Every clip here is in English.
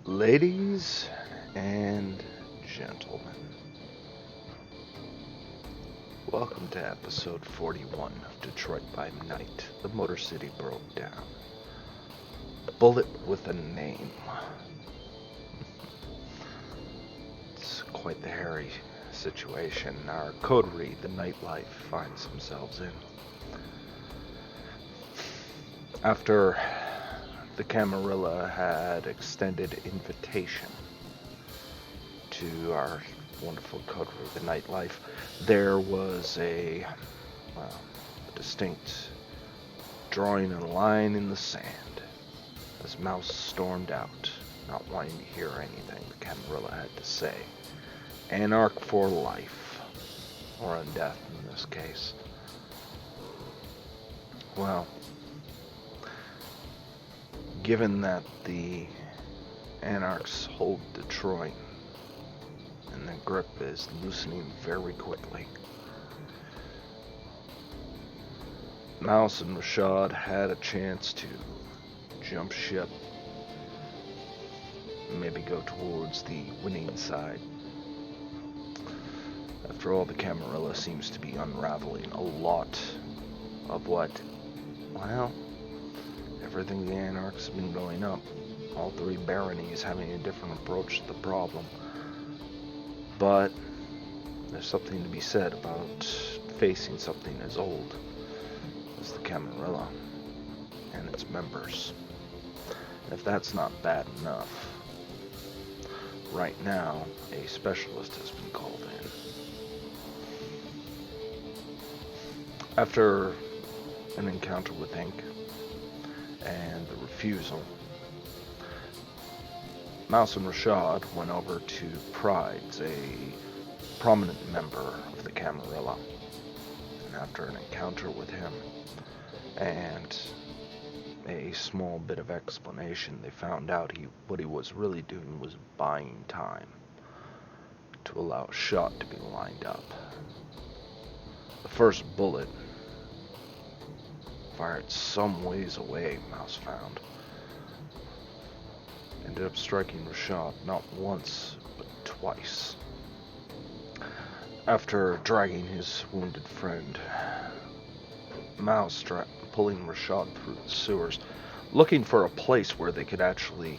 Ladies and gentlemen, welcome to episode 41 of Detroit by Night. The Motor City broke down. Bullet with a name. It's quite the hairy situation our coterie, the nightlife, finds themselves in. After the Camarilla had extended invitation to our wonderful coterie, the nightlife, there was well, a distinct drawing a line in the sand as Mouse stormed out, not wanting to hear anything the Camarilla had to say. Anarch for life, or undeath in this case. Well, given that the Anarchs hold Detroit, and the grip is loosening very quickly, Mouse and Rashad had a chance to jump ship, maybe go towards the winning side. After all, the Camarilla seems to be unraveling a lot of well, everything the Anarchs have been going up. All three baronies having a different approach to the problem. But there's something to be said about facing something as old as the Camarilla and its members. And if that's not bad enough, right now a specialist has been called in. After an encounter with Ink and the refusal, Mouse and Rashad went over to Pride's, a prominent member of the Camarilla. And after an encounter with him and a small bit of explanation, they found out what he was really doing was buying time to allow a shot to be lined up. The first bullet fired some ways away, Mouse found. Ended up striking Rashad not once, but twice. After dragging his wounded friend, Mouse pulling Rashad through the sewers, looking for a place where they could actually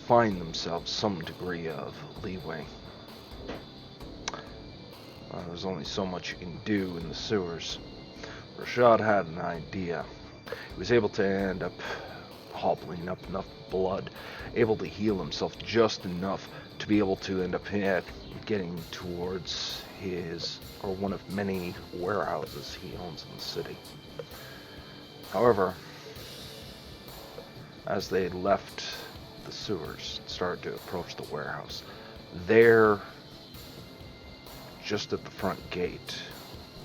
find themselves some degree of leeway. There's only so much you can do in the sewers. Rashad had an idea. He was able to end up hobbling up enough blood, able to heal himself just enough to be able to end up getting towards one of many warehouses he owns in the city. However, as they left the sewers and started to approach the warehouse, there, just at the front gate,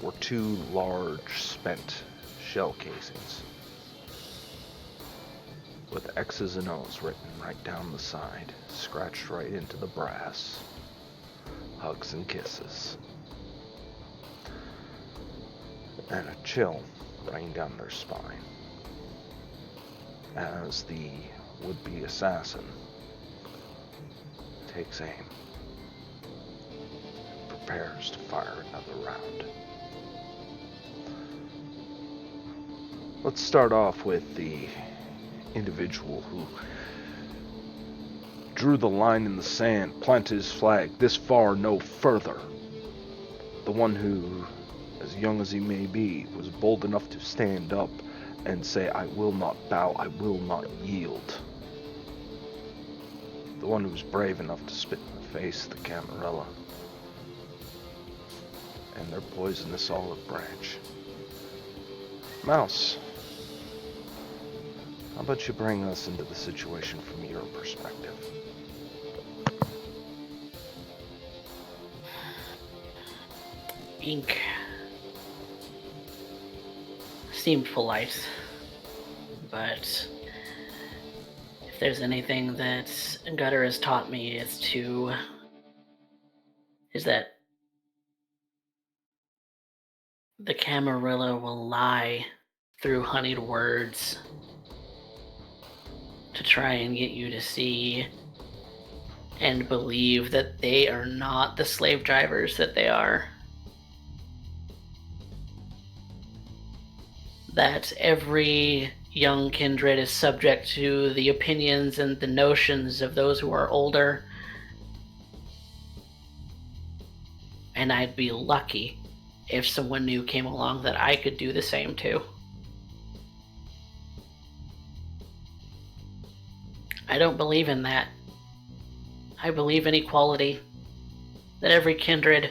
were two large spent shell casings with X's and O's written right down the side, scratched right into the brass. Hugs and kisses. And a chill running down their spine as the would-be assassin takes aim and prepares to fire another round. Let's start off with the individual who drew the line in the sand, planted his flag, this far, no further. The one who, as young as he may be, was bold enough to stand up and say, I will not bow, I will not yield. The one who was brave enough to spit in the face of the Camarilla and their poisonous olive branch. Mouse, how about you bring us into the situation from your perspective? Ink seemed polite, but if there's anything that Gutter has taught me, is that the Camarilla will lie through honeyed words to try and get you to see and believe that they are not the slave drivers that they are. That every young kindred is subject to the opinions and the notions of those who are older. And I'd be lucky if someone new came along that I could do the same to. I don't believe in that. I believe in equality. That every kindred,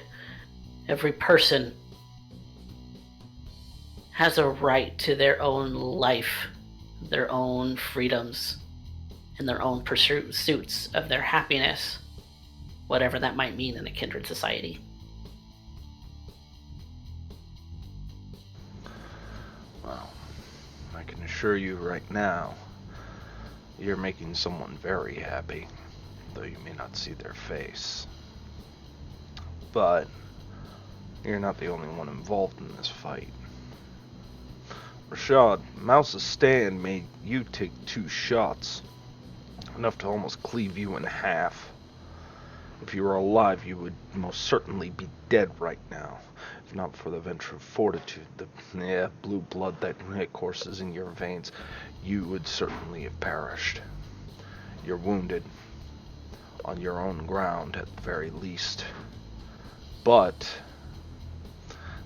every person has a right to their own life, their own freedoms, and their own pursuits of their happiness, whatever that might mean in a kindred society. Well, I can assure you right now, you're making someone very happy, though you may not see their face. But you're not the only one involved in this fight. Rashad, Mouse's stand made you take 2 shots, enough to almost cleave you in half. If you were alive, you would most certainly be dead right now, if not for the venture of fortitude, the blue blood that courses in your veins. You would certainly have perished. You're wounded, on your own ground at the very least. But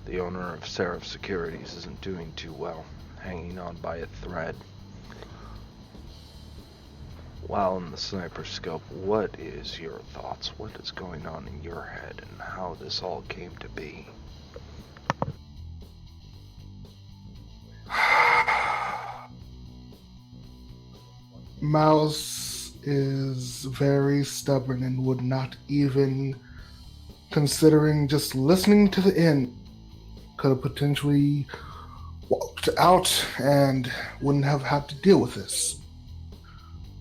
the owner of Seraph Securities isn't doing too well, hanging on by a thread. While in the sniper scope, what is your thoughts? What is going on in your head and how this all came to be? Mouse is very stubborn and would not even considering just listening to the end. Could have potentially walked out and wouldn't have had to deal with this.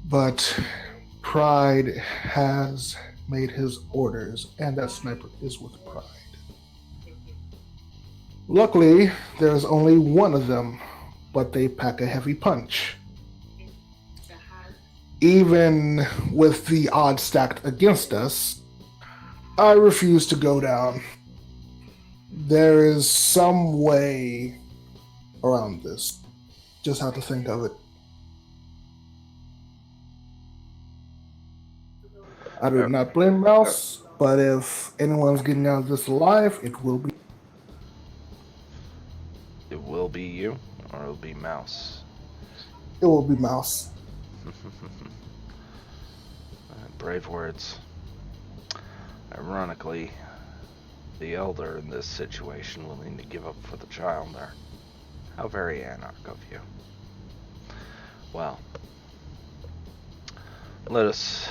But pride has made his orders, and that sniper is with pride. Luckily, there is only one of them, but they pack a heavy punch. Even with the odds stacked against us, I refuse to go down. There is some way around this. Just have to think of it. I do not blame Mouse, but if anyone's getting out of this alive, it will be. It will be you, or it'll be Mouse. It will be Mouse. Brave words. Ironically, the elder in this situation willing to give up for the child there. How very anarch of you. Well, let us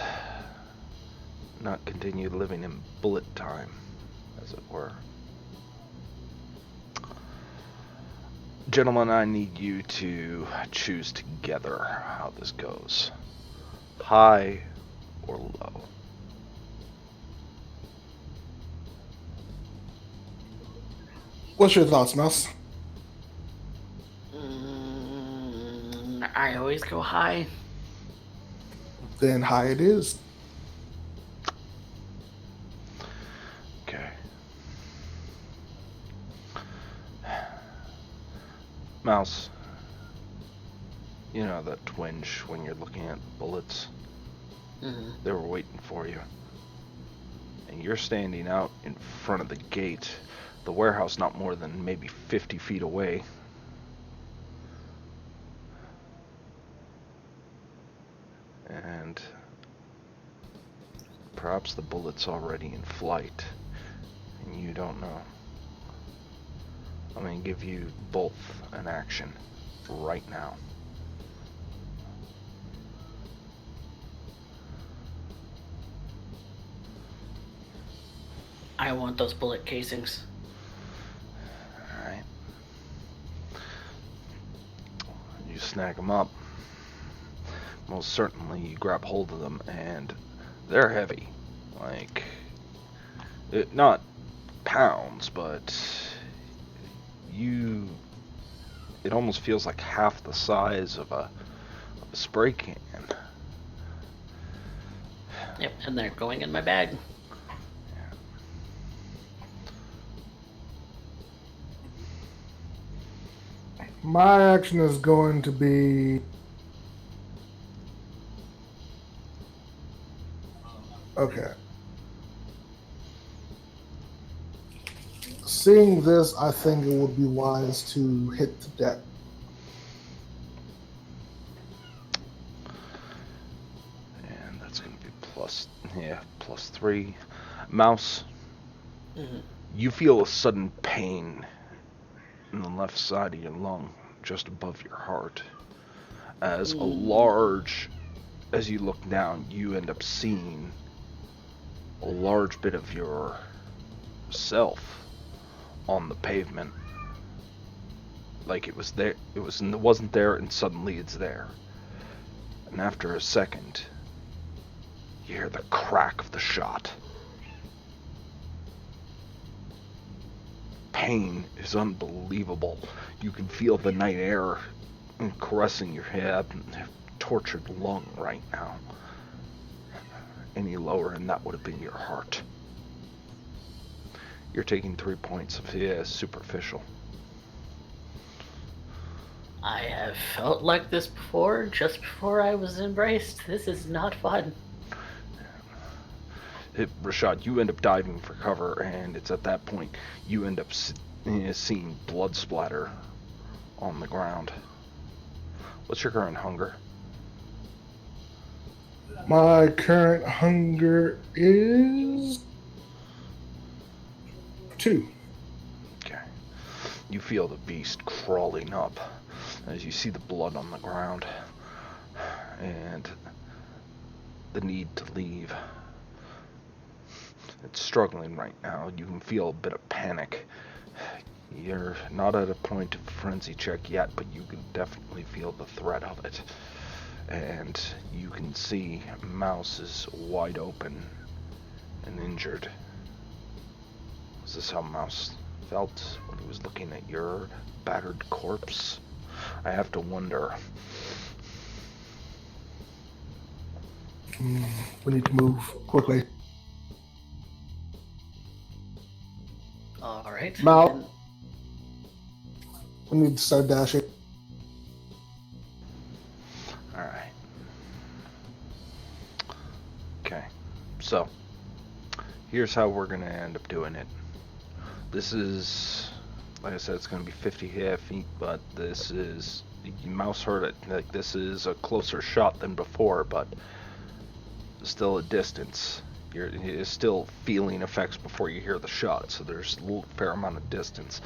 not continue living in bullet time, as it were. Gentlemen, I need you to choose together how this goes. High or low? What's your thoughts, Mouse? I always go high. Then high it is. Okay. Mouse, you know that twinge when you're looking at bullets? Mm-hmm. They were waiting for you. And you're standing out in front of the gate, the warehouse not more than maybe 50 feet away. And perhaps the bullet's already in flight, and you don't know. I'm going to give you both an action right now. I want those bullet casings. Alright. You snag them up. Most certainly you grab hold of them, and they're heavy. Like, not pounds, but it almost feels like half the size of a spray can. Yep, and they're going in my bag. My action is going to be... Okay. Seeing this, I think it would be wise to hit the deck. And that's going to be plus 3. Mouse, you feel a sudden pain in the left side of your lung, just above your heart. As you look down, you end up seeing a large bit of yourself on the pavement. Like it was there, it wasn't there, and suddenly it's there. And after a second, you hear the crack of the shot. Pain is unbelievable. You can feel the night air caressing your head and tortured lung right now. Any lower and that would have been your heart. You're taking 3 points of superficial. I have felt like this before, just before I was embraced. This is not fun. Rashad, you end up diving for cover, and it's at that point you end up seeing blood splatter on the ground. What's your current hunger? My current hunger is 2. Okay. You feel the beast crawling up as you see the blood on the ground and the need to leave. It's struggling right now. You can feel a bit of panic. You're not at a point of frenzy check yet, but you can definitely feel the threat of it. And you can see Mouse is wide open and injured. Is this how Mouse felt when he was looking at your battered corpse? I have to wonder. We need to move quickly. All right. Mal, we need to start dashing. Alright. Okay. So, here's how we're going to end up doing it. This is, like I said, it's going to be 50 feet, but this is, Mouse heard it, like this is a closer shot than before, but still a distance. You're still feeling effects before you hear the shot, so there's a fair amount of distance.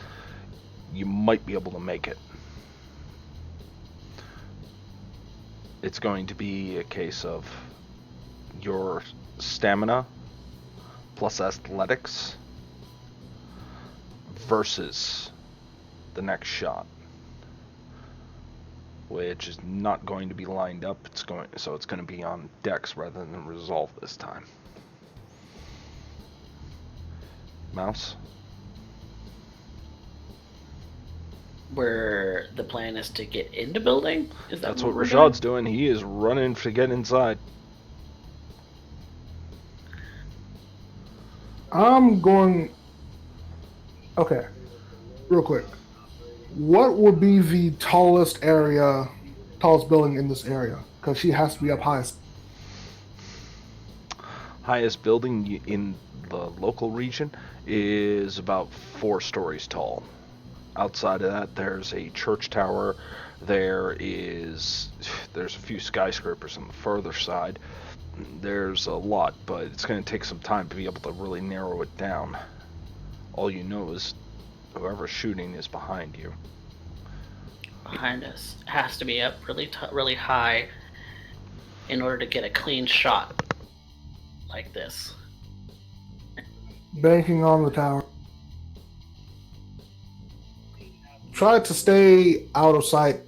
You might be able to make it. It's going to be a case of your stamina plus athletics versus the next shot, which is not going to be lined up. It's going to be on dex rather than resolve this time. Mouse? Where the plan is to get into building? That's what Rashad's doing. He is running to get inside. I'm going... Okay. Real quick. What would be the tallest building in this area? Because she has to be up highest. Highest building in the local region is about 4 stories tall. Outside of that, there's a church tower. There's a few skyscrapers on the further side. There's a lot, but it's going to take some time to be able to really narrow it down. All you know is whoever's shooting is behind you. Behind us. It has to be up really high in order to get a clean shot like this. Banking on the tower. Try to stay out of sight.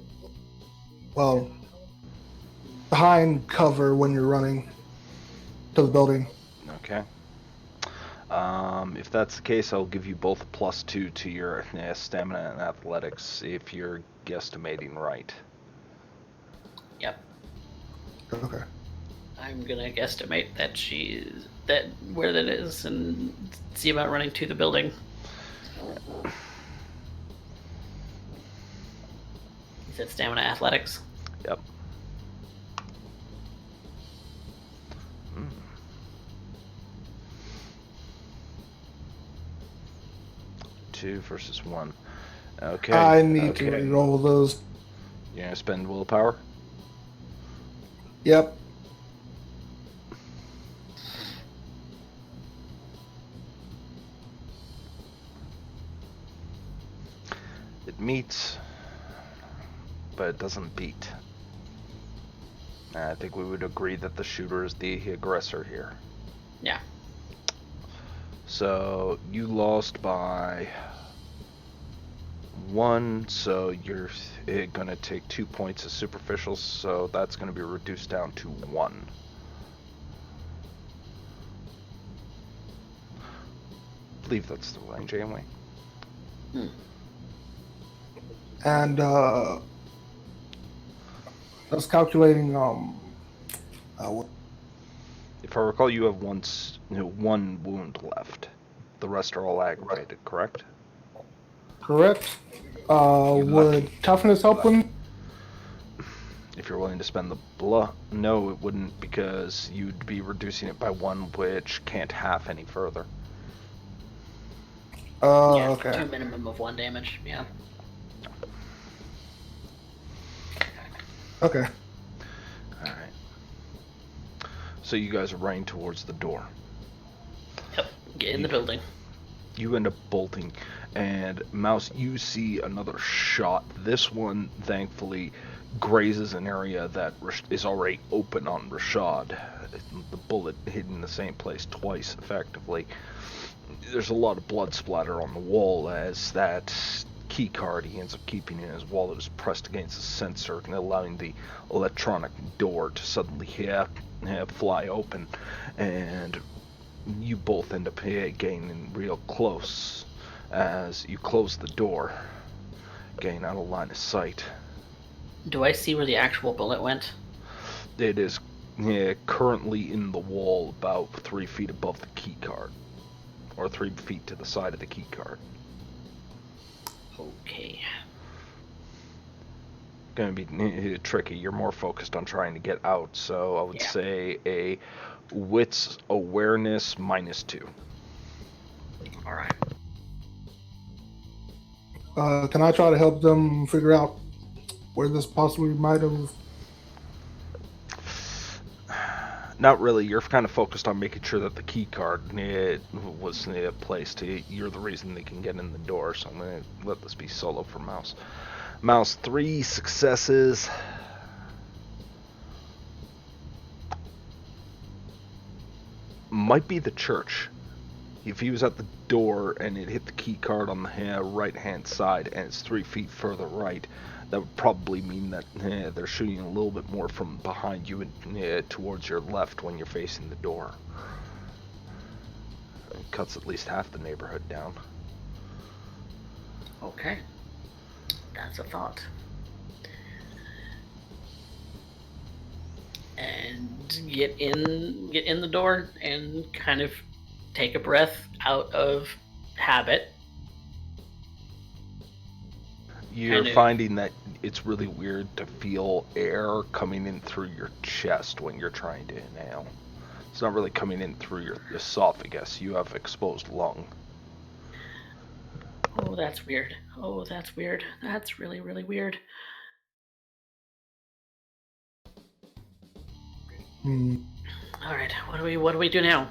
Well, behind cover when you're running to the building. Okay. If that's the case, I'll give you both a +2 to your stamina and athletics if you're guesstimating right. Yep. Okay. I'm gonna guesstimate that where that is and see about running to the building. You said stamina athletics. Yep. Mm. Two versus one. Okay. I need to okay. re-roll those. You're gonna spend willpower? Yep. It meets, but it doesn't beat. I think we would agree that the shooter is the aggressor here. Yeah. So you lost by 1, so you're gonna take 2 points of superficial, so that's gonna be reduced down to 1. I believe that's the range anyway. And I was calculating what- If I recall, you have one wound left. The rest are all aggravated, correct? correct. You Would lucky. toughness help him? If you're willing to spend the blood, no, it wouldn't, because you'd be reducing it by 1, which can't half any further. Yeah, Okay. to a minimum of 1 damage. Yeah. Okay. Alright. So you guys are running towards the door. Yep. Get in the building. You end up bolting, and Mouse, you see another shot. This one, thankfully, grazes an area that is already open on Rashad. The bullet hit in the same place twice, effectively. There's a lot of blood splatter on the wall as that key card he ends up keeping in his wallet is pressed against the sensor, allowing the electronic door to suddenly fly open, and you both end up getting real close as you close the door, getting out of line of sight. Do I see where the actual bullet went? It is currently in the wall about 3 feet above the key card, or 3 feet to the side of the key card. Okay. Gonna be tricky. You're more focused on trying to get out, so I would say a wits awareness -2. All right. Can I try to help them figure out where this possibly might have? Not really. You're kind of focused on making sure that the key card was placed. You're the reason they can get in the door, so I'm going to let this be solo for Mouse. Mouse, 3 successes. Might be the church. If he was at the door and it hit the key card on the right-hand side and it's 3 feet further right, that would probably mean that they're shooting a little bit more from behind you and towards your left when you're facing the door. It cuts at least half the neighborhood down. Okay. That's a thought. And get in the door and kind of take a breath out of habit. You're finding that it's really weird to feel air coming in through your chest when you're trying to inhale. It's not really coming in through your esophagus. You have exposed lung. Oh, that's weird. Oh, that's weird. That's really, really weird. All right, what do we do now?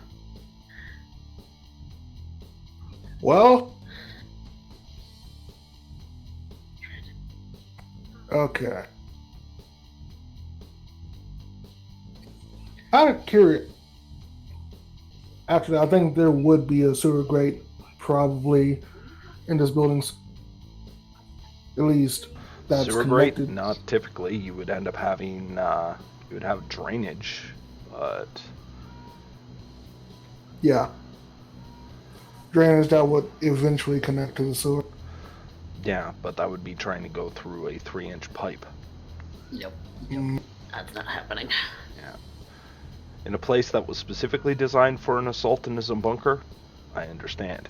Well, okay. Out of curious, after that, I think there would be a sewer grate probably in this building. At least that's sewer connected. grate? Not typically. You would end up having you would have drainage, but yeah, drainage that would eventually connect to the sewer. yeah, but that would be trying to go through a 3-inch pipe. Yep. Mm. That's not happening. Yeah. In a place that was specifically designed for an assault and is a bunker, I understand.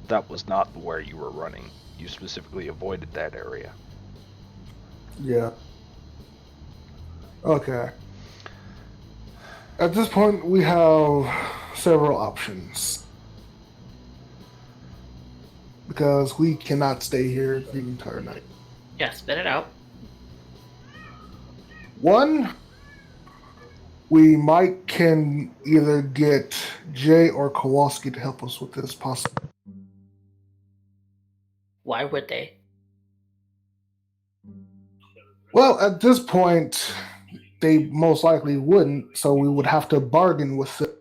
That was not where you were running. You specifically avoided that area. Yeah. Okay. At this point, we have several options. Because we cannot stay here the entire night. Yeah, spit it out. One, we might can either get Jay or Kowalski to help us with this possible. Why would they? Well, at this point, they most likely wouldn't, so we would have to bargain with them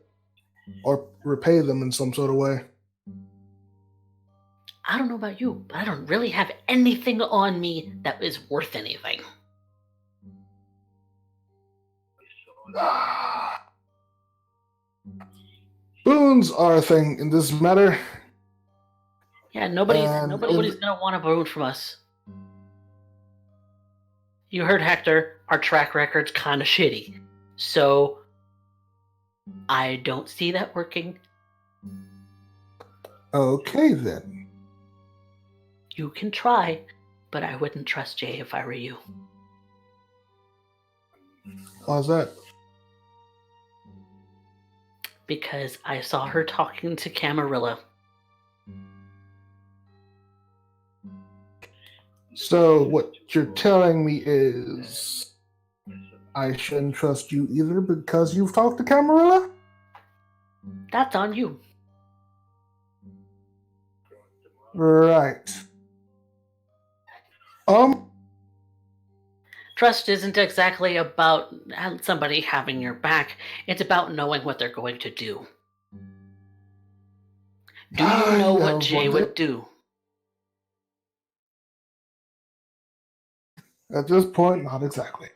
or repay them in some sort of way. I don't know about you, but I don't really have anything on me that is worth anything. Boons are a thing in this matter. Yeah, nobody's gonna want a boon from us. You heard Hector, our track record's kinda shitty. So I don't see that working. Okay then. You can try, but I wouldn't trust Jay if I were you. Why's that? Because I saw her talking to Camarilla. So what you're telling me is I shouldn't trust you either because you've talked to Camarilla? That's on you. Right. Trust isn't exactly about somebody having your back. It's about knowing what they're going to do. Do you know what Jay would do? At this point, not exactly.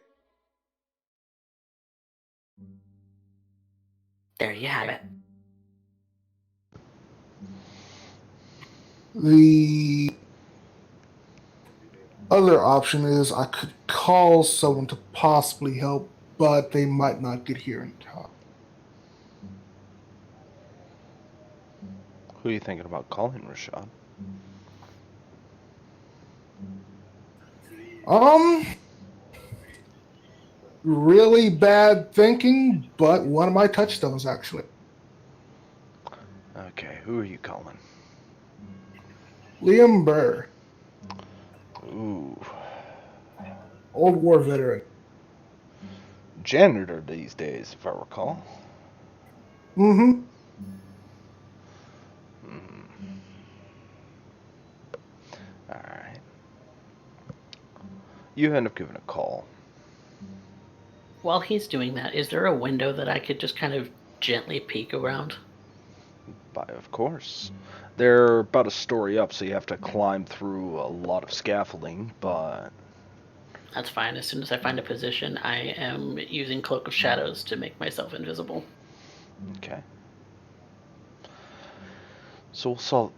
There you have it. The other option is I could call someone to possibly help, but they might not get here in time. Who are you thinking about calling, Rashad? Really bad thinking, but one of my touchstones, actually. Okay, who are you calling? Liam Burr. Ooh. Old war veteran. Janitor these days, if I recall. Mm-hmm. Alright. You end up giving a call. While he's doing that, is there a window that I could just kind of gently peek around? Of course. They're about a story up, so you have to climb through a lot of scaffolding, but... That's fine. As soon as I find a position, I am using Cloak of Shadows to make myself invisible. Okay. So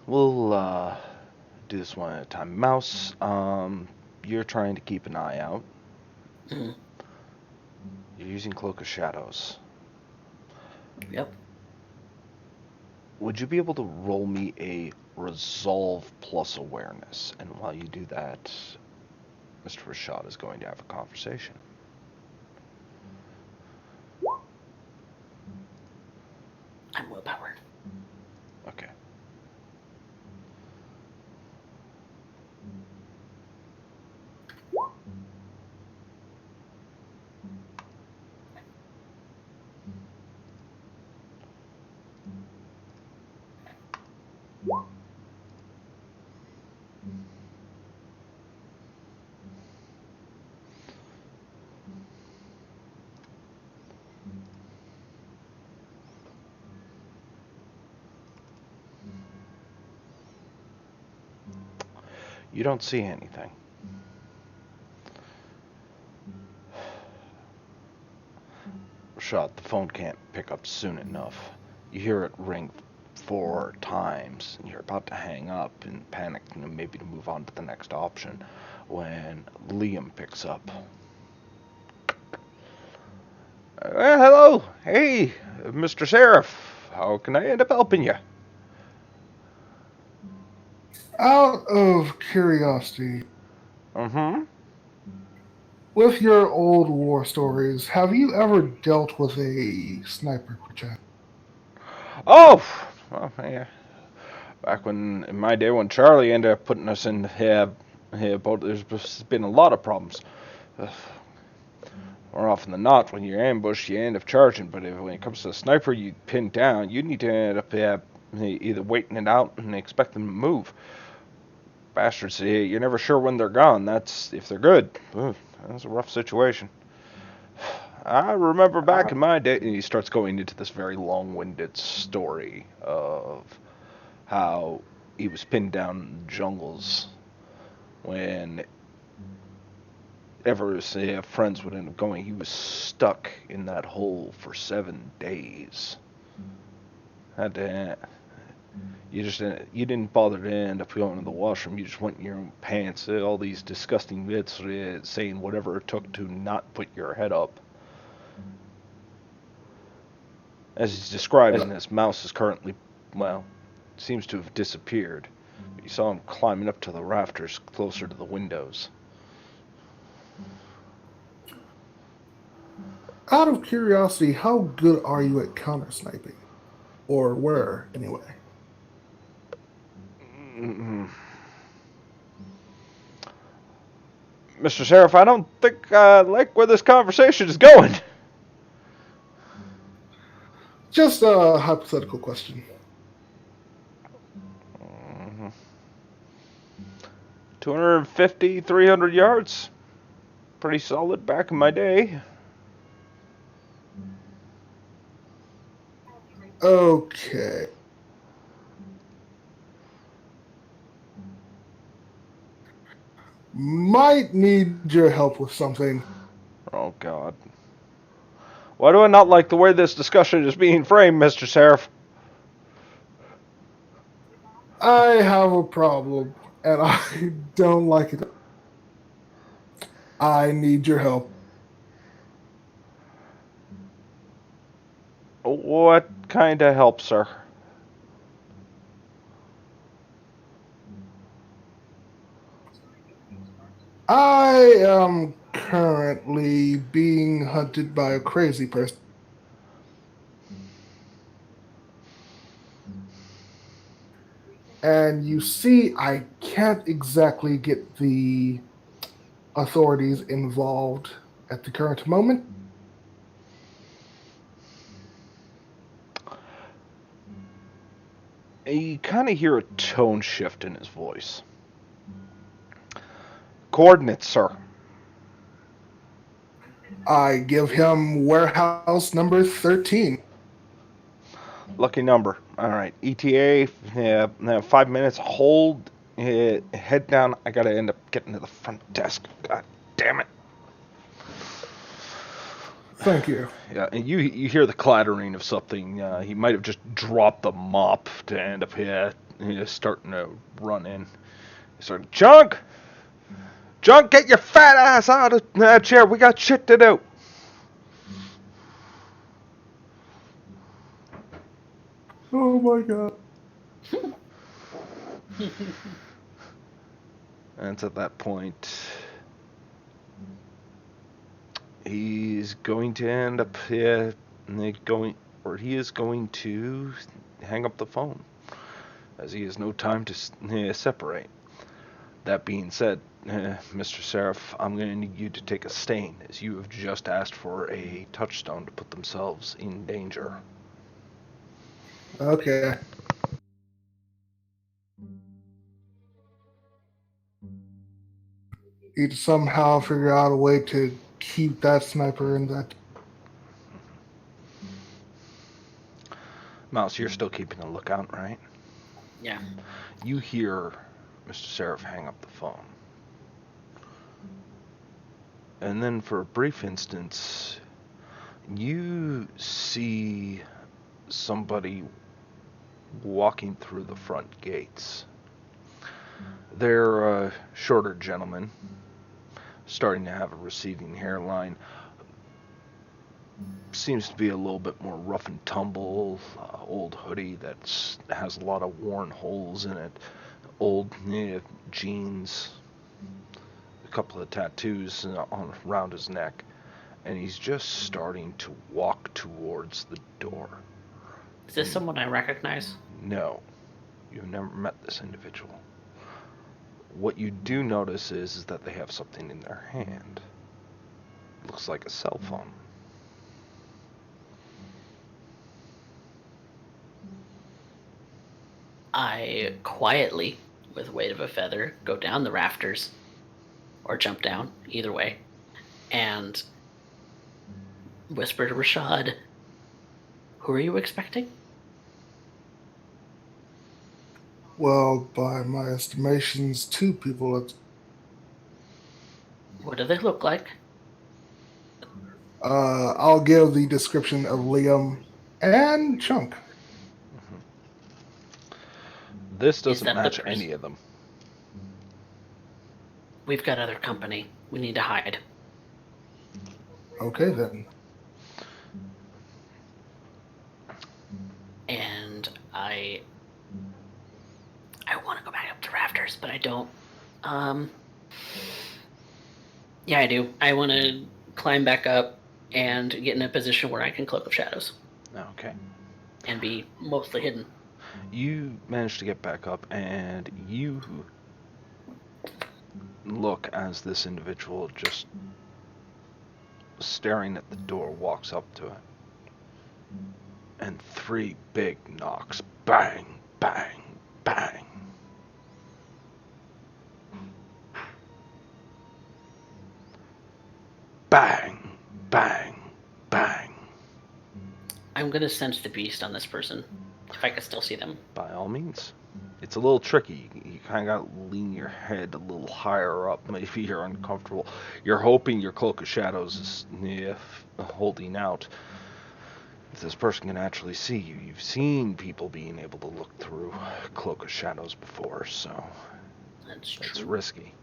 we'll do this one at a time. Mouse, you're trying to keep an eye out. Mm-hmm. You're using Cloak of Shadows. Yep. Would you be able to roll me a Resolve plus Awareness? And while you do that, Mr. Rashad is going to have a conversation. I'm willpower. Okay. You don't see anything. Rashad, the phone can't pick up soon enough. You hear it ring 4 times, and you're about to hang up and panic, maybe to move on to the next option, when Liam picks up. Well, hello. Hey, Mr. Seraph. How can I end up helping you? Out of curiosity, Mm-hmm. with your old war stories, have you ever dealt with a sniper, perchance? Oh, well, yeah. Back when, in my day, when Charlie ended up putting us in here, boat, there's been a lot of problems. Uh, More often than not, when you're ambushed, you end up charging. But when it comes to a sniper, you pin down. You need to end up either waiting it out and expect them to move. Bastards, you're never sure when they're gone. That's if they're good. That's a rough situation. I remember back in my day, and he starts going into this very long-winded story of how he was pinned down in the jungles when ever his friends would end up going. He was stuck in that hole for 7 days. Had to, you didn't bother to end up going to the washroom. You just went in your own pants. All these disgusting bits saying whatever it took to not put your head up. As he's describing this, Mouse is currently, well, seems to have disappeared. You saw him climbing up to the rafters closer to the windows. Out of curiosity, how good are you at counter sniping? Or were, anyway? Mm-hmm. Mr. Sheriff, I don't think I like where this conversation is going. Just a hypothetical question. 250, 300 yards. Pretty solid back in my day. Okay. Might need your help with something. Oh, God. Why do I not like the way this discussion is being framed, Mr. Sheriff? I have a problem, and I don't like it. I need your help. What kind of help, sir? I am currently being hunted by a crazy person. And you see, I can't exactly get the authorities involved at the current moment. You kind of hear a tone shift in his voice. Coordinates, sir. I give him warehouse number 13. Lucky number. All right. ETA. Yeah, 5 minutes. Hold. Head down. I gotta end up getting to the front desk. God damn it. Thank you. Yeah, and you hear the clattering of something. He might have just dropped the mop to end up here, starting to run in. He's like, Junk! Junk, get your fat ass out of that chair. We got shit to do. Oh my god. And it's at that point he's going to end up he is going to hang up the phone, as he has no time to separate. That being said, Mr. Seraph, I'm going to need you to take a stain, as you have just asked for a touchstone to put themselves in danger. Okay. Need to somehow figure out a way to keep that sniper in that. Mouse, you're still keeping a lookout, right? Yeah. You hear Mr. Seraph hang up the phone. And then for a brief instance, you see somebody walking through the front gates. They're a shorter gentleman, starting to have a receding hairline. seems to be a little bit more rough and tumble, old hoodie that has a lot of worn holes in it, old jeans, a couple of tattoos around his neck, and he's just starting to walk towards the door. Is this someone I recognize? No, you've never met this individual. What you do notice is that they have something in their hand. Looks like a cell phone. I quietly, with weight of a feather, go down the rafters, or jump down, either way, and whisper to Rashad, "Who are you expecting?" Well, by my estimations, 2 people. What do they look like? I'll give the description of Liam and Chunk. This Is doesn't that the match person? any of them. We've got other company. We need to hide. Okay, then. And I want to go back up to rafters, but I don't. Yeah, I do. I want to climb back up and get in a position where I can cloak of shadows Okay. and be mostly hidden. You manage to get back up, and you look as this individual just staring at the door walks up to it. And 3 big knocks. Bang, bang, bang. Bang, bang, bang. I'm going to sense the beast on this person, if I can still see them. By all means. It's a little tricky. You kind of got to lean your head a little higher up. Maybe you're uncomfortable. You're hoping your cloak of shadows is holding out. If this person can actually see you, you've seen people being able to look through cloak of shadows before, so That's true. it's risky.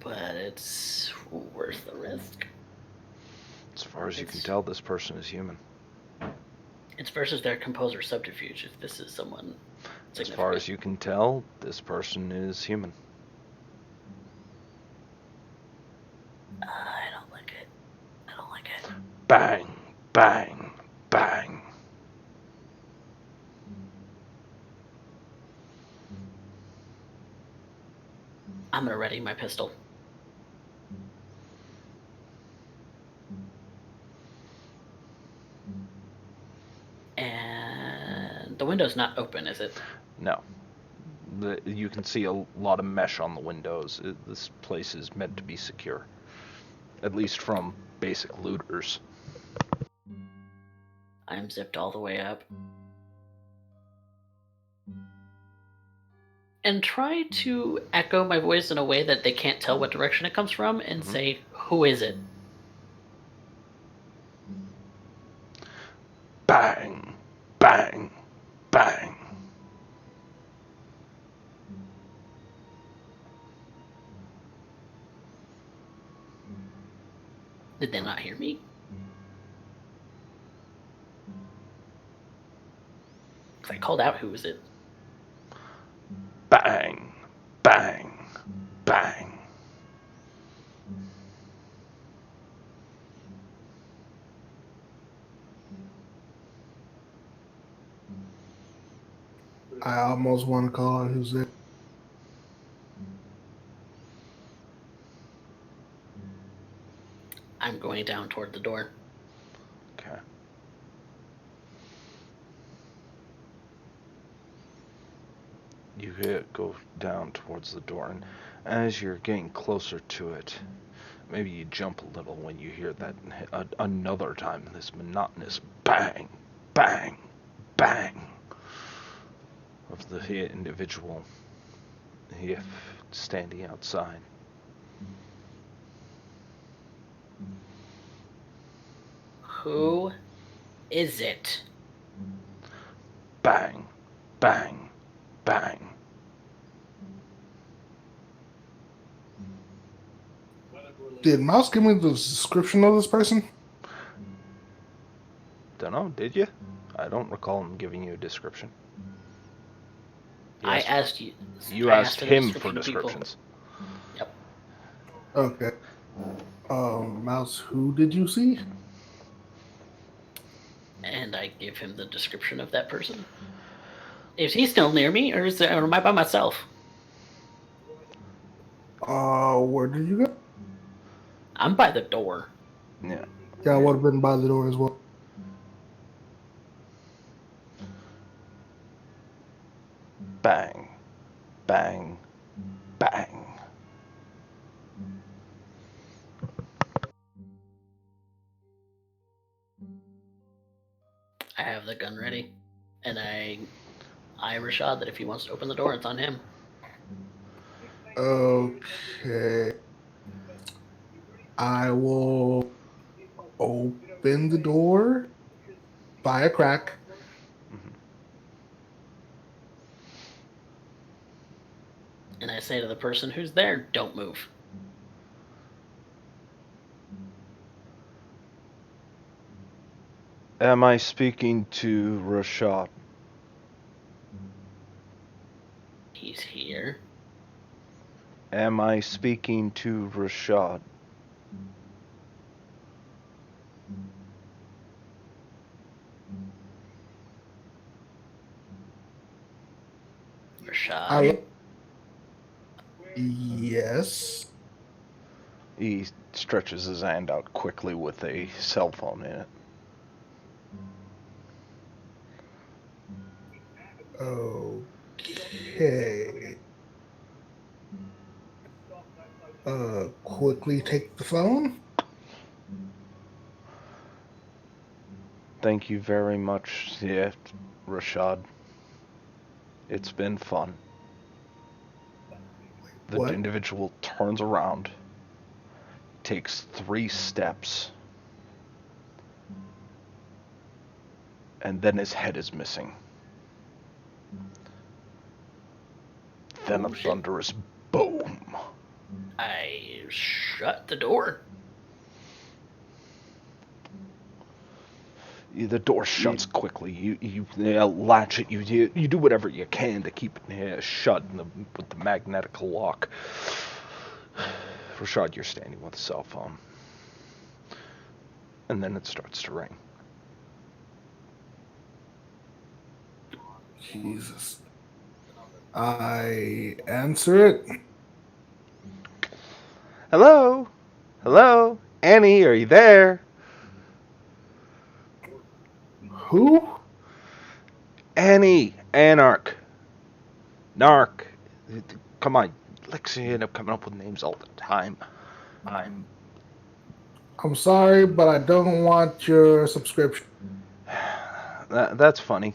But it's worth the risk. As far as you can tell, this person is human. It's versus their composer subterfuge, if this is someone As far as you can tell, this person is human. I don't like it. I don't like it. Bang, bang, bang. I'm going to ready my pistol. And the window's not open, is it? No. You can see a lot of mesh on the windows. This place is meant to be secure. At least from basic looters. I'm zipped all the way up. And try to echo my voice in a way that they can't tell what direction it comes from and say, "Who is it?" Bang, bang, bang. Did they not hear me? Because I called out, "Who is it?" Bang, bang, bang. I almost want to call out who's it. I'm going down toward the door. Okay. You go down towards the door, and as you're getting closer to it, maybe you jump a little when you hear that another time, this monotonous bang, bang, bang of the individual standing outside. Who is it? Bang, bang, bang. Did Mouse give me the description of this person? don't know, did you? I don't recall him giving you a description. I Yes. asked you. You I asked for the him for description of people. descriptions. Yep. Okay. Mouse, who did you see? And I give him the description of that person. Is he still near me, or am I by myself? Where did you go? I'm by the door. Yeah. Yeah, I would have been by the door as well. Bang. Bang. Bang. I have the gun ready, and I Rashad that if he wants to open the door, it's on him. Okay. I will open the door by a crack. And I say to the person who's there, don't move. Am I speaking to Rashad? He's here. Am I speaking to Rashad? Rashad? Yes. He stretches his hand out quickly with a cell phone in it. Okay. Quickly take the phone. Thank you very much, yeah, Rashad. It's been fun. The What? individual turns around, takes 3 steps, and then his head is missing. Then a Oh, shit. thunderous boom. I shut the door. The door shuts quickly. You latch it. You do whatever you can to keep it shut with the magnetic lock. Rashad, you're standing with a cell phone, and then it starts to ring. Jesus. I answer it. Hello, hello, Annie, are you there? Who? Annie, Anarch, Narc. Come on, Lexi end up coming up with names all the time. I'm sorry, but I don't want your subscription. That's funny.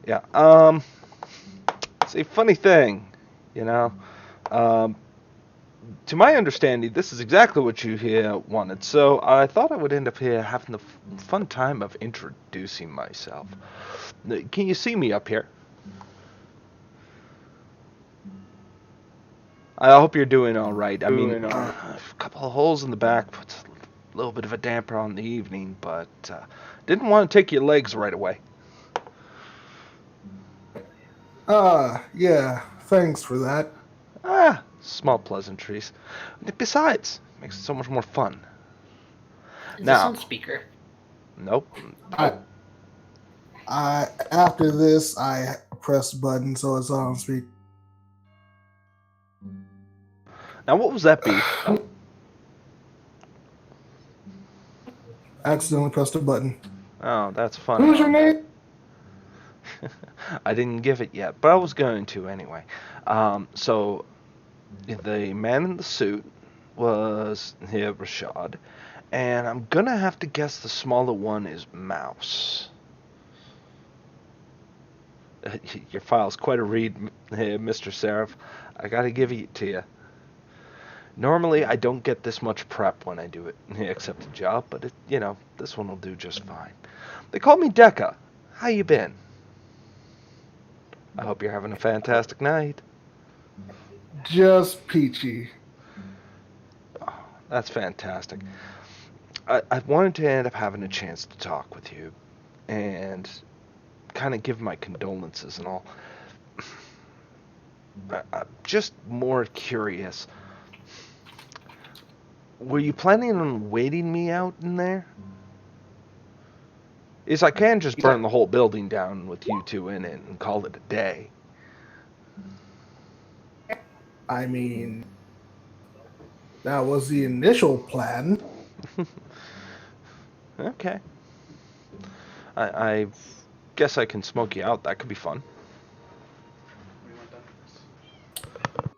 Yeah. It's a funny thing, you know. To my understanding, this is exactly what you here wanted. So I thought I would end up here having the fun time of introducing myself. Can you see me up here? I hope you're doing all right. I mean, a couple of holes in the back puts a little bit of a damper on the evening, but didn't want to take your legs right away. Yeah, thanks for that. Small pleasantries. Besides, makes it so much more fun. Is Now- this on speaker? Nope. I after this, I press button so it's on speak. Now, what was that beef? Accidentally pressed a button. Oh, that's funny. Who's your name? I didn't give it yet, but I was going to anyway. So, the man in the suit was here, Rashad, and I'm gonna have to guess the smaller one is Mouse. Your file's quite a read here, Mr. Seraph. I gotta give it to you. Normally, I don't get this much prep when I do it, except a job, but this one will do just fine. They call me Deca. How you been? I hope you're having a fantastic night. Just peachy. Oh, that's fantastic. I wanted to end up having a chance to talk with you and kind of give my condolences and all. I'm just more curious. Were you planning on waiting me out in there? Is I can just burn the whole building down with you two in it and call it a day. I mean, that was the initial plan. Okay. I guess I can smoke you out. That could be fun.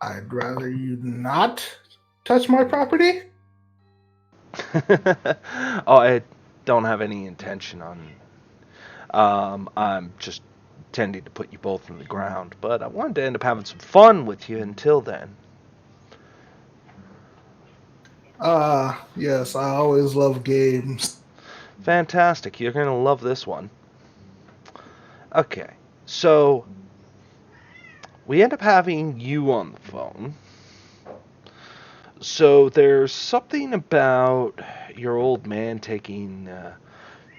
I'd rather you not touch my property. Oh, I don't have any intention on. I'm just tending to put you both in the ground, but I wanted to end up having some fun with you until then. Yes, I always love games. Fantastic. You're going to love this one. Okay, so we end up having you on the phone. So there's something about your old man taking a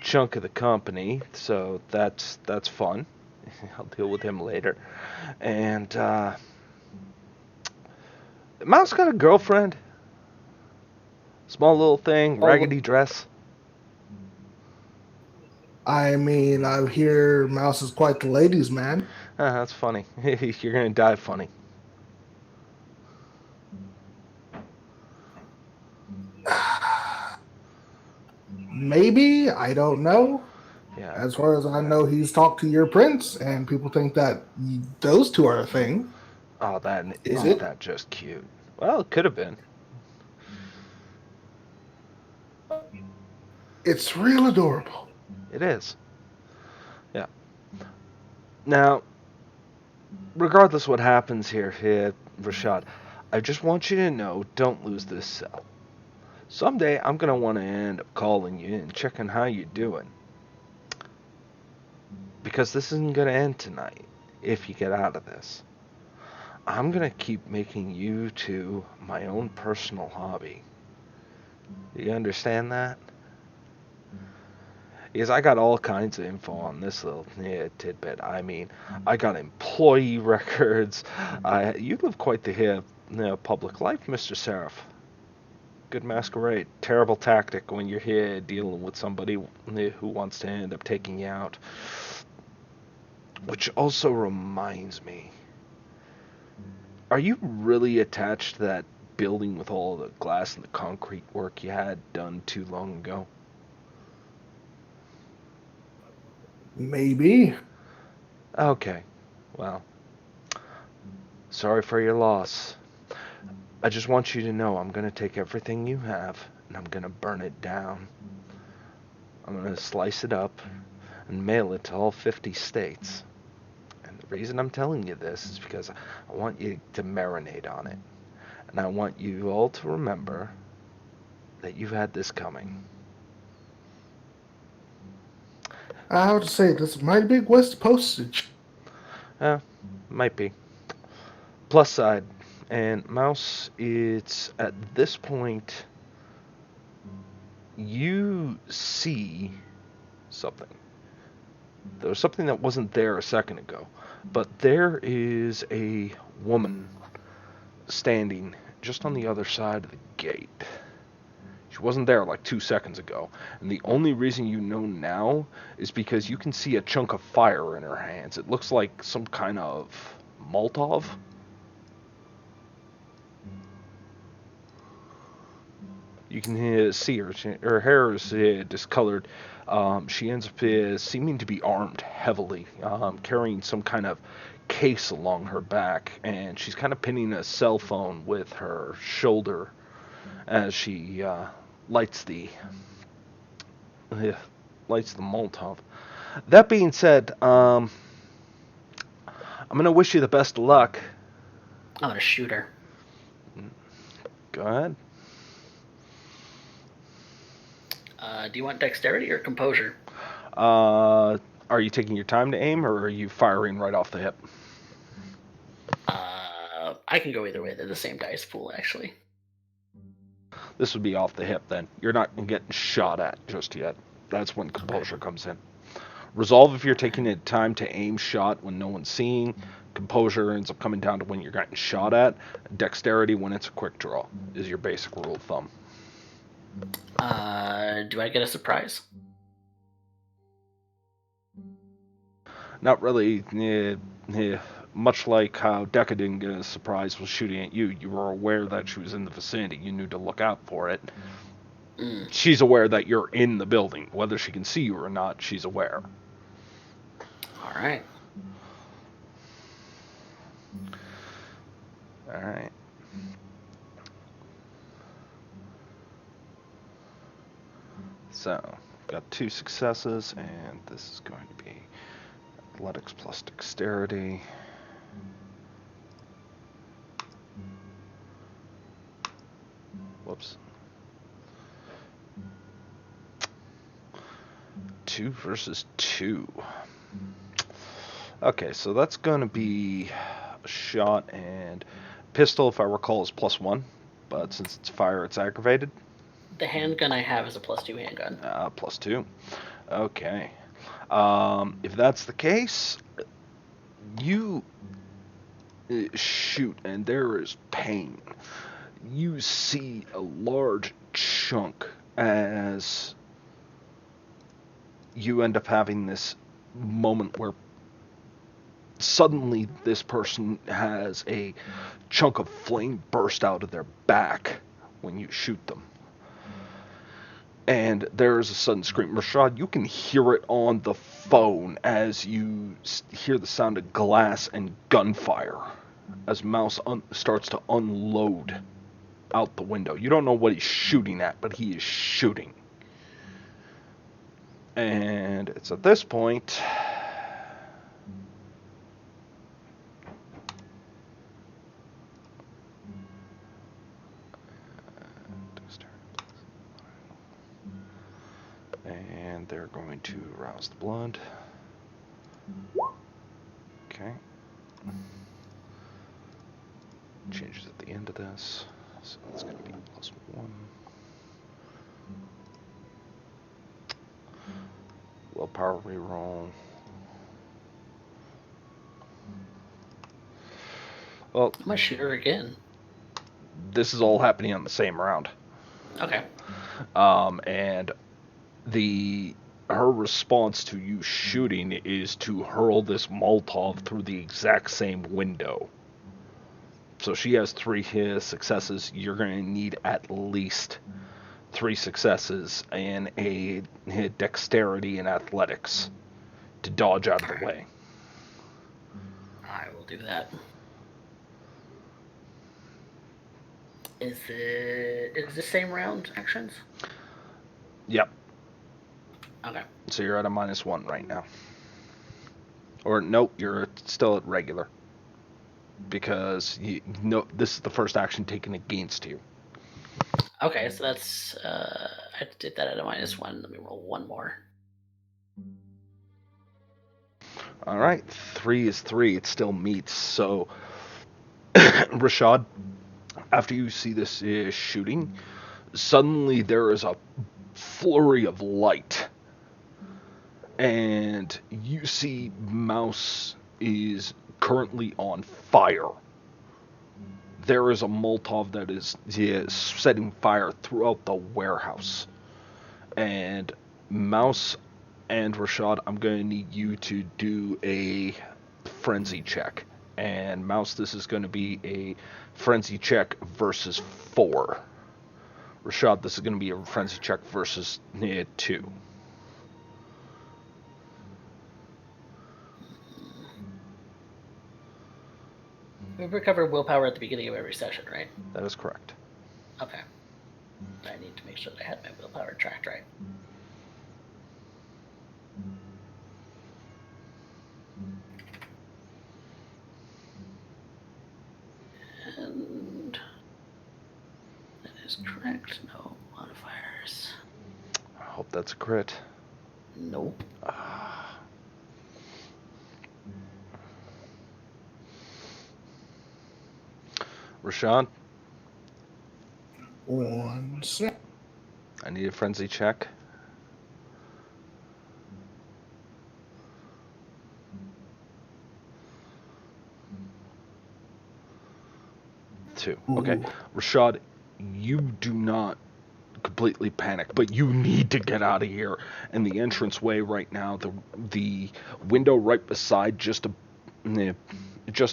chunk of the company, so that's fun. I'll deal with him later. And Mouse got a girlfriend. Small little thing, raggedy dress. I mean, I hear Mouse is quite the ladies' man. That's funny. You're gonna die funny. Maybe, I don't know. Yeah. As far as I know, he's talked to your prince, and people think that those two are a thing. Oh, that Is isn't it? that just cute? Well, it could have been. It's real adorable. It is. Yeah. Now, regardless what happens here, Rashad, I just want you to know, don't lose this cell. Someday I'm gonna want to end up calling you and checking how you're doing. Because this isn't gonna end tonight if you get out of this. I'm gonna keep making you two my own personal hobby. Do you understand that? Because I got all kinds of info on this little tidbit. I mean, I got employee records. You live quite the public life, Mr. Seraph. Good masquerade. Terrible tactic when you're here dealing with somebody who wants to end up taking you out. Which also reminds me, are you really attached to that building with all the glass and the concrete work you had done too long ago? Maybe. Okay. Well, sorry for your loss. I just want you to know I'm going to take everything you have and I'm going to burn it down. I'm going to slice it up and mail it to all 50 states. And the reason I'm telling you this is because I want you to marinate on it. And I want you all to remember that you've had this coming. I have to say, this might be West postage. Might be. Plus side, and Mouse, it's at this point you see something. There was something that wasn't there a second ago, but there is a woman standing just on the other side of the gate. She wasn't there like 2 seconds ago, and the only reason you know now is because you can see a chunk of fire in her hands. It looks like some kind of Molotov. You can see her. Her hair is discolored. She ends up seeming to be armed heavily, carrying some kind of case along her back, and she's kind of pinning a cell phone with her shoulder as she lights the Molotov. That being said, I'm gonna wish you the best of luck. I'm gonna shoot her. Go ahead. Do you want dexterity or composure? Are you taking your time to aim, or are you firing right off the hip? I can go either way. They're the same dice pool, actually. This would be off the hip then. You're not getting shot at just yet. That's when composure comes in. Resolve if you're taking a time to aim shot when no one's seeing. Composure ends up coming down to when you're getting shot at. Dexterity when it's a quick draw is your basic rule of thumb. Do I get a surprise? Not really. Much like how Decca didn't get a surprise was shooting at you. You were aware that she was in the vicinity. You knew to look out for it. She's aware that you're in the building. Whether she can see you or not, she's aware. Alright. Alright. So, got 2 successes, and this is going to be athletics plus dexterity. Whoops. 2 versus 2. Okay, so that's going to be a shot, and pistol, if I recall, is +1, but since it's fire, it's aggravated. The handgun I have is a +2 handgun. +2. Okay. If that's the case, you shoot, and there is pain. You see a large chunk as you end up having this moment where suddenly this person has a chunk of flame burst out of their back when you shoot them. And there's a sudden scream. Rashad, you can hear it on the phone as you hear the sound of glass and gunfire as Mouse starts to unload out the window. You don't know what he's shooting at, but he is shooting. And it's at this point and they're going to rouse the blood. Okay. Changes at the end of this. So it's going to be +1. Willpower reroll. Well, I'm gonna shoot her again. This is all happening on the same round. Okay. And her response to you shooting is to hurl this Molotov through the exact same window. So she has 3 successes. You're going to need at least 3 successes and a dexterity and athletics to dodge out of the way. I will do that. Is the same round actions? Yep. Okay. So you're at a -1 right now. Or nope, you're still at regular. Because this is the first action taken against you. Okay, so that's I did that at a -1. Let me roll one more. All right, 3 is 3. It still meets. So, Rashad, after you see this shooting, suddenly there is a flurry of light, and you see Mouse is currently on fire. There is a Molotov that is setting fire throughout the warehouse. And Mouse and Rashad, I'm going to need you to do a frenzy check. And Mouse, this is going to be a frenzy check versus 4. Rashad, this is going to be a frenzy check versus 2. We recover willpower at the beginning of every session, right? That is correct. Okay. I need to make sure that I had my willpower tracked right. And that is correct. No modifiers. I hope that's a crit. Nope. Rashad? One sec. I need a frenzy check. 2. Okay. Ooh. Rashad, you do not completely panic, but you need to get out of here. And the entranceway right now, the window right beside, just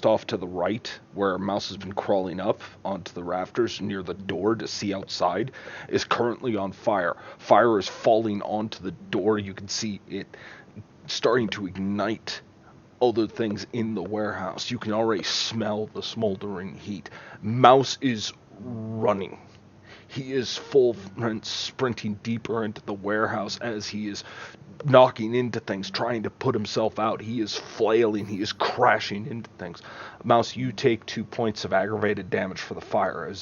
off to the right, where Mouse has been crawling up onto the rafters near the door to see outside, is currently on fire. Fire is falling onto the door. You can see it starting to ignite other things in the warehouse. You can already smell the smoldering heat. Mouse is running. He is full front sprinting deeper into the warehouse as he is knocking into things, trying to put himself out. He is flailing. He is crashing into things. Mouse, you take 2 points of aggravated damage for the fire,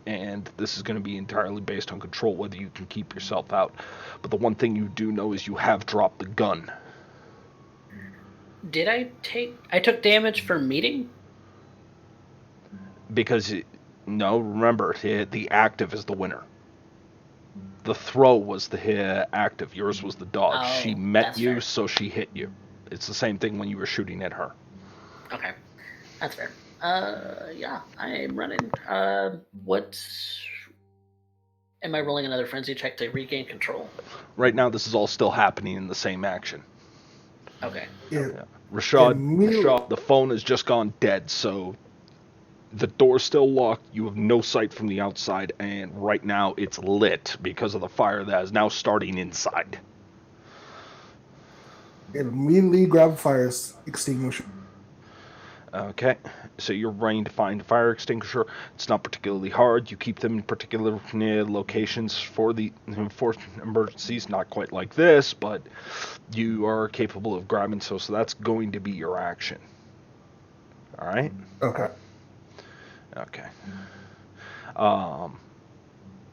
and this is going to be entirely based on control, whether you can keep yourself out. But the one thing you do know is you have dropped the gun. Did I took damage for meeting? Because, no, remember, the active is the winner. The throw was the active. Yours was the dodge. Oh, She met that's you, fair. so she hit you. It's the same thing when you were shooting at her. Okay, that's fair. Yeah, I'm running. What? Am I rolling another frenzy check to regain control? Right now, this is all still happening in the same action. Okay. Yeah. Rashad, the phone has just gone dead, so the door's still locked. You have no sight from the outside, and right now it's lit because of the fire that is now starting inside. Immediately grab a fire extinguisher. Okay, so you're running to find a fire extinguisher. It's not particularly hard. You keep them in particular locations for emergencies. Not quite like this, but you are capable of grabbing. So that's going to be your action. All right. Okay. Okay.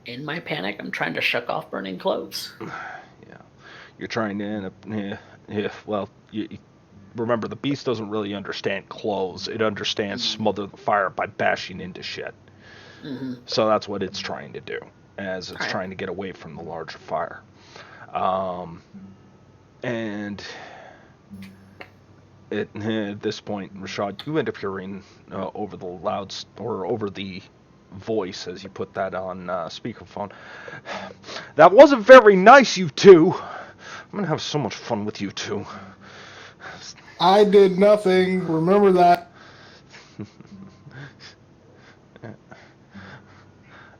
In my panic, I'm trying to shuck off burning clothes. Yeah, you're trying to end up. Well, you remember, the beast doesn't really understand clothes. It understands smother the fire by bashing into shit. Mm-hmm. So that's what it's trying to do, as it's Right. trying to get away from the larger fire. And at this point, Rashad, you end up hearing over the voice as you put that on speakerphone. That wasn't very nice, you two. I'm gonna have so much fun with you two. I did nothing. Remember that.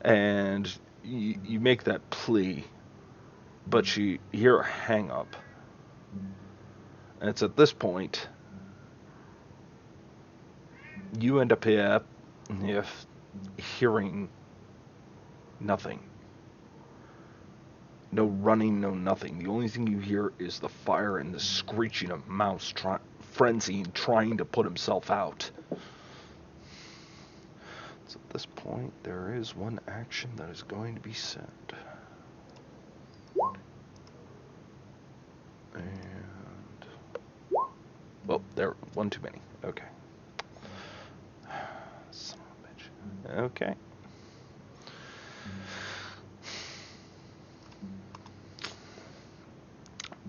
And you make that plea, but you hear a hang up. And it's at this point you end up hearing nothing. No running, no nothing. The only thing you hear is the fire and the screeching of Mouse frenzying, trying to put himself out. So at this point, there is one action that is going to be said. And... well, there, one too many. Okay. Son of a bitch. Okay.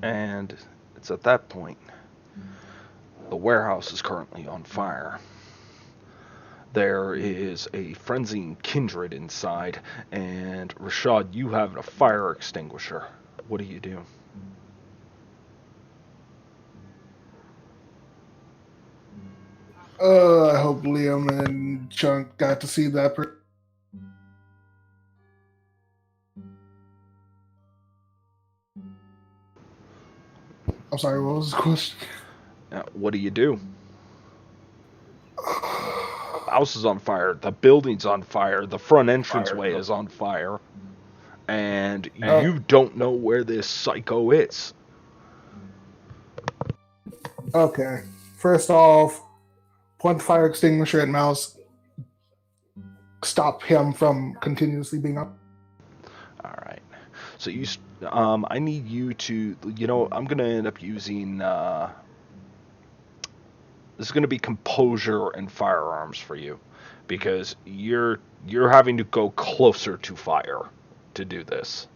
And it's at that point, the warehouse is currently on fire. There is a frenzied kindred inside, and Rashad, you have a fire extinguisher. What do you do? I hope Liam and Chunk got to see that. I'm sorry, what was the question? What do you do? The house is on fire. The building's on fire. The front entranceway is on fire. And you don't know where this psycho is. Okay. First off, point the fire extinguisher at Mouse. Stop him from continuously being up. All right. So I need you to, I'm gonna end up using This is going to be composure and firearms for you, because you're having to go closer to fire to do this.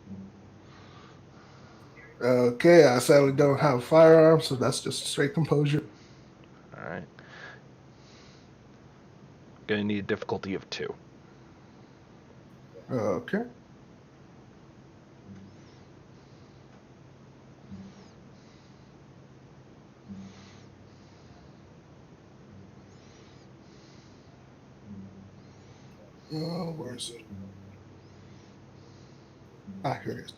Okay, I sadly don't have firearms, so that's just straight composure. All right. Going to need a difficulty of 2. Okay. Where is it? Here it is.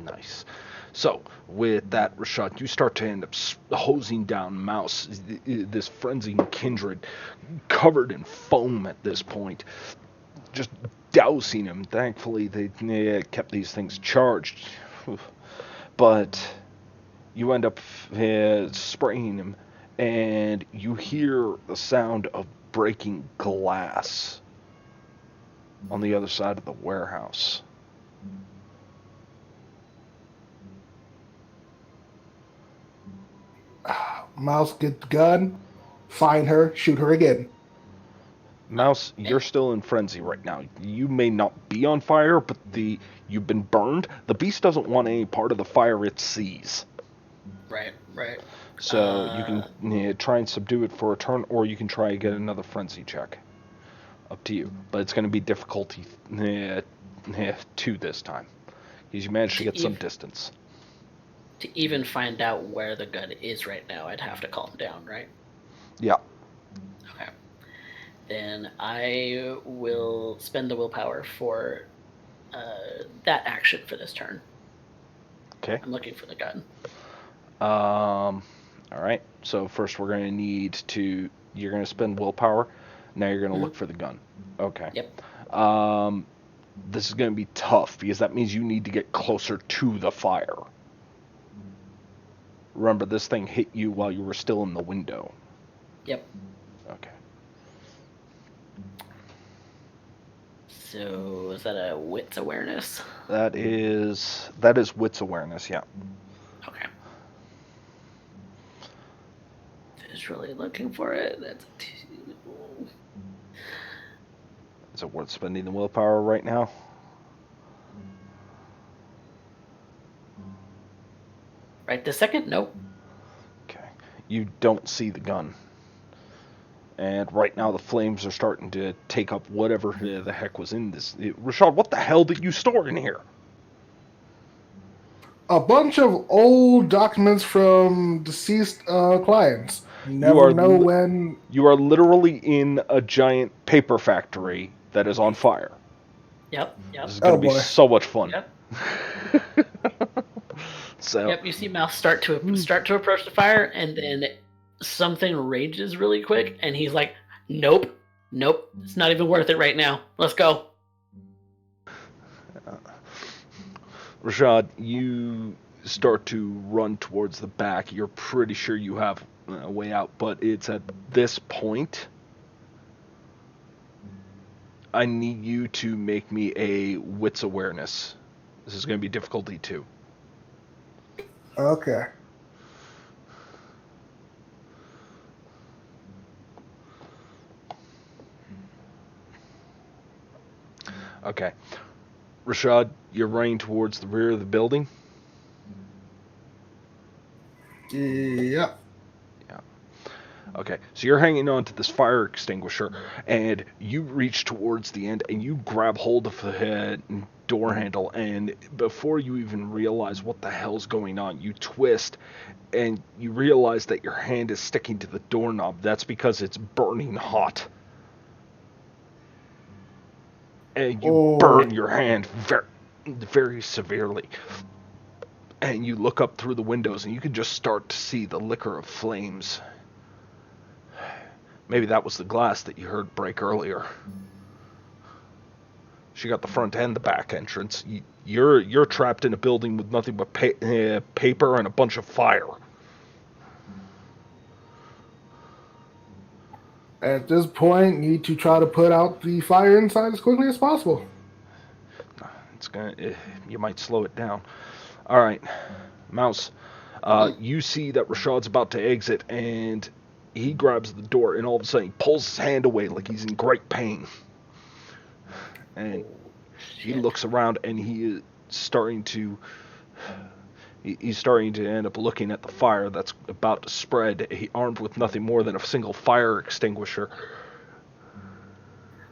Nice. So, with that, Rashad, you start to end up hosing down Mouse, this frenzied kindred, covered in foam at this point, just dousing him. Thankfully, they kept these things charged. But you end up spraying him, and you hear the sound of breaking glass on the other side of the warehouse. Mouse, get the gun, find her, shoot her again. Mouse, you're still in frenzy right now. You may not be on fire, but you've been burned. The beast doesn't want any part of the fire it sees. Right. So you can try and subdue it for a turn, or you can try and get another frenzy check. Up to you. But it's going to be difficulty 2 this time, because you managed to get some distance. To even find out where the gun is right now, I'd have to calm down, right? Yeah. Okay. Then I will spend the willpower for that action for this turn. Okay. I'm looking for the gun. All right. So first we're going to you're going to spend willpower. Now you're going to look for the gun. Okay. Yep. This is going to be tough, because that means you need to get closer to the fire. Remember, this thing hit you while you were still in the window. Yep. Okay. So is that a wits awareness? That is wits awareness, yeah. Okay. Just really looking for it. That's a 2. Is it worth spending the willpower right now? Right this second? Nope. Okay. You don't see the gun. And right now the flames are starting to take up whatever the heck was in this. Rashad, what the hell did you store in here? A bunch of old documents from deceased clients. You are when. You are literally in a giant paper factory that is on fire. Yep. This is going to be so much fun. Yep. So. Yep. You see Mouse start to approach the fire, and then something rages really quick, and he's like, "Nope, it's not even worth it right now. Let's go." Rashad, you start to run towards the back. You're pretty sure you have a way out, but it's at this point I need you to make me a wits awareness. This is going to be difficulty 2. Okay. Okay. Rashad, you're running towards the rear of the building? Yeah. Okay, so you're hanging on to this fire extinguisher, and you reach towards the end, and you grab hold of the door handle, and before you even realize what the hell's going on, you twist, and you realize that your hand is sticking to the doorknob. That's because it's burning hot. And you burn your hand very, very severely. And you look up through the windows, and you can just start to see the liquor of flames. Maybe that was the glass that you heard break earlier. She got the front and the back entrance. You're trapped in a building with nothing but paper and a bunch of fire. At this point, you need to try to put out the fire inside as quickly as possible. You might slow it down. All right, Mouse. You see that Rashad's about to exit, and he grabs the door, and all of a sudden he pulls his hand away like he's in great pain. And he Shit. looks around, and he is starting to. He's starting to end up looking at the fire that's about to spread. He armed with nothing more than a single fire extinguisher.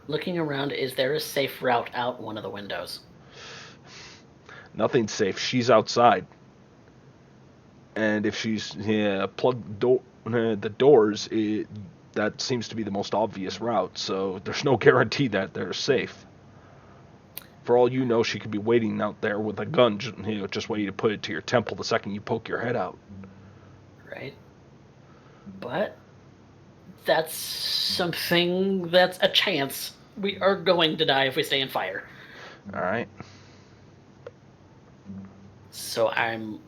Looking around, is there a safe route out one of the windows? Nothing's safe. She's outside. And if she's plugged the doors, that seems to be the most obvious route. So there's no guarantee that they're safe. For all you know, she could be waiting out there with a gun, just waiting to put it to your temple the second you poke your head out. Right. But that's something that's a chance. We are going to die if we stay in fire. All right. So I'm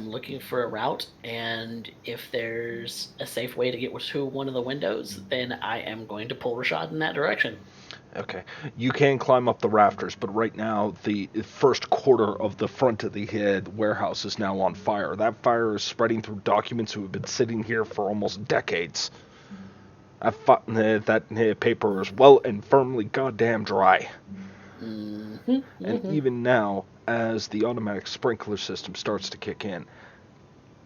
looking for a route, and if there's a safe way to get to one of the windows, then I am going to pull Rashad in that direction. Okay. You can climb up the rafters, but right now the first quarter of the front of the warehouse is now on fire. That fire is spreading through documents who have been sitting here for almost decades. That paper is well and firmly goddamn dry. Mm-hmm. And even now, as the automatic sprinkler system starts to kick in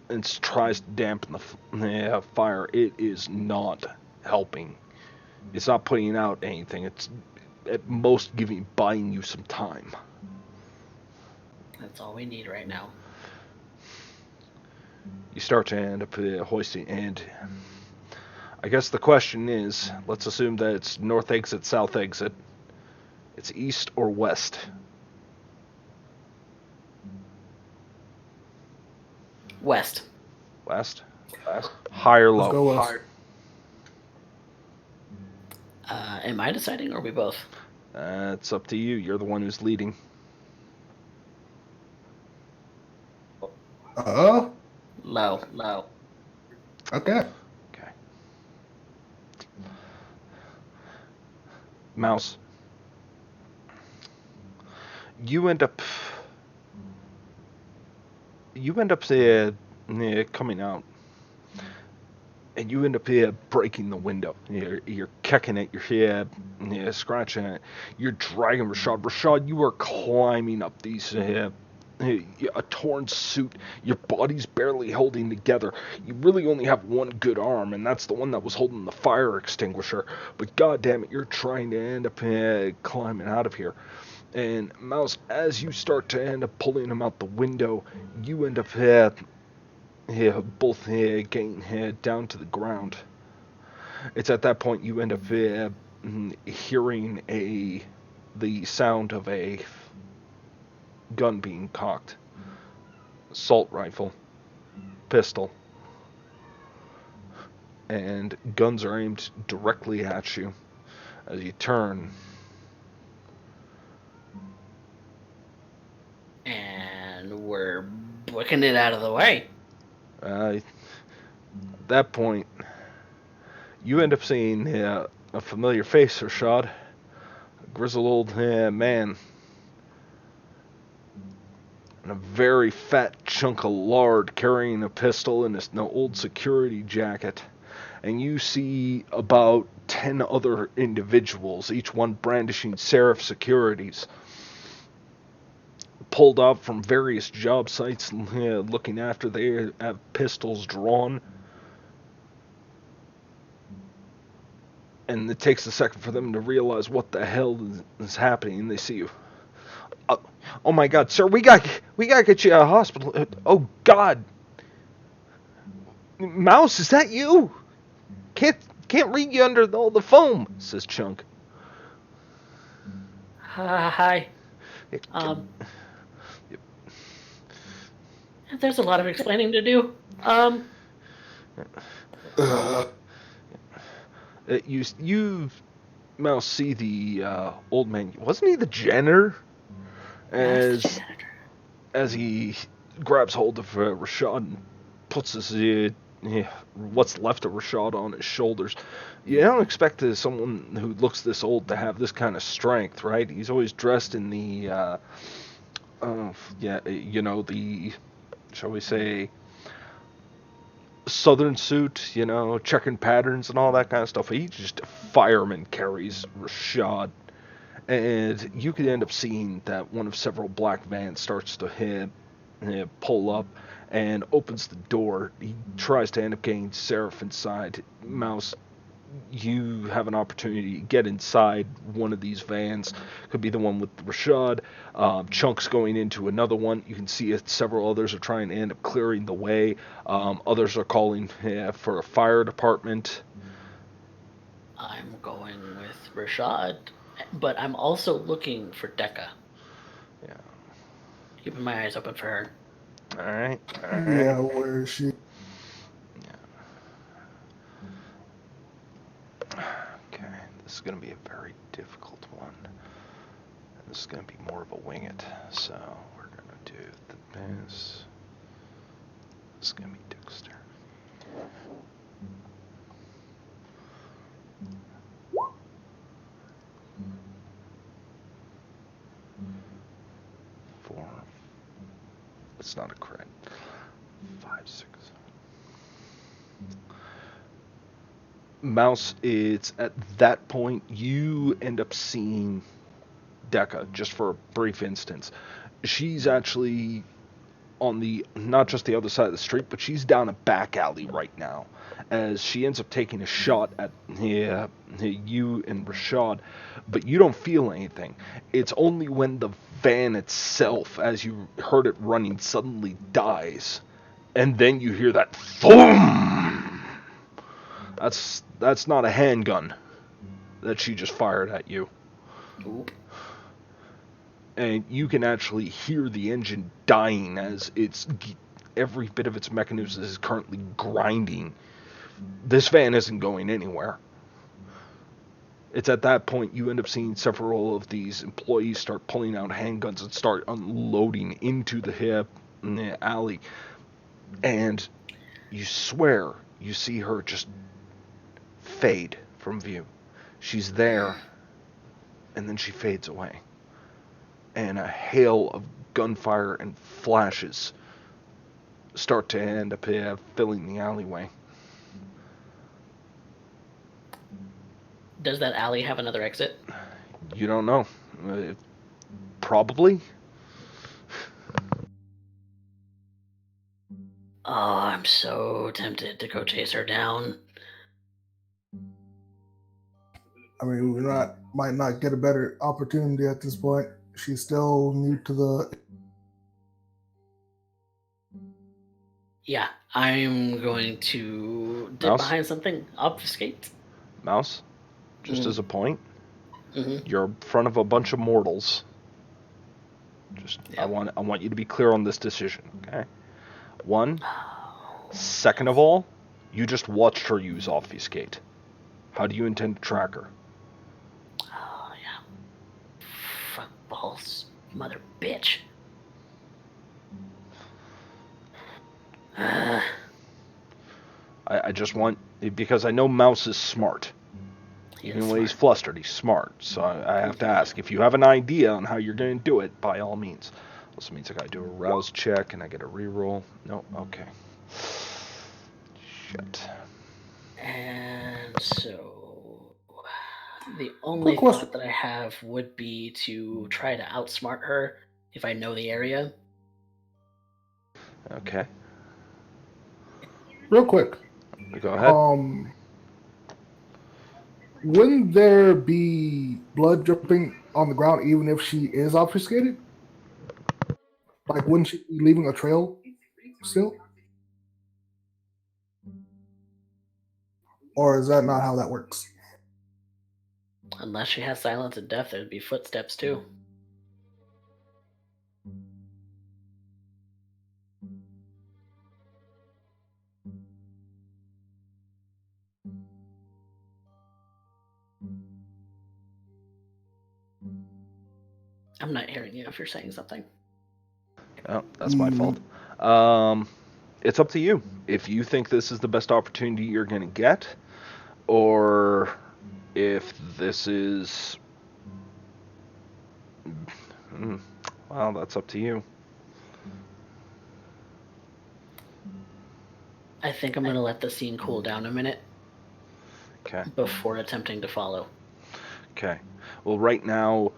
and tries to dampen the fire, it is not helping. It's not putting out anything. It's at most buying you some time. That's all we need right now. You start to end up hoisting, and I guess the question is, let's assume that it's north exit, south exit. It's east or west? West. West? High or low? Let's go west. Am I deciding, or are we both? It's up to you. You're the one who's leading. Low. Okay. Mouse. You end up coming out, and you end up breaking the window. You're kicking it, you're scratching it, you're dragging Rashad. Rashad, you are climbing up these a torn suit. Your body's barely holding together. You really only have one good arm, and that's the one that was holding the fire extinguisher. But goddamn it, you're trying to end up climbing out of here. And Mouse, as you start to end up pulling him out the window, you end up both getting down to the ground. It's at that point you end up hearing the sound of a gun being cocked. Assault rifle, pistol, and guns are aimed directly at you. As you turn, And we're booking it out of the way. at that point, you end up seeing a familiar face, Rashad. A grizzled old man. And a very fat chunk of lard carrying a pistol in his old security jacket. And you see about 10 other individuals, each one brandishing Seraph Securities, pulled up from various job sites, looking after they have pistols drawn. And it takes a second for them to realize what the hell is happening, and they see you. Oh my God, sir, we gotta get you out of hospital. Oh God, Mouse, is that you? Can't read you under all the foam, says Chunk. Hi. There's a lot of explaining to do. You Mouse see the old man. Wasn't he the janitor? As he grabs hold of Rashad and puts his what's left of Rashad on his shoulders. You don't expect someone who looks this old to have this kind of strength, right? He's always dressed in the, the, shall we say, southern suit, checking patterns and all that kind of stuff. He just a fireman carries Rashad. And you could end up seeing that one of several black vans starts to pull up and opens the door. He tries to end up getting Seraph inside. Mouse, you have an opportunity to get inside one of these vans. Could be the one with Rashad. Chunks going into another one. You can see several others are trying to end up clearing the way. Others are calling for a fire department. I'm going with Rashad, but I'm also looking for Decca. Yeah. Keeping my eyes open for her. All right. Yeah, where is she? Okay, this is going to be a very difficult one. This is going to be more of a wing it. So we're going to do this. This is going to be Dexter. Four. It's not a crit. 5, 6. Mouse, it's at that point you end up seeing Decca just for a brief instance. She's actually on the not just the other side of the street, but she's down a back alley right now as she ends up taking a shot at you and Rashad, but you don't feel anything. It's only when the van itself, as you heard it running, suddenly dies, and then you hear that thum. That's not a handgun that she just fired at you. Oop. And you can actually hear the engine dying as every bit of its mechanism is currently grinding. This van isn't going anywhere. It's at that point you end up seeing several of these employees start pulling out handguns and start unloading into the alley. And you swear you see her just fade from view. She's there, and then she fades away. And a hail of gunfire and flashes start to end up filling the alleyway. Does that alley have another exit? You don't know. Probably. Oh, I'm so tempted to go chase her down. I mean, might not get a better opportunity at this point. She's still new to the. Yeah, I'm going to dip Mouse? behind something, obfuscate. Mouse, just as a point, Mm-hmm. you're in front of a bunch of mortals. I want you to be clear on this decision, okay? One. Second of all, you just watched her use obfuscate. How do you intend to track her? Oh, yeah. Fuck balls, mother bitch. I just want, because I know Mouse is smart. Even when he's flustered, he's smart. So I have to ask, if you have an idea on how you're going to do it, by all means. Also means I gotta do a rouse check and I get a reroll. No, okay. Shit. And so the only thought that I have would be to try to outsmart her if I know the area. Okay. Real quick. Go ahead. Wouldn't there be blood dripping on the ground even if she is obfuscated? Like, wouldn't she be leaving a trail still? Or is that not how that works? Unless she has silence and death, there'd be footsteps too. I'm not hearing you if you're saying something. Oh, that's my fault. It's up to you. If you think this is the best opportunity you're going to get, or if this is. Well, that's up to you. I think I'm going to let the scene cool down a minute Okay. before attempting to follow. Okay. Well, right now,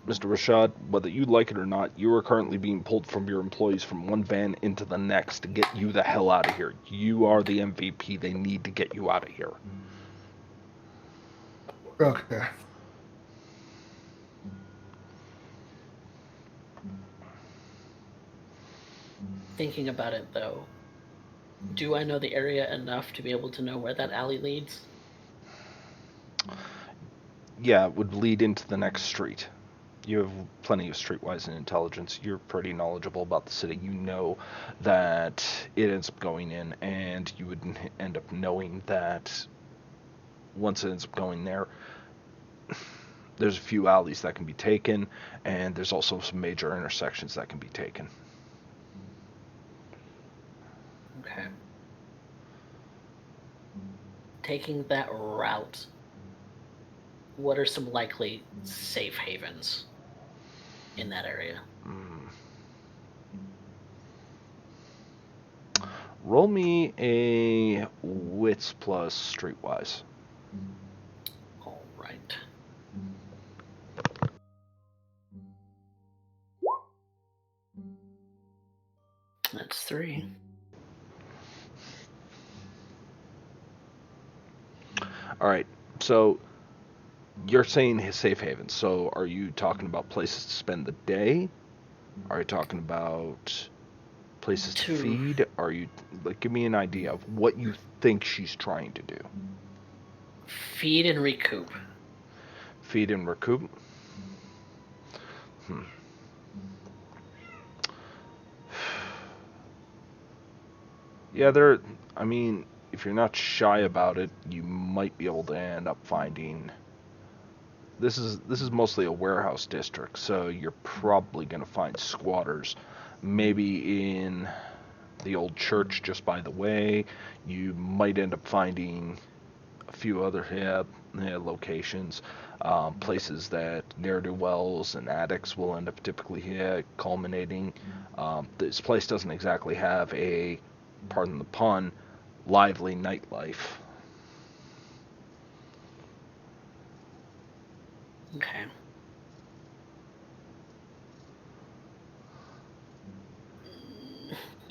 Mr. Rashad, whether you like it or not, you are currently being pulled from your employees from one van into the next to get you the hell out of here. You are the MVP. They need to get you out of here. Okay. Thinking about it, though, do I know the area enough to be able to know where that alley leads? Yeah, it would lead into the next street. You have plenty of streetwise and intelligence. You're pretty knowledgeable about the city. You know that it ends up going in, and you would end up knowing that once it ends up going there, there's a few alleys that can be taken, and there's also some major intersections that can be taken. Okay. Taking that route, what are some likely safe havens in that area? Roll me a wits plus streetwise. All right. That's 3. All right, so you're saying his safe haven. So are you talking about places to spend the day? Are you talking about places to feed? Are you like give me an idea of what you think she's trying to do? Feed and recoup. Feed and recoup. Yeah, there. I mean, if you're not shy about it, you might be able to end up finding. This is mostly a warehouse district, so you're probably going to find squatters. Maybe in the old church just by the way. You might end up finding a few other locations, places that ne'er-do-wells and addicts will end up typically culminating. This place doesn't exactly have a, pardon the pun, lively nightlife. Okay.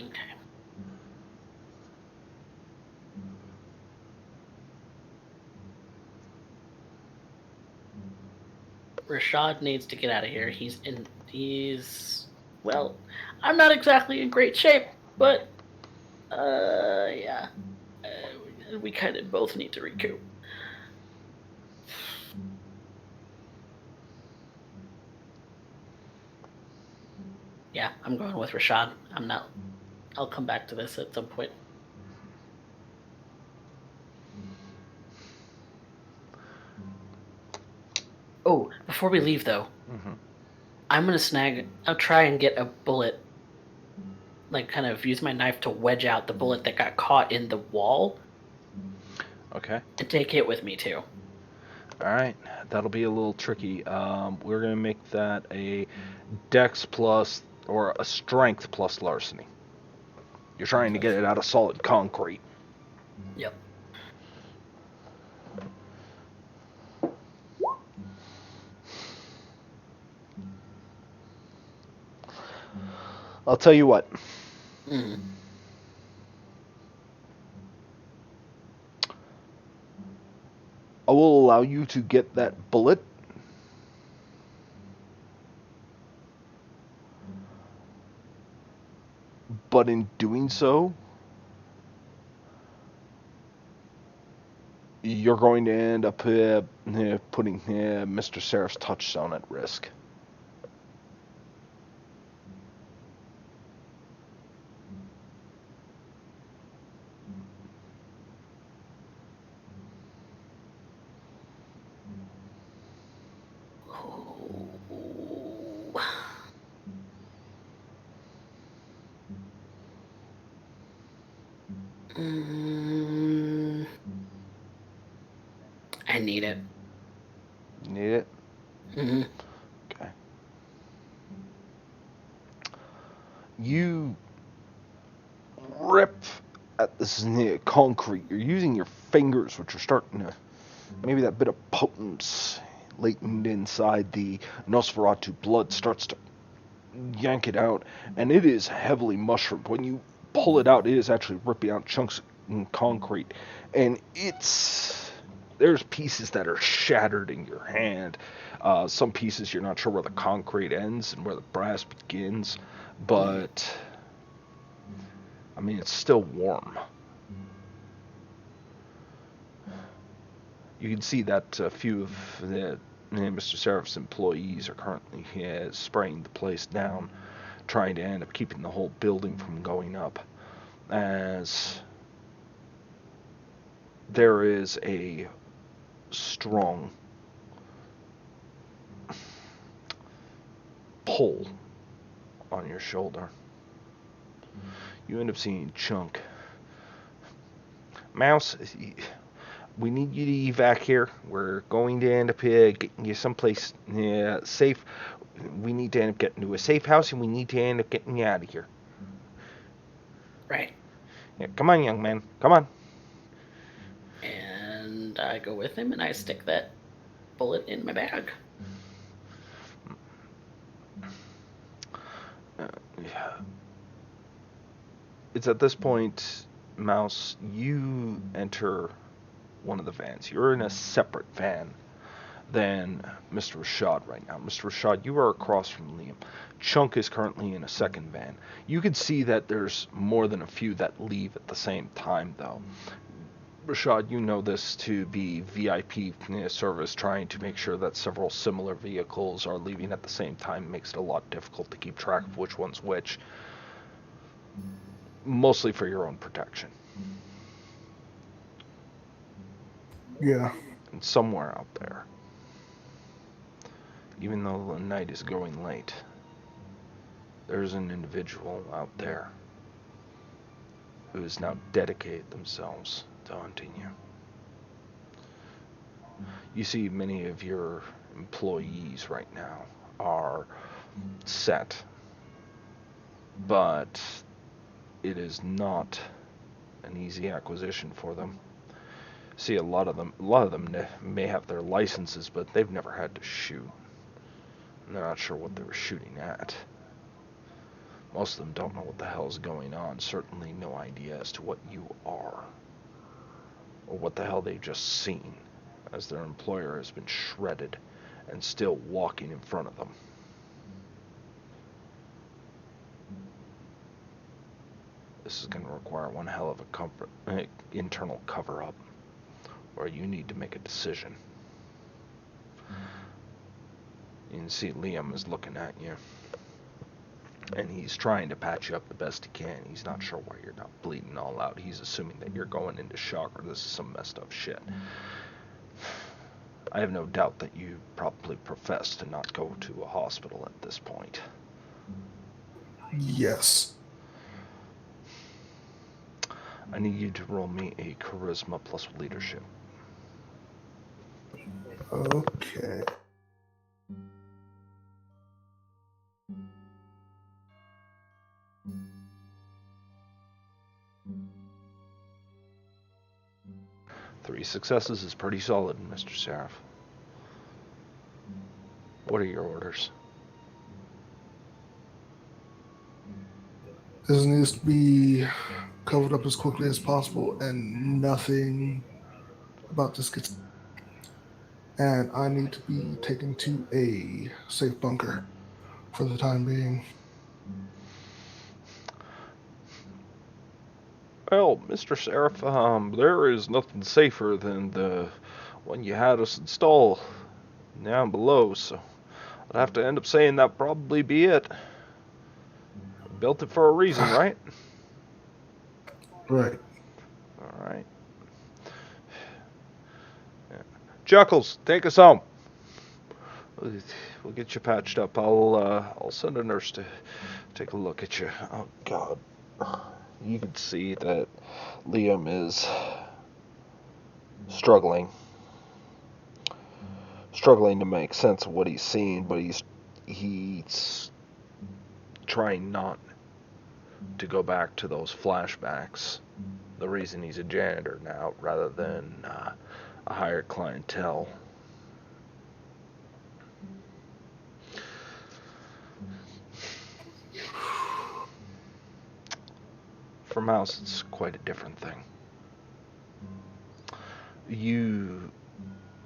Okay. Rashad needs to get out of here. He's well, I'm not exactly in great shape, but yeah. We kind of both need to recoup. Yeah, I'm going with Rashad. I'm not. I'll come back to this at some point. Oh, before we leave though, I'm gonna I'll try and get a bullet. Like, kind of use my knife to wedge out the bullet that got caught in the wall. Okay. And take it with me too. All right, that'll be a little tricky. We're gonna make that a Dex plus or a Strength plus larceny. You're trying to get it out of solid concrete. Yep. I'll tell you what. Mm. I will allow you to get that bullet. But in doing so, you're going to end up putting Mr. Seraph's touchstone at risk. Mm, I need it. Need it? Hmm. Okay. You rip at this concrete. You're using your fingers, which are starting to, maybe that bit of potence latent inside the Nosferatu blood starts to yank it out, and it is heavily mushroomed. When you pull it out, it is actually ripping out chunks in concrete, and there's pieces that are shattered in your hand. Some pieces you're not sure where the concrete ends and where the brass begins, but I mean it's still warm. You can see that a few of Mr. Seraph's employees are currently spraying the place down, trying to end up keeping the whole building from going up, as there is a strong pull on your shoulder. You end up seeing Chunk. Mouse, we need you to evac here. We're going to end up getting you someplace safe. We need to end up getting to a safe house, and we need to end up getting you out of here. Right. Yeah, come on, young man. Come on. And I go with him and I stick that bullet in my bag. Yeah. It's at this point, Mouse, you enter one of the vans. You're in a separate van than Mr. Rashad right now. Mr. Rashad, you are across from Liam. Chunk is currently in a second van. You can see that there's more than a few that leave at the same time, though. Rashad, you know this to be VIP service, trying to make sure that several similar vehicles are leaving at the same time makes it a lot difficult to keep track of which one's which. Mostly for your own protection. Yeah. And somewhere out there, even though the night is growing late, there's an individual out there who has now dedicated themselves to hunting you. You see many of your employees right now are set, but it is not an easy acquisition for them. See, a lot of them may have their licenses, but they've never had to shoot. And they're not sure what they were shooting at. Most of them don't know what the hell is going on. Certainly no idea as to what you are, or what the hell they've just seen, as their employer has been shredded and still walking in front of them. This is going to require one hell of a internal cover-up, or you need to make a decision. You can see Liam is looking at you, and he's trying to patch you up the best he can. He's not sure why you're not bleeding all out. He's assuming that you're going into shock, or this is some messed up shit. I have no doubt that you probably profess to not go to a hospital at this point. Yes. I need you to roll me a charisma plus leadership. Okay. Three successes is pretty solid, Mr. Seraph. What are your orders? This needs to be covered up as quickly as possible, and nothing about this gets. And I need to be taken to a safe bunker for the time being. Well, Mr. Seraph, there is nothing safer than the one you had us install down below, so I'd have to end up saying that probably be it. We built it for a reason, right? Right. Alright. Yeah. Chuckles, take us home. We'll get you patched up. I'll send a nurse to take a look at you. Oh, God. You can see that Liam is struggling to make sense of what he's seeing, but he's trying not to go back to those flashbacks. The reason he's a janitor now rather than a higher clientele. For Mouse, it's quite a different thing. You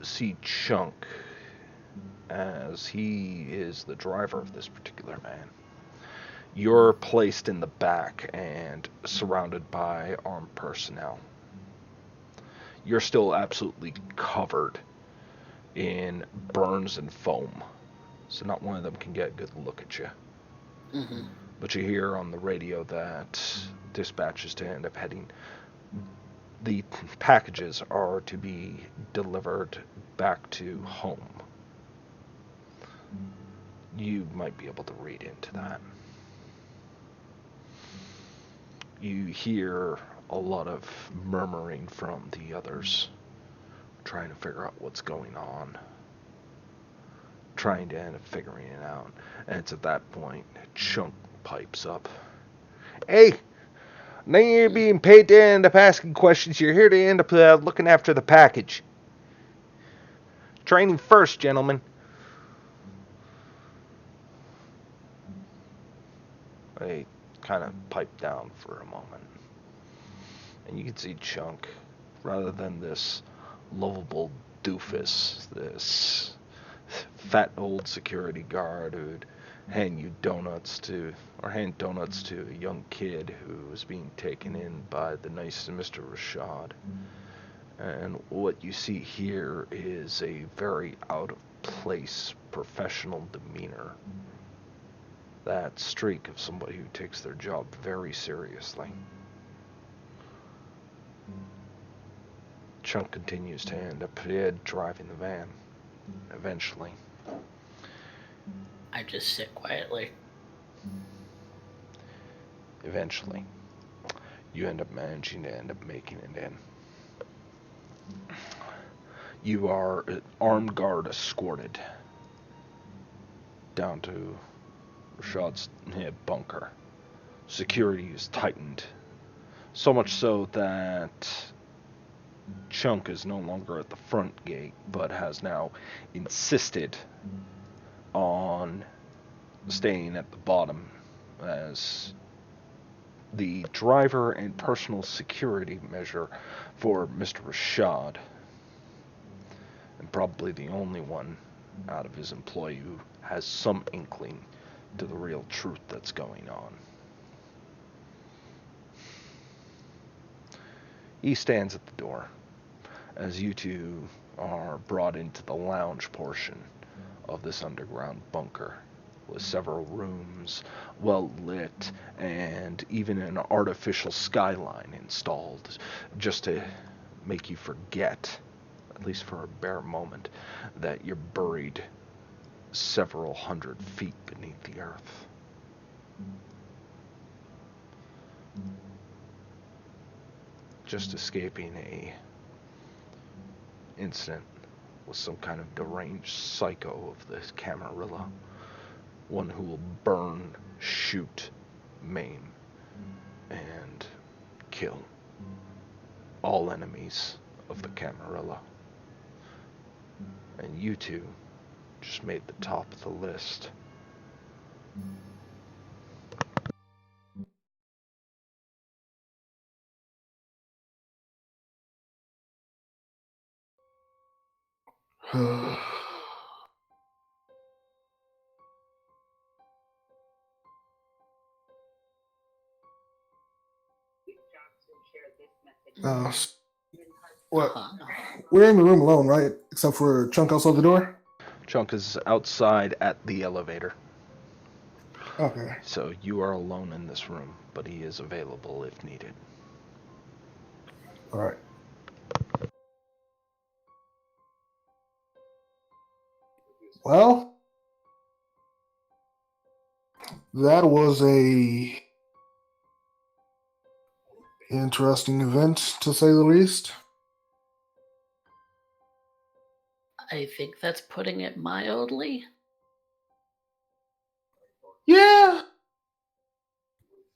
see Chunk as he is the driver of this particular van. You're placed in the back and surrounded by armed personnel. You're still absolutely covered in burns and foam, so not one of them can get a good look at you. Mm-hmm. But you hear on the radio that dispatch is to end up heading. The packages are to be delivered back to home. You might be able to read into that. You hear a lot of murmuring from the others, trying to figure out what's going on, trying to end up figuring it out. And it's at that point Chunk pipes up. Hey, now you're being paid to end up asking questions. You're here to end up looking after the package. Training first, gentlemen. They kind of pipe down for a moment. And you can see Chunk, rather than this lovable doofus, this fat old security guard who'd hand donuts to a young kid who was being taken in by the nice Mr. Rashad. And what you see here is a very out of place professional demeanor. That streak of somebody who takes their job very seriously. Chunk continues to end up driving the van. Eventually. I just sit quietly. Eventually. You end up managing to end up making it in. You are armed guard escorted down to Rashad's bunker. Security is tightened. So much so that Chunk is no longer at the front gate, but has now insisted on staying at the bottom as the driver and personal security measure for Mr. Rashad. And probably the only one out of his employee who has some inkling to the real truth that's going on. He stands at the door as you two are brought into the lounge portion of this underground bunker, with several rooms well lit and even an artificial skyline installed just to make you forget, at least for a bare moment, that you're buried several hundred feet beneath the earth. Just escaping a incident with some kind of deranged psycho of the Camarilla. One who will burn, shoot, maim, and kill all enemies of the Camarilla. And you two just made the top of the list. What? We're in the room alone, right? Except for Chunk outside the door? Chunk is outside at the elevator. Okay. So you are alone in this room, but he is available if needed. Alright. Well, that was a Interesting event, to say the least. I think that's putting it mildly. Yeah,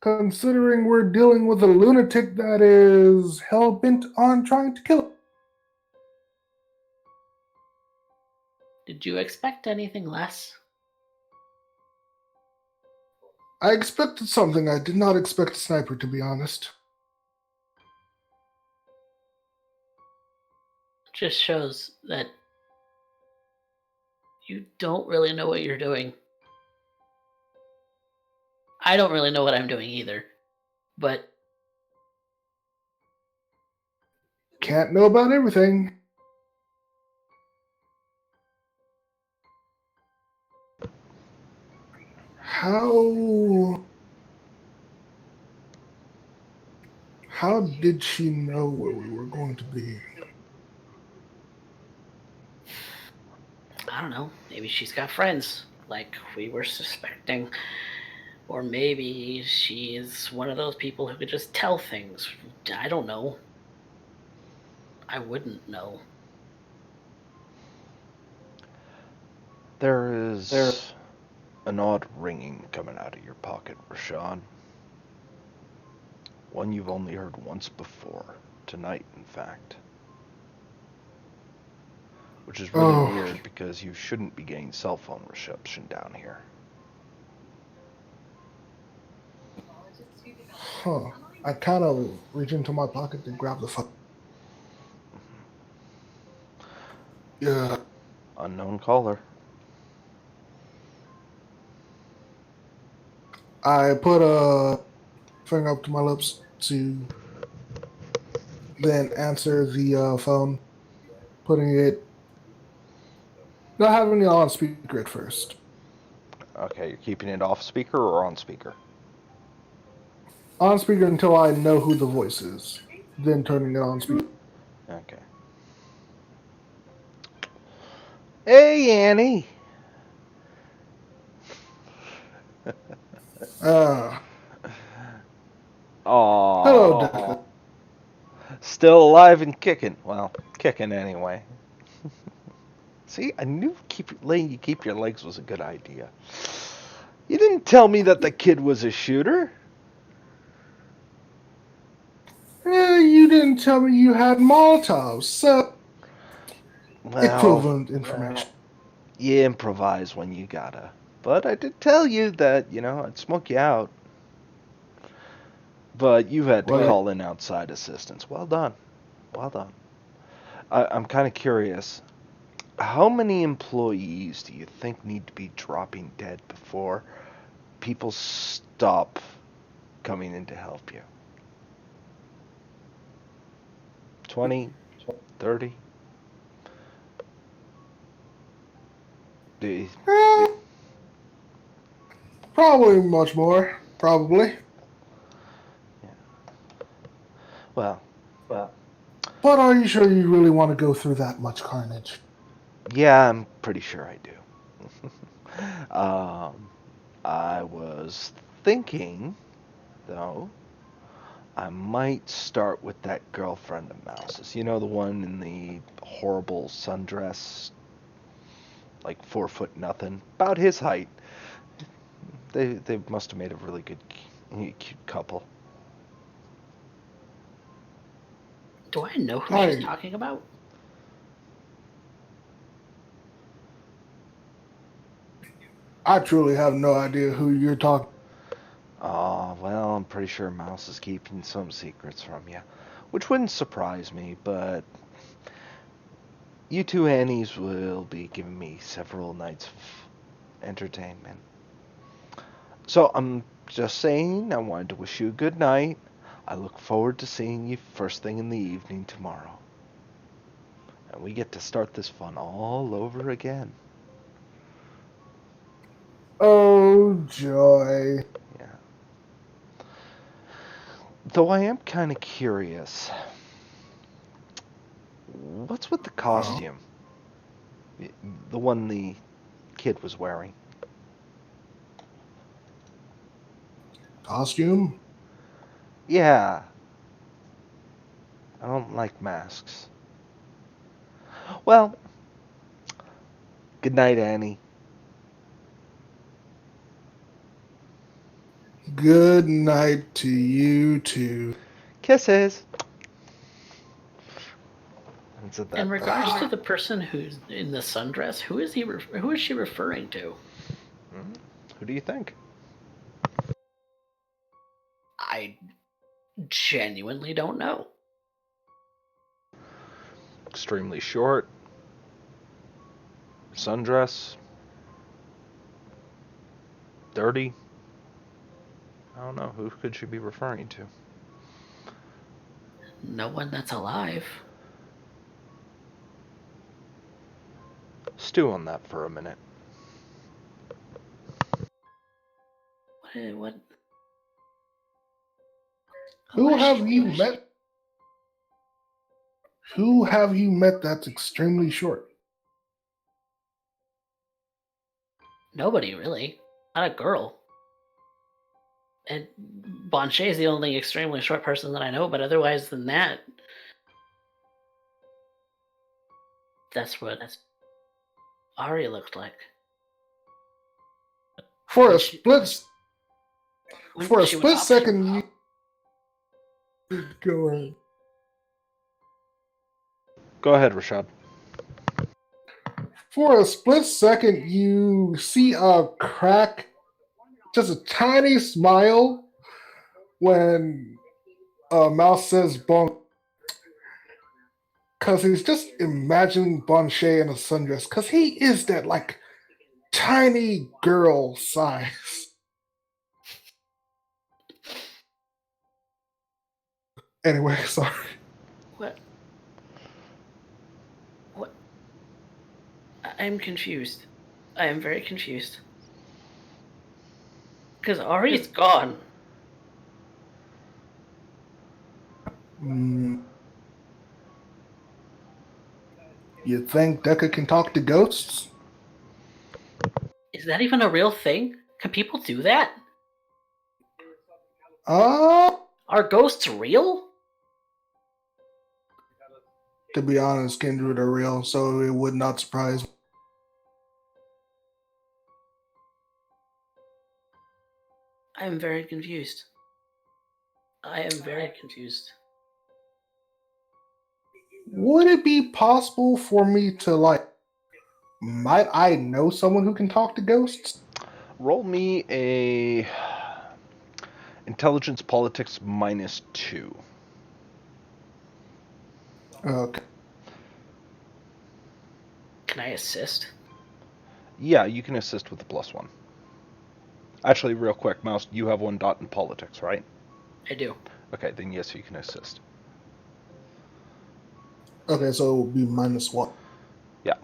considering we're dealing with a lunatic that is hell bent on trying to kill us. Did you expect anything less? I expected something. I did not expect a sniper, to be honest. Just shows that you don't really know what you're doing. I don't really know what I'm doing either. But Can't know about everything. How did she know where we were going to be? I don't know. Maybe she's got friends, like we were suspecting. Or maybe she's one of those people who could just tell things. I don't know. I wouldn't know. There is an odd ringing coming out of your pocket, Rashawn. One you've only heard once before. Tonight, in fact. Which is really weird because you shouldn't be getting cell phone reception down here. Huh. I kind of reach into my pocket to grab the phone. Yeah. Unknown caller. I put a finger up to my lips to then answer the phone, putting it, not having it on speaker at first. Okay, you're keeping it off speaker or on speaker? On speaker until I know who the voice is, then turning it on speaker. Okay. Hey, Annie! Hello, Aww. Declan. Still alive and kicking. Well, kicking anyway. See, I knew letting you keep your legs was a good idea. You didn't tell me that the kid was a shooter. You didn't tell me you had Molotovs, so Well, equivalent information. you improvise when you gotta. But I did tell you that, I'd smoke you out. But you had to Well, call in outside assistance. Well done. Well done. I'm kind of curious. How many employees do you think need to be dropping dead before people stop coming in to help you? 20? 30? Probably much more. Probably. Yeah. Well, But are you sure you really want to go through that much carnage? yeah, I'm pretty sure I do. I was thinking, though, I might start with that girlfriend of Mouse's. You know, the one in the horrible sundress, like 4 foot nothing, about his height. They must have made a really good, cute couple. Do I know who she's talking about? I truly have no idea who you're talking. Oh, well, I'm pretty sure Mouse is keeping some secrets from you, which wouldn't surprise me, but you two Annies will be giving me several nights of entertainment. So I'm just saying, I wanted to wish you a good night. I look forward to seeing you first thing in the evening tomorrow. And we get to start this fun all over again. Oh, joy. Yeah. Though I am kind of curious. What's with the costume? The one the kid was wearing. Costume? Yeah. I don't like masks. Well, good night, Annie. Good night to you too. Kisses. And so that In regards to the person who's in the sundress, who is she referring to? Who do you think? I genuinely don't know. Extremely short. Sundress. Dirty. I don't know. Who could she be referring to? No one that's alive. Stew on that for a minute. What? Who have you met? Who have you met that's extremely short? Nobody, really. Not a girl. And Bonche is the only extremely short person that I know, but otherwise than that, that's what Ari looked like. For a When she- split when she went up, second, you go ahead. Go ahead, Rashad. For a split second, you see a crack, just a tiny smile when Mouse says Bon, because he's just imagining Bonche in a sundress, because he is that like tiny girl size. Anyway, sorry. What? I'm confused. I am very confused. Because Ari's gone. You think Deca can talk to ghosts? Is that even a real thing? Can people do that? Are ghosts real? To be honest, Kindred are real, so it would not surprise me. I am very confused. I am very confused. Would it be possible for me to, might I know someone who can talk to ghosts? Roll me a intelligence politics -2. Okay. Can I assist? Yeah, you can assist with the +1. Actually, real quick, Mouse, you have 1 dot in politics, right? I do. Okay, then yes, you can assist. Okay, so it would be -1. Yeah.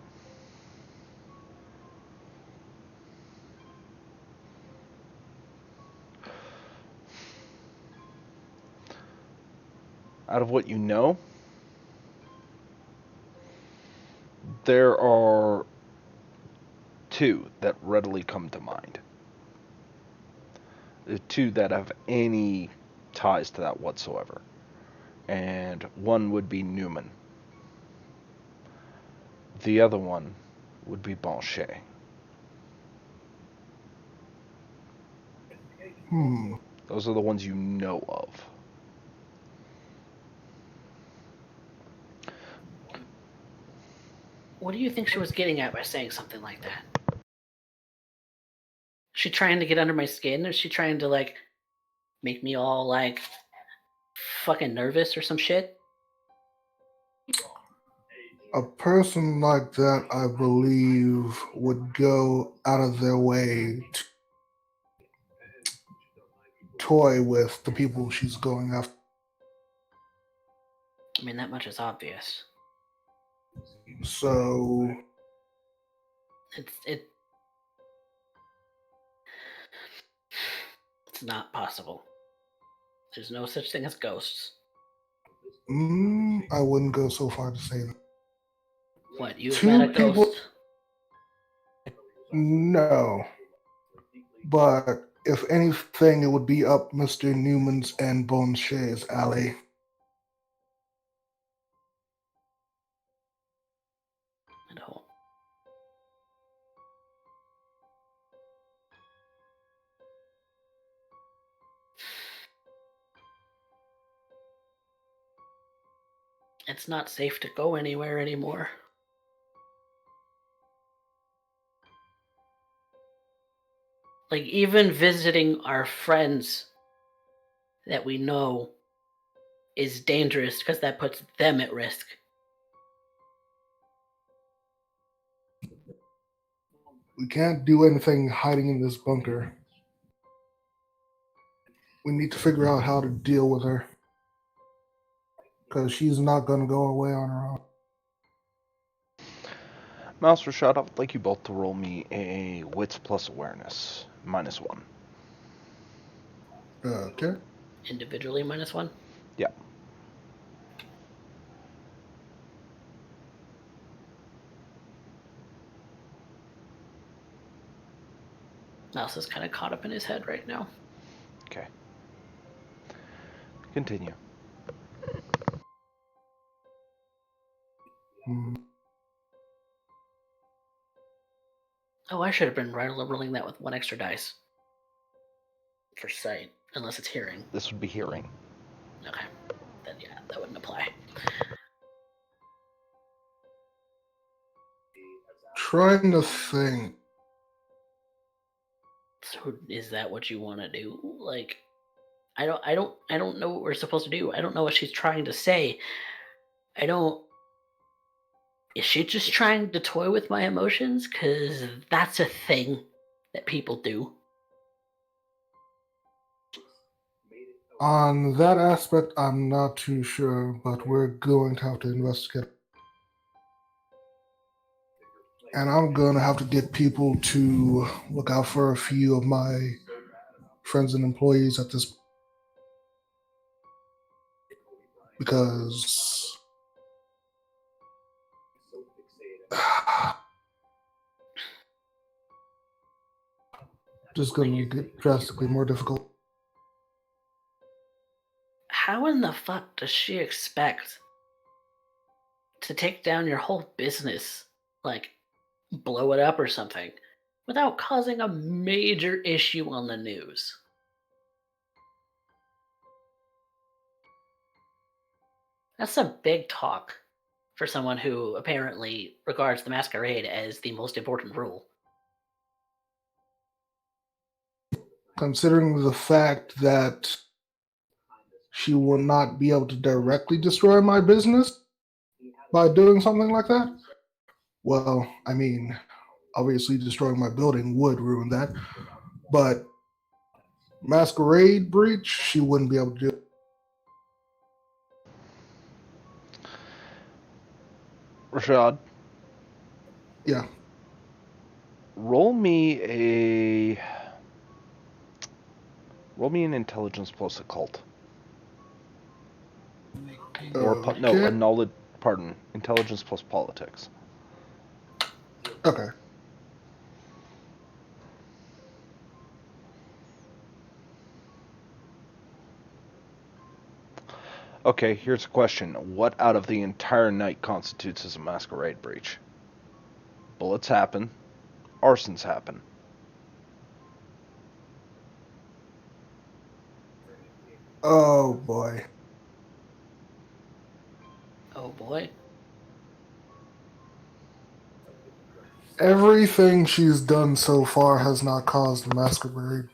Out of what you know, there are 2 that readily come to mind. The 2 that have any ties to that whatsoever. And one would be Newman. The other one would be Bonche. Those are the ones you know of. What do you think she was getting at by saying something like that? Is she trying to get under my skin? Or is she trying to, make me all, fucking nervous or some shit? A person like that, I believe, would go out of their way to toy with the people she's going after. I mean, that much is obvious. So It's not possible. There's no such thing as ghosts. I wouldn't go so far to say that. What, you've 2 met a people- ghost? No. But if anything, it would be up Mr. Newman's and Bonche's alley. It's not safe to go anywhere anymore. Like, even visiting our friends that we know is dangerous because that puts them at risk. We can't do anything hiding in this bunker. We need to figure out how to deal with her. Because she's not going to go away on her own. Mouse Rashad, I would like you both to roll me a Wits plus Awareness, -1. Okay. Individually -1? Yeah. Mouse is kind of caught up in his head right now. Okay. Continue. Oh, I should have been rolling that with 1 extra dice. For sight, unless it's hearing. This would be hearing. Okay. Then yeah, that wouldn't apply. Trying to think. So is that what you want to do? Like, I don't know what we're supposed to do. I don't know what she's trying to say. Is she just trying to toy with my emotions? Because that's a thing that people do. On that aspect, I'm not too sure, but we're going to have to investigate. And I'm going to have to get people to look out for a few of my friends and employees at this. Because just going to get drastically more difficult. How in the fuck does she expect to take down your whole business? Like, blow it up or something, without causing a major issue on the news? That's some big talk for someone who apparently regards the masquerade as the most important rule. Considering the fact that she will not be able to directly destroy my business by doing something like that, well, I mean, obviously destroying my building would ruin that, but masquerade breach, she wouldn't be able to do. Rashad, Yeah. roll me an intelligence plus occult. Or no, a knowledge. Pardon, intelligence plus politics. Okay. Okay, here's a question. What out of the entire night constitutes as a masquerade breach? Bullets happen. Arsons happen. Oh boy. Oh boy. Everything she's done so far has not caused a masquerade.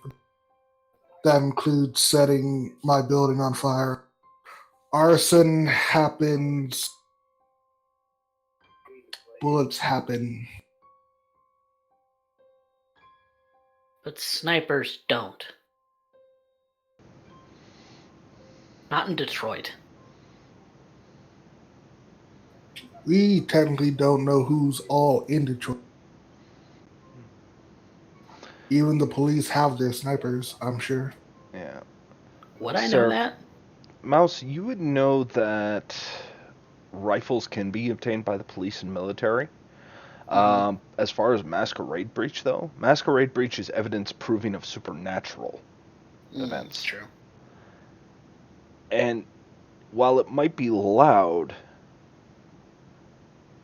That includes setting my building on fire. Arson happens. Bullets happen. But snipers don't. Not in Detroit. We technically don't know who's all in Detroit. Even the police have their snipers, I'm sure. Yeah. Would I know that? Mouse, you would know that rifles can be obtained by the police and military. As far as masquerade breach, though, masquerade breach is evidence proving of supernatural events. True. And while it might be loud,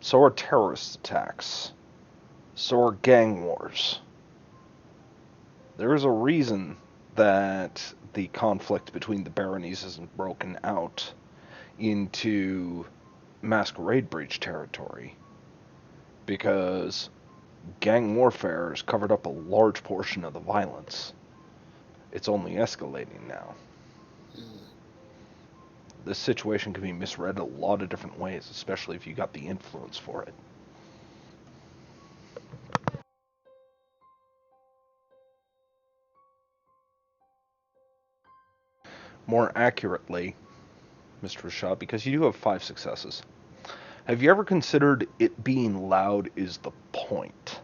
so are terrorist attacks. So are gang wars. There is a reason that the conflict between the baronies isn't broken out into masquerade breach territory, because gang warfare has covered up a large portion of the violence. It's only escalating now. This situation can be misread a lot of different ways, especially if you got the influence for it. More accurately, Mr. Rashad, because you do have 5 successes, have you ever considered it being loud is the point?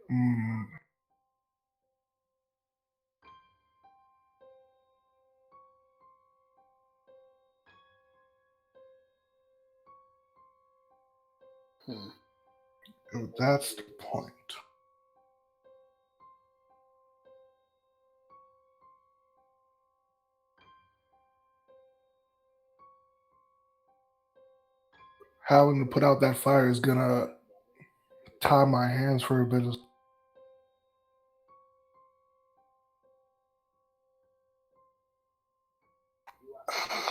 Hmm. If that's the point. Having to put out that fire is gonna tie my hands for a bit of.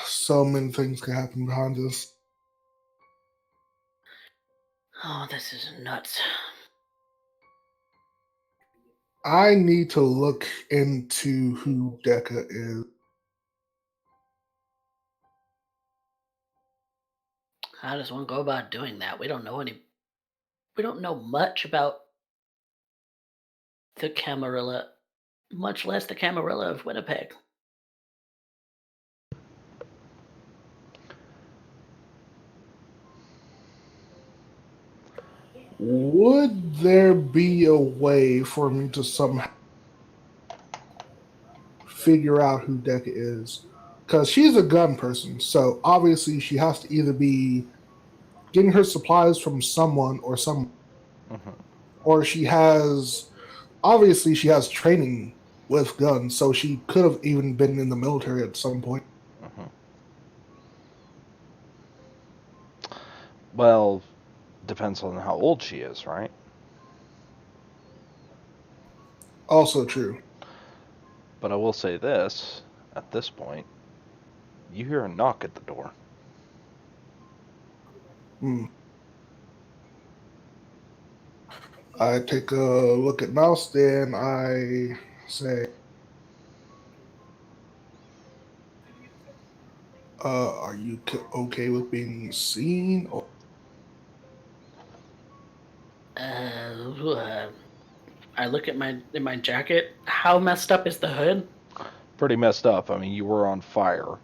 So many things can happen behind this. Oh, this is nuts. I need to look into who Deca is. How does one go about doing that? We don't know much about the Camarilla, much less the Camarilla of Winnipeg. Would there be a way for me to somehow figure out who Deca is? Because she's a gun person, so obviously she has to either be getting her supplies from someone or some, or she has obviously she has training with guns, so she could have even been in the military at some point. Well, depends on how old she is, right? Also true. But I will say this, at this point, you hear a knock at the door. I take a look at Mouse, then I say, are you okay with being seen? Or I look at my jacket. How messed up is the hood? Pretty messed up. I mean, you were on fire.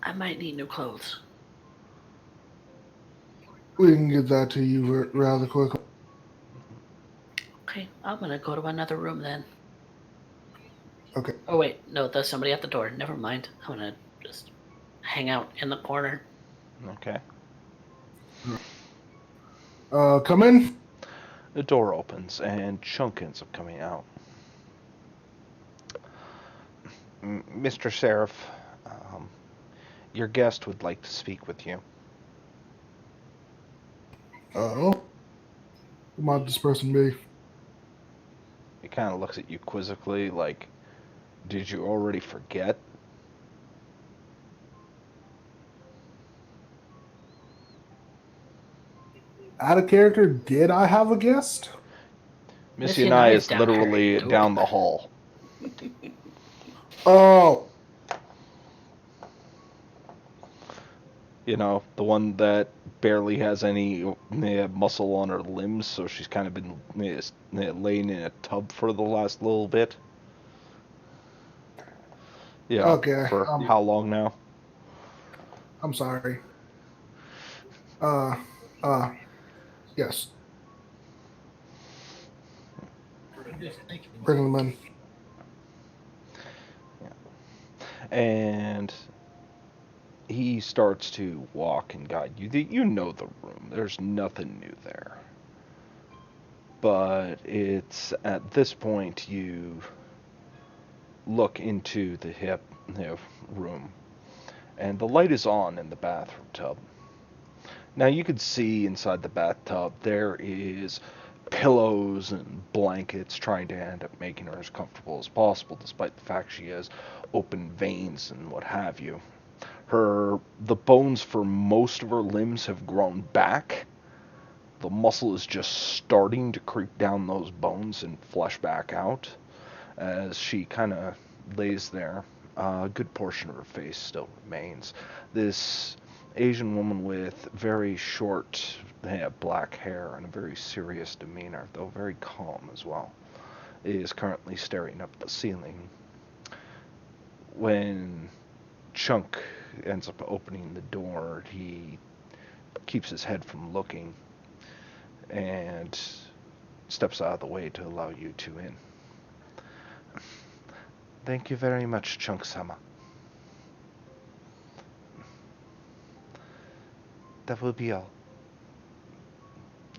I might need new clothes. we can get that to you rather quickly. Okay, I'm gonna go to another room then. Okay. Oh wait, no, there's somebody at the door. Never mind. I'm gonna just hang out in the corner. Okay. Come in. The door opens and Chunk ends up coming out. Mr. Seraph, your guest would like to speak with you. Who might this person be? He kind of looks at you quizzically, like, did you already forget? Out of character, did I have a guest? Miss Miss Yanai Yanai is is down literally here. down the hall. Oh, You know, the one that barely has any muscle on her limbs, so she's kind of been laying in a tub for the last little bit. Yeah. okay. For how long now? I'm sorry. Yes. Bring them in. And he starts to walk and guide you. You know the room. There's nothing new there. But it's at this point you look into the room, and the light is on in the bathroom tub. Now you can see inside the bathtub there is pillows and blankets, trying to end up making her as comfortable as possible, despite the fact she has open veins and what have you. The bones for most of her limbs have grown back. The muscle is just starting to creak down those bones and flesh back out as she kind of lays there. A good portion of her face still remains. This Asian woman with very short, black hair and a very serious demeanor, though very calm as well, is currently staring up at the ceiling. When Chunk ends up opening the door, he keeps his head from looking and steps out of the way to allow you two in. Thank you very much, Chunk-sama. That will be all.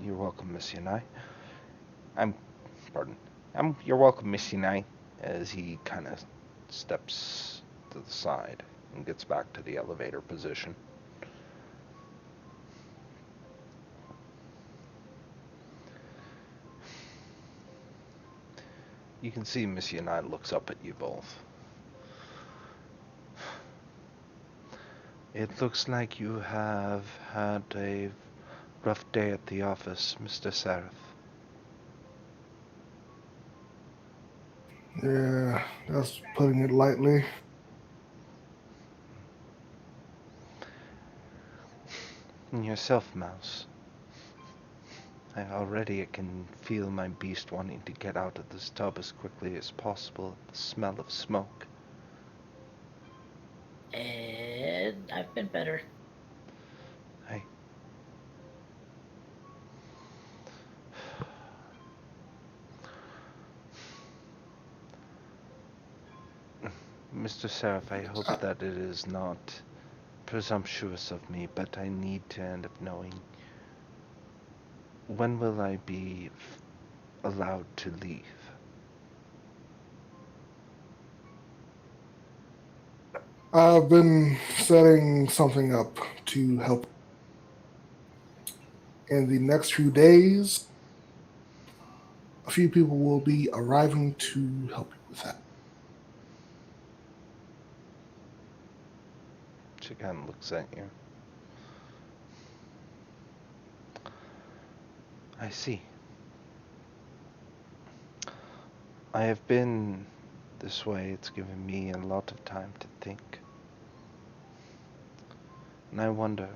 You're welcome, Miss Yanai. You're welcome, Miss Yanai, as he kind of steps to the side and gets back to the elevator position. You can see Miss Yanai looks up at you both. It looks like you have had a rough day at the office, Mr. Sareth. Yeah, that's putting it lightly. And yourself, Mouse. I can feel my beast wanting to get out of this tub as quickly as possible at the smell of smoke. And I've been better. Hey. Mr. Seraph, I hope that it is not presumptuous of me, but I need to end up knowing, when will I be allowed to leave? I've been setting something up to help. In the next few days, a few people will be arriving to help you with that. She kind of looks at you. I see. I have been this way. It's given me a lot of time to think. And I wonder,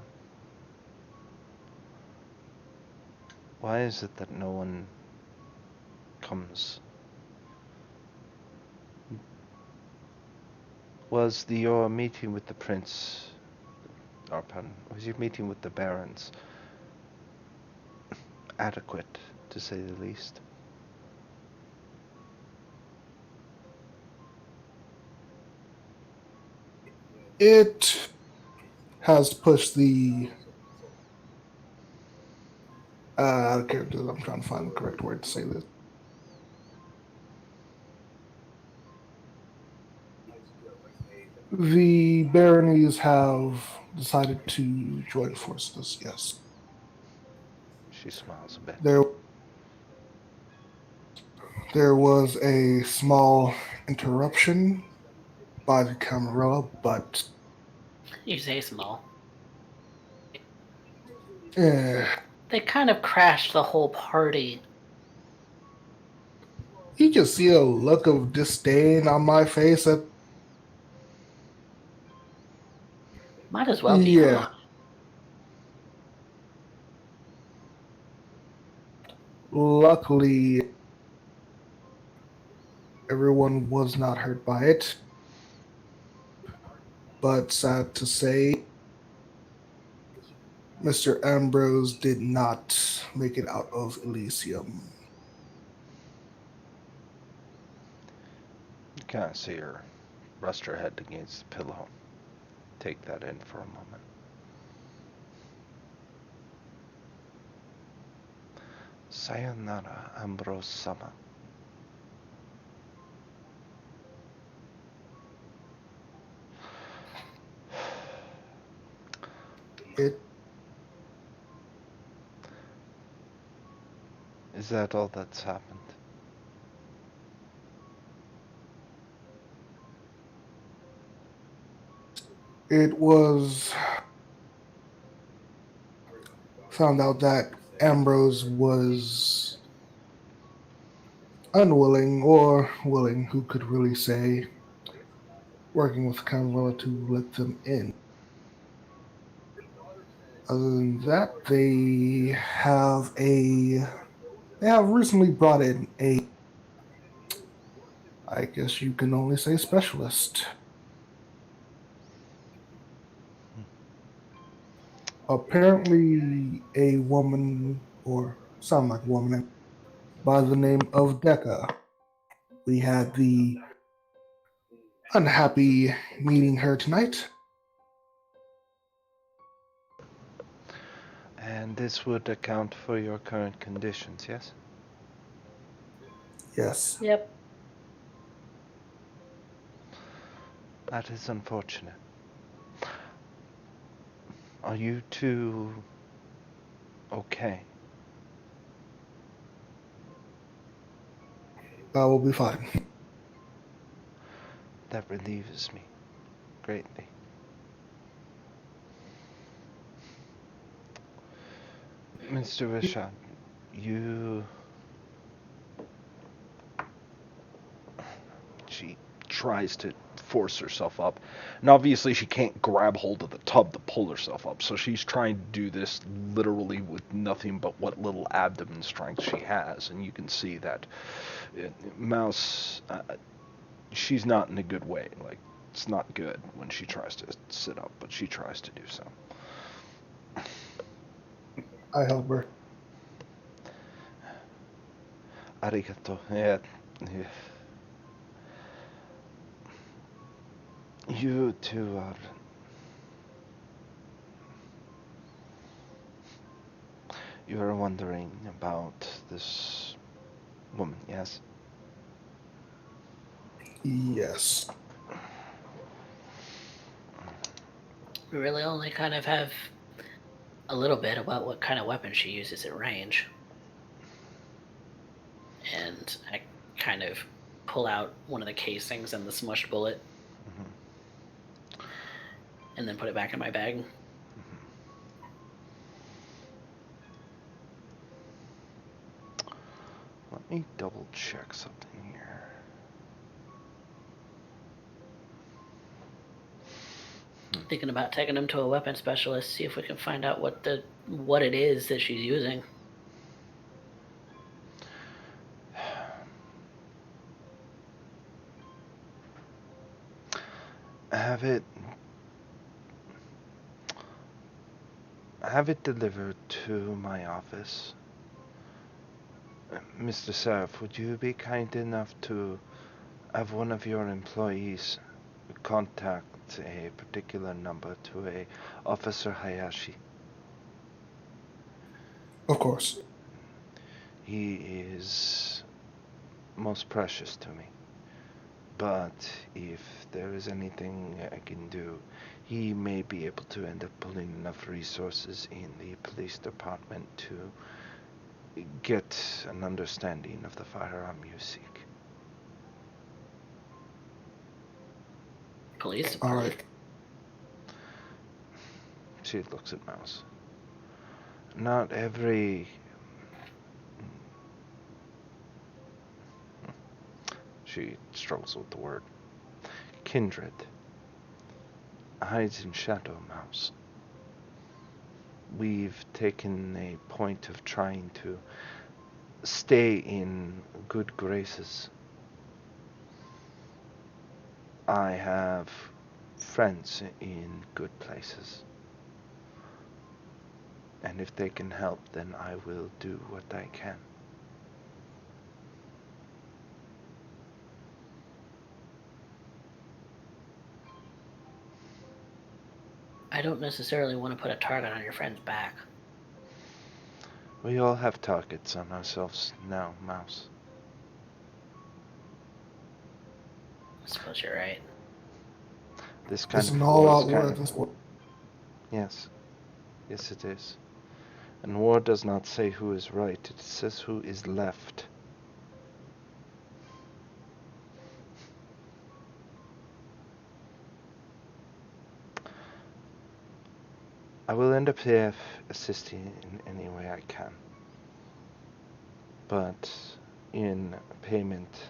why is it that no one comes? Was your meeting with the prince, or pardon, was your meeting with the barons adequate, to say the least? It has pushed the out of character. I'm trying to find the correct word to say this. The baronies have decided to join forces. Yes, She smiles a bit. there was a small interruption by the Camarilla, but You say small. eh, They kind of crashed the whole party. you can see a look of disdain on my face. Might as well be, Yeah. huh? Luckily, everyone was not hurt by it. But sad to say, Mr. Ambrose did not make it out of Elysium. You kind of see her rest her head against the pillow. Take that in for a moment. Sayonara, Ambrose-sama. Is that all that's happened? It was found out that Ambrose was unwilling or willing, who could really say, working with Camarilla to let them in. Other than that, they have recently brought in a, I guess you can only say, specialist. Apparently a woman, or sound like a woman, by the name of Decca. We had the unhappy meeting her tonight. And this would account for your current conditions, yes? Yes. Yep. That is unfortunate. Are you two okay? I will be fine. That relieves me greatly. Mr. Rashad, you... She tries to force herself up. And obviously she can't grab hold of the tub to pull herself up. So she's trying to do this literally with nothing but what little abdomen strength she has. And you can see that Mouse, she's not in a good way. Like, it's not good when she tries to sit up, but she tries to do so. I help her. Arigato. Yeah. You two are... You are wondering about this woman, yes? Yes. We really only kind of have a little bit about what kind of weapon she uses at range. And I kind of pull out one of the casings and the smushed bullet. And then put it back in my bag. Let me double check something here. Thinking about taking him to a weapon specialist, see if we can find out what it is that she's using. Have it delivered to my office. Mr. Seraph, would you be kind enough to have one of your employees contact a particular number to a Officer Hayashi? Of course. He is most precious to me. But if there is anything I can do, he may be able to end up pulling enough resources in the police department to get an understanding of the firearm you seek. Police? All right. She looks at Mouse. Not every... She struggles with the word. Kindred hides in shadow, Mouse. We've taken a point of trying to stay in good graces. I have friends in good places. And if they can help, then I will do what I can. I don't necessarily want to put a target on your friend's back. We all have targets on ourselves now, Mouse. I suppose you're right. This kind It's of an war is all-out war kind at this point. Yes. Yes, it is. And war does not say who is right, it says who is left. I will end up here assisting in any way I can. But in payment,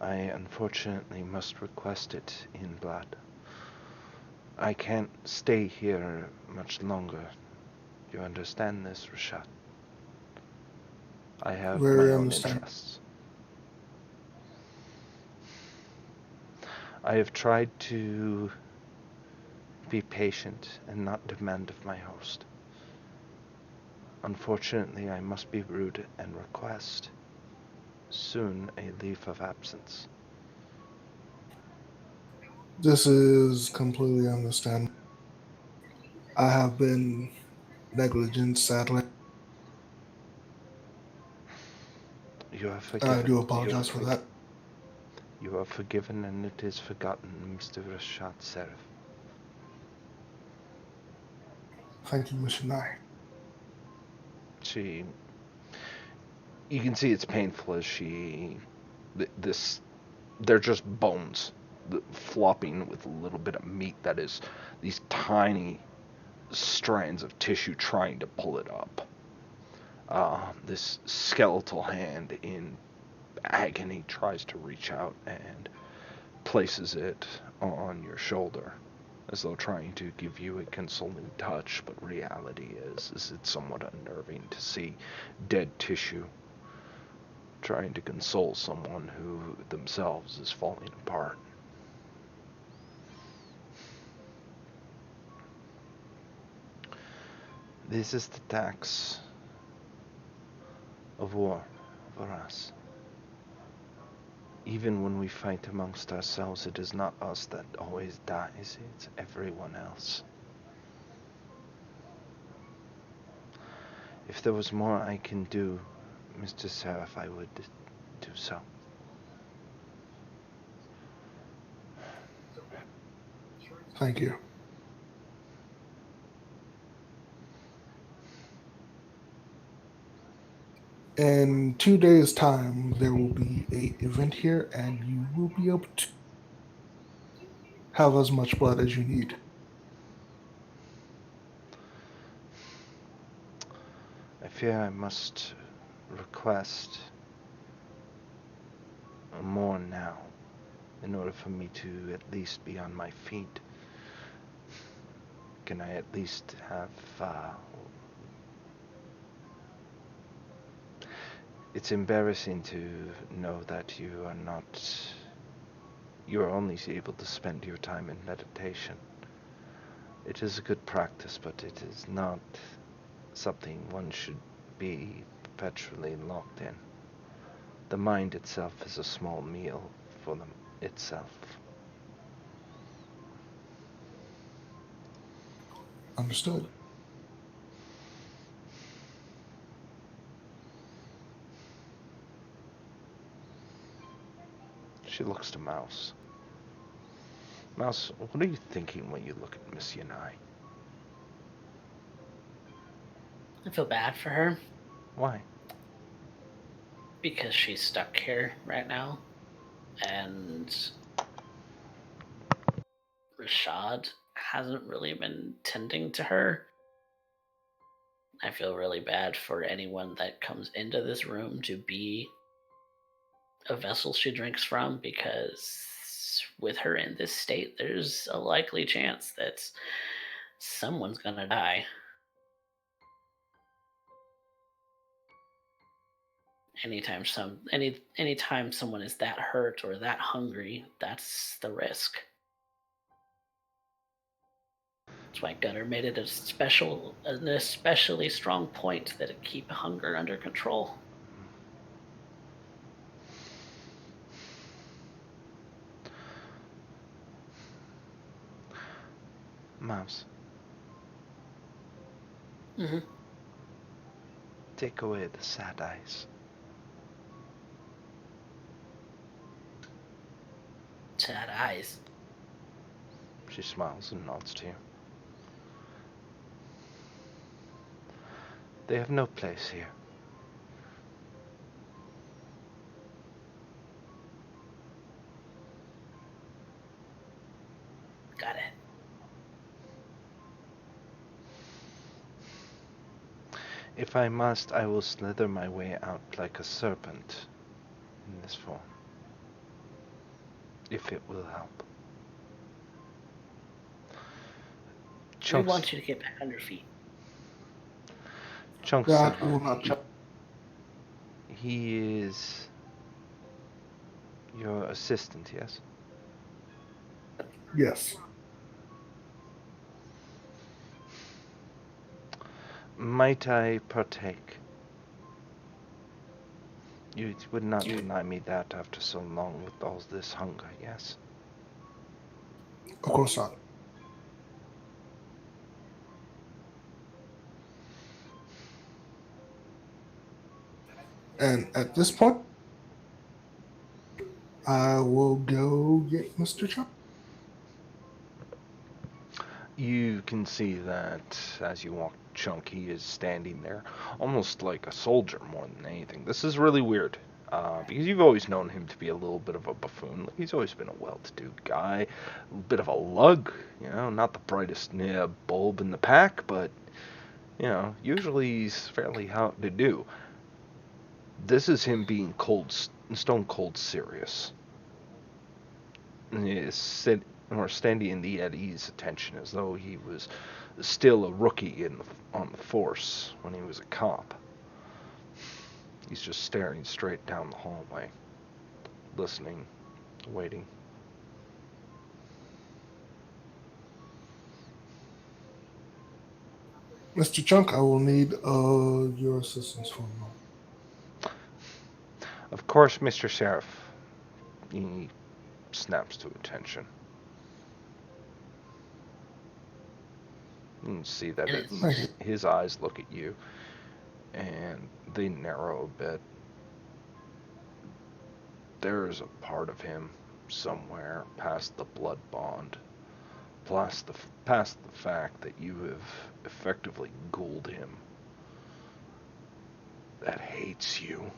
I unfortunately must request it in blood. I can't stay here much longer. You understand this, Rashad? I have Very my own understand. interests. I have tried to be patient and not demand of my host. Unfortunately, I must be rude and request soon a leave of absence. This is completely understandable. I have been negligent, sadly. You are I forgiven. do apologize for that. You are forgiven and it is forgotten, Mr. Rashad Seraph. Thank you, Missionary. You can see it's painful as they're just bones flopping with a little bit of meat that is these tiny strands of tissue trying to pull it up. This skeletal hand in agony tries to reach out and places it on your shoulder, as though trying to give you a consoling touch, but reality is it's somewhat unnerving to see dead tissue trying to console someone who themselves is falling apart. This is the tax of war for us. Even when we fight amongst ourselves, it is not us that always dies, it's everyone else. If there was more I can do, Mr. Seraph, I would do so. Thank you. In 2 days' time, there will be a event here, and you will be able to have as much blood as you need. I fear I must request more now in order for me to at least be on my feet. Can I at least have It's embarrassing to know that you are only able to spend your time in meditation. It is a good practice, but it is not something one should be perpetually locked in. The mind itself is a small meal for itself. Understood. She looks to Mouse. Mouse, what are you thinking when you look at Miss Yanai? I feel bad for her Why? because she's stuck here right now, and Rashad hasn't really been tending to her. I feel really bad for anyone that comes into this room to be a vessel she drinks from, because with her in this state, there's a likely chance that someone's gonna die. Anytime someone is that hurt or that hungry, that's the risk. That's why Gunner made it an especially strong point that it keep hunger under control. Mouse, Mm-hmm. take away the sad eyes. Sad eyes. She smiles and nods to you. They have no place here. Got it. If I must, I will slither my way out like a serpent in this form. If it will help. We Chunks, want you to get back on your feet. Chunks, That will not be. he is your assistant, yes? Yes. Might I partake? You would not deny me that after so long with all this hunger, yes? Of course not. And at this point, I will go get Mr. Chuck. You can see that as you walk Chunk, he is standing there almost like a soldier more than anything. This is really weird. Because you've always known him to be a little bit of a buffoon. He's always been a well-to-do guy, a bit of a lug, not the brightest bulb in the pack, but, usually he's fairly out to do. This is him being stone cold serious. And he is standing in the Eddie's attention as though he was still a rookie on the force when he was a cop. He's just staring straight down the hallway, listening, waiting. Mr. Chunk, I will need your assistance for a moment. Of course, Mr. Sheriff. He snaps to attention. You can see that his eyes look at you, and they narrow a bit. There's a part of him somewhere past the blood bond, past the fact that you have effectively ghouled him, that hates you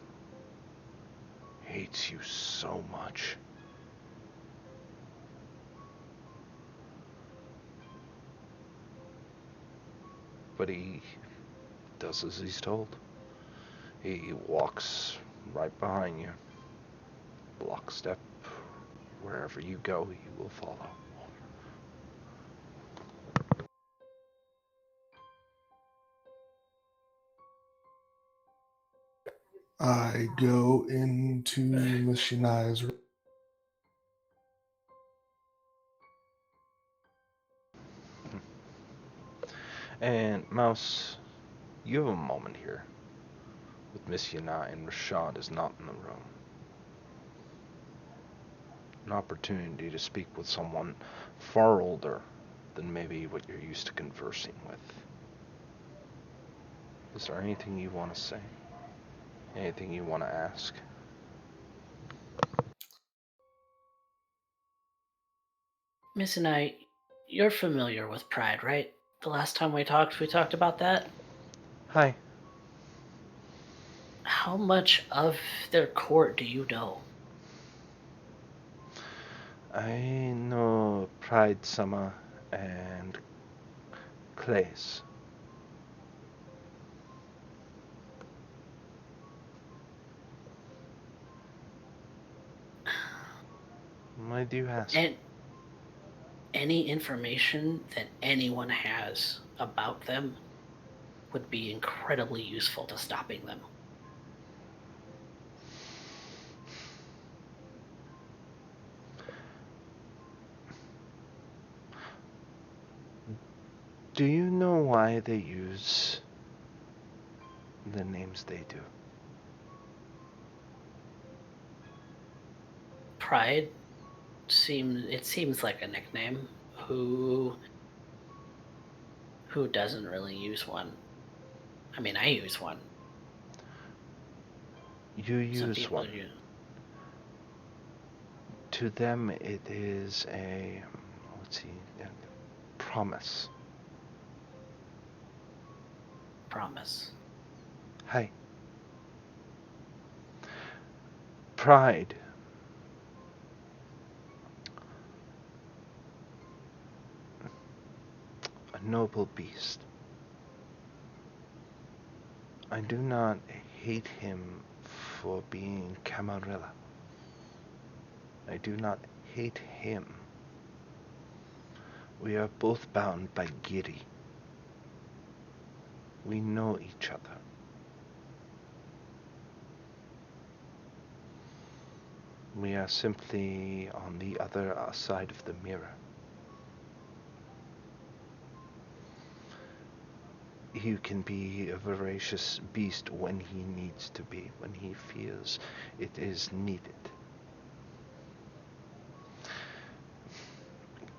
so much. But he does as he's told. He walks right behind you, lockstep. Wherever you go, he will follow. I go into Miss Shania's room. And Mouse, you have a moment here with Miss Yana, and Rashad is not in the room. An opportunity to speak with someone far older than maybe what you're used to conversing with. Is there anything you want to say? Anything you want to ask? Miss and I, you're familiar with Pride, right? The last time we talked about that. Hi. How much of their court do you know? I know Pride Summer and Clays. Why do you ask? And any information that anyone has about them would be incredibly useful to stopping them. Do you know why they use the names they do? Pride seems like a nickname. Who doesn't really use one? I mean, I use one. You use one. Use. To them, it is a promise. Promise. Hey. Pride. A noble beast. I do not hate him for being Camarilla. I do not hate him. We are both bound by Giri. We know each other. We are simply on the other side of the mirror. He can be a voracious beast when he needs to be, when he feels it is needed.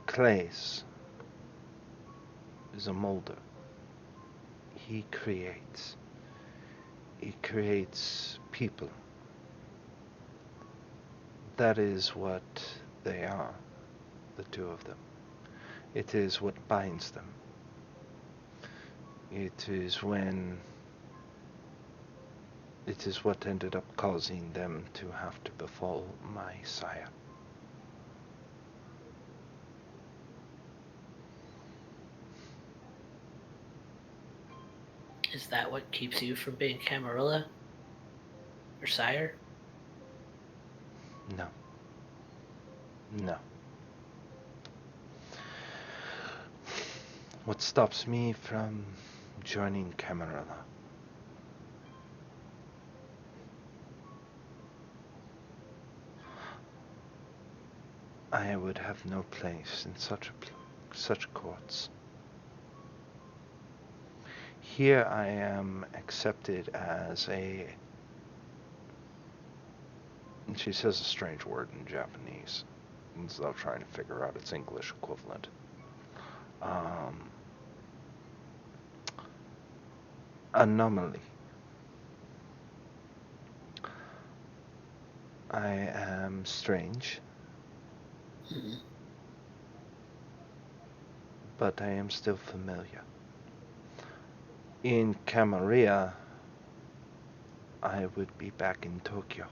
Claes is a molder. He creates. He creates people. That is what they are, the two of them. It is what binds them. It is what ended up causing them to have to befall my sire. Is that what keeps you from being Camarilla? Your sire? No. No. What stops me from joining Camarilla? I would have no place in such courts. Here I am accepted as a... And she says a strange word in Japanese, as though trying to figure out its English equivalent. Anomaly. I am strange, but I am still familiar. In Camarilla, I would be back in Tokyo.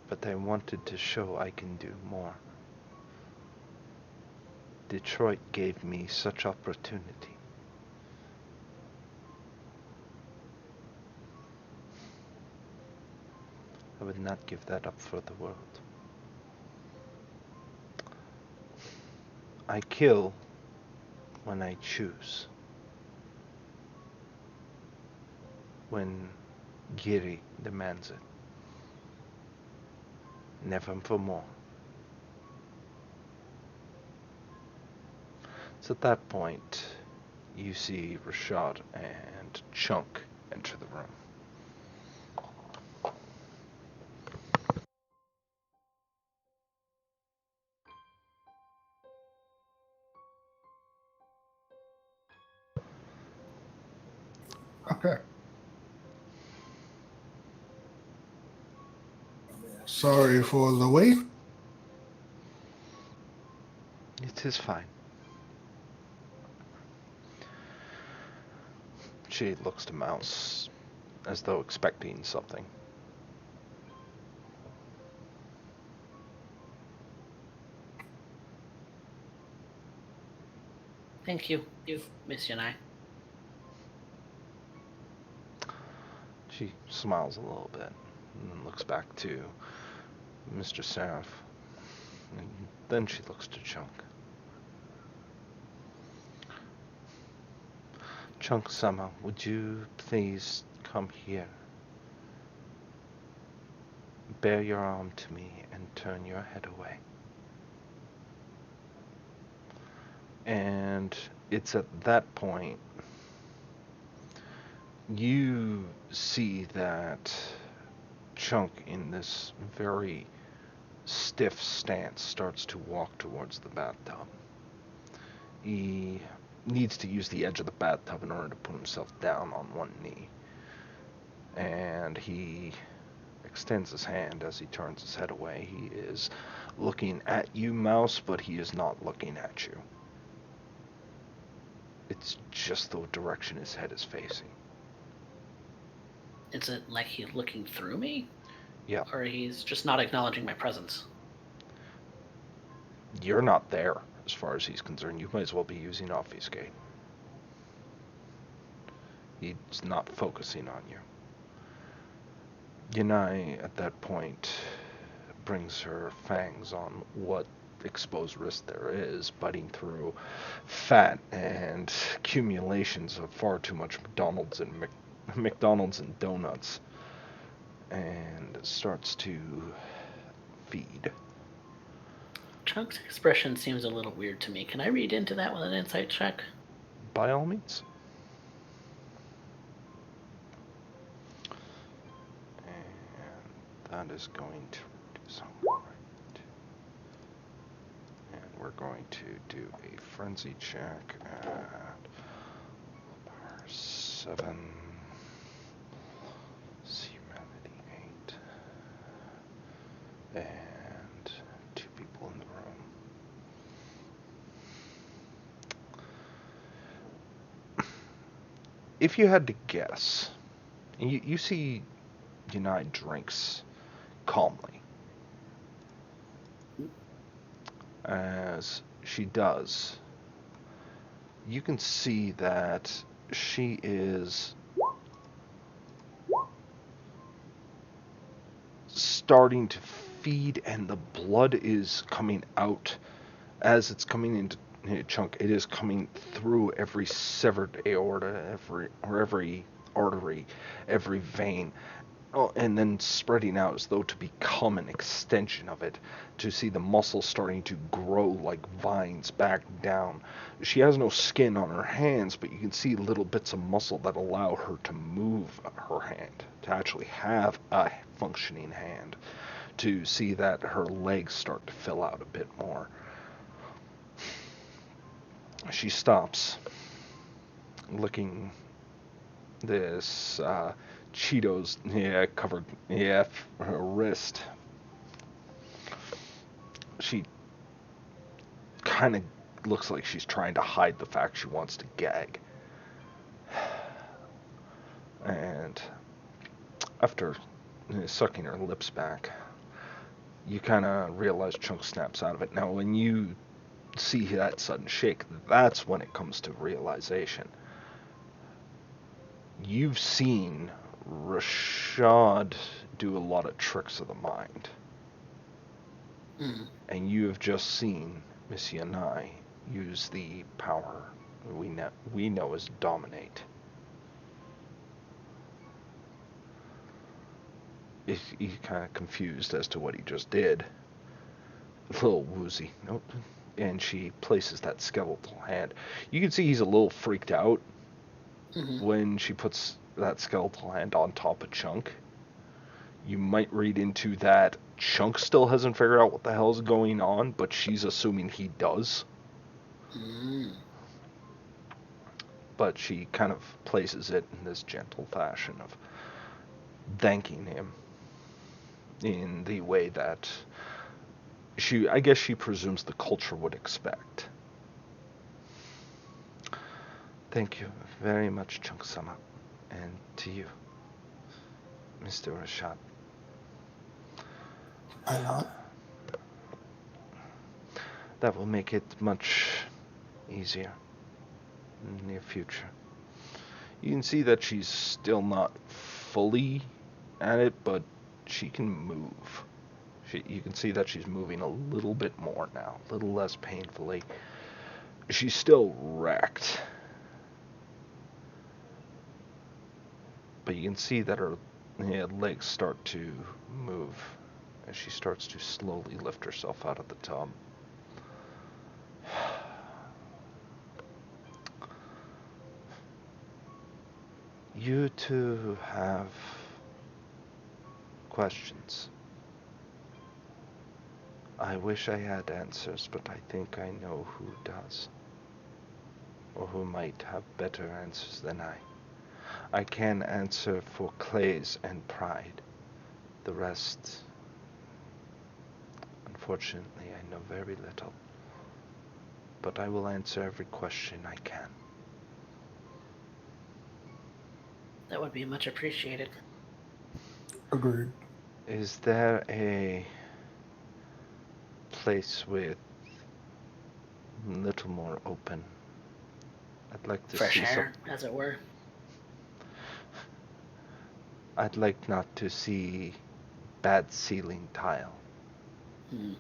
But I wanted to show I can do more. Detroit gave me such opportunity. I would not give that up for the world. I kill when I choose. When Giri demands it. Never for more. So at that point, you see Rashad and Chunk enter the room. Okay. Sorry for the wait. It is fine. She looks to Mouse as though expecting something. Thank you, Miss Yanai. She smiles a little bit and then looks back to Mr. Seraph. And then she looks to Chunk. Chunk-sama, would you please come here? Bear your arm to me and turn your head away. And it's at that point you see that Chunk, in this very stiff stance, starts to walk towards the bathtub. He needs to use the edge of the bathtub in order to put himself down on one knee. And he extends his hand as he turns his head away. He is looking at you, Mouse, but he is not looking at you. It's just the direction his head is facing. Is it like he's looking through me? Yeah. Or he's just not acknowledging my presence? You're not there, as far as he's concerned. You might as well be using Obfuscate. He's not focusing on you. Yanai, at that point, brings her fangs on what exposed wrist there is, biting through fat and accumulations of far too much McDonald's and donuts, and starts to feed. Chunk's expression seems a little weird to me. Can I read into that with an insight check? By all means. And that is going to reduce hunger rate. And we're going to do a frenzy check at power 7. Humanity 8. And 2 people in the room. If you had to guess, you see Yanai drinks calmly. As she does, you can see that she is starting to feed, and the blood is coming out as it's coming into Chunk. It is coming through every severed aorta, every artery, every vein. Oh, and then spreading out as though to become an extension of it, to see the muscles starting to grow like vines back down. She has no skin on her hands, but you can see little bits of muscle that allow her to move her hand, to actually have a functioning hand, to see that her legs start to fill out a bit more. She stops, licking this Cheetos, covered, her wrist. She kind of looks like she's trying to hide the fact she wants to gag. And after sucking her lips back, you kind of realize Chunk snaps out of it. Now, when you see that sudden shake, that's when it comes to realization. You've seen Rashad do a lot of tricks of the mind. And you have just seen Miss Yanai use the power we know as Dominate. He's kind of confused as to what he just did. A little woozy. Nope. And she places that skeletal hand. You can see he's a little freaked out when she puts that skeletal hand on top of Chunk. You might read into that Chunk still hasn't figured out what the hell's going on, but she's assuming he does. But she kind of places it in this gentle fashion of thanking him in the way that I guess she presumes the culture would expect. Thank you very much, Chunk-sama, and to you, Mr. Rashad. Why not? That will make it much easier in the near future. You can see that she's still not fully at it, but she can move. You can see that she's moving a little bit more now, a little less painfully. She's still wrecked. But you can see that her legs start to move as she starts to slowly lift herself out of the tub. You two have questions. I wish I had answers, but I think I know who does. Or who might have better answers than I. I can answer for Clays and Pride. The rest, unfortunately, I know very little. But I will answer every question I can. That would be much appreciated. Agreed. Is there a place with a little more open? I'd like to Fresh see some. air, as it were. I'd like not to see bad ceiling tile. Hmm.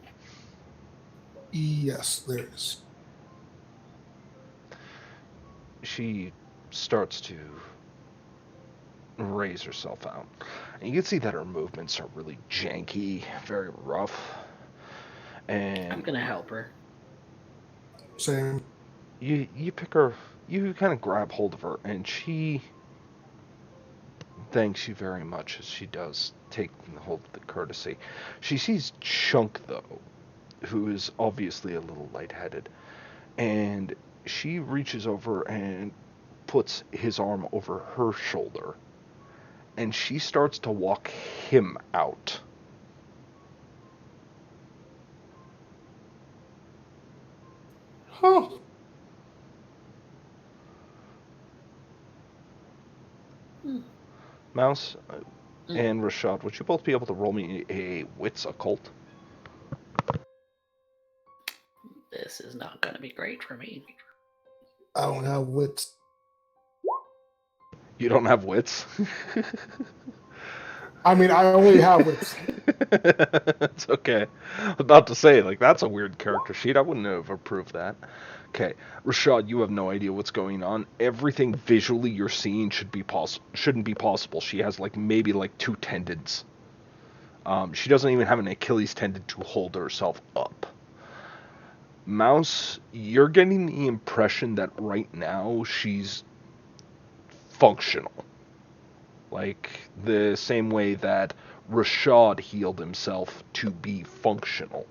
Yes, there is. She starts to raise herself out. And you can see that her movements are really janky, very rough. And I'm gonna help her. Same. you pick her, you kind of grab hold of her, and she thanks you very much as she does take hold of the courtesy. She sees Chunk, though, who is obviously a little lightheaded, and she reaches over and puts his arm over her shoulder, and she starts to walk him out. Huh. Hmm. Mouse Mm. and Rashad, would you both be able to roll me a wits occult? This is not gonna be great for me. I don't have wits. You don't have wits? I mean, I only have wits. It's okay. I was about to say, like, that's a weird character sheet. I wouldn't have approved that. Okay, Rashad, you have no idea what's going on. Everything visually you're seeing shouldn't be possible. She has like maybe like two tendons. She doesn't even have an Achilles tendon to hold herself up. Mouse, you're getting the impression that right now she's functional. Like the same way that Rashad healed himself to be functional.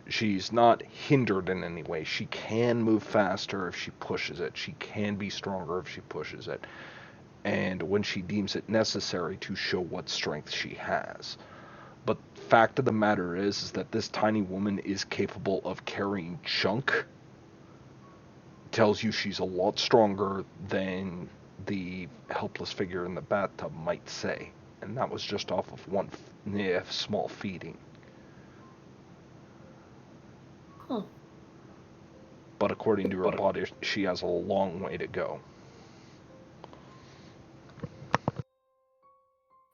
She's not hindered in any way. She can move faster if she pushes it. She can be stronger if she pushes it. And when she deems it necessary to show what strength she has. But fact of the matter is that this tiny woman is capable of carrying Chunk. Tells you she's a lot stronger than the helpless figure in the bathtub might say. And that was just off of one small feeding. Huh. But according to her body, she has a long way to go.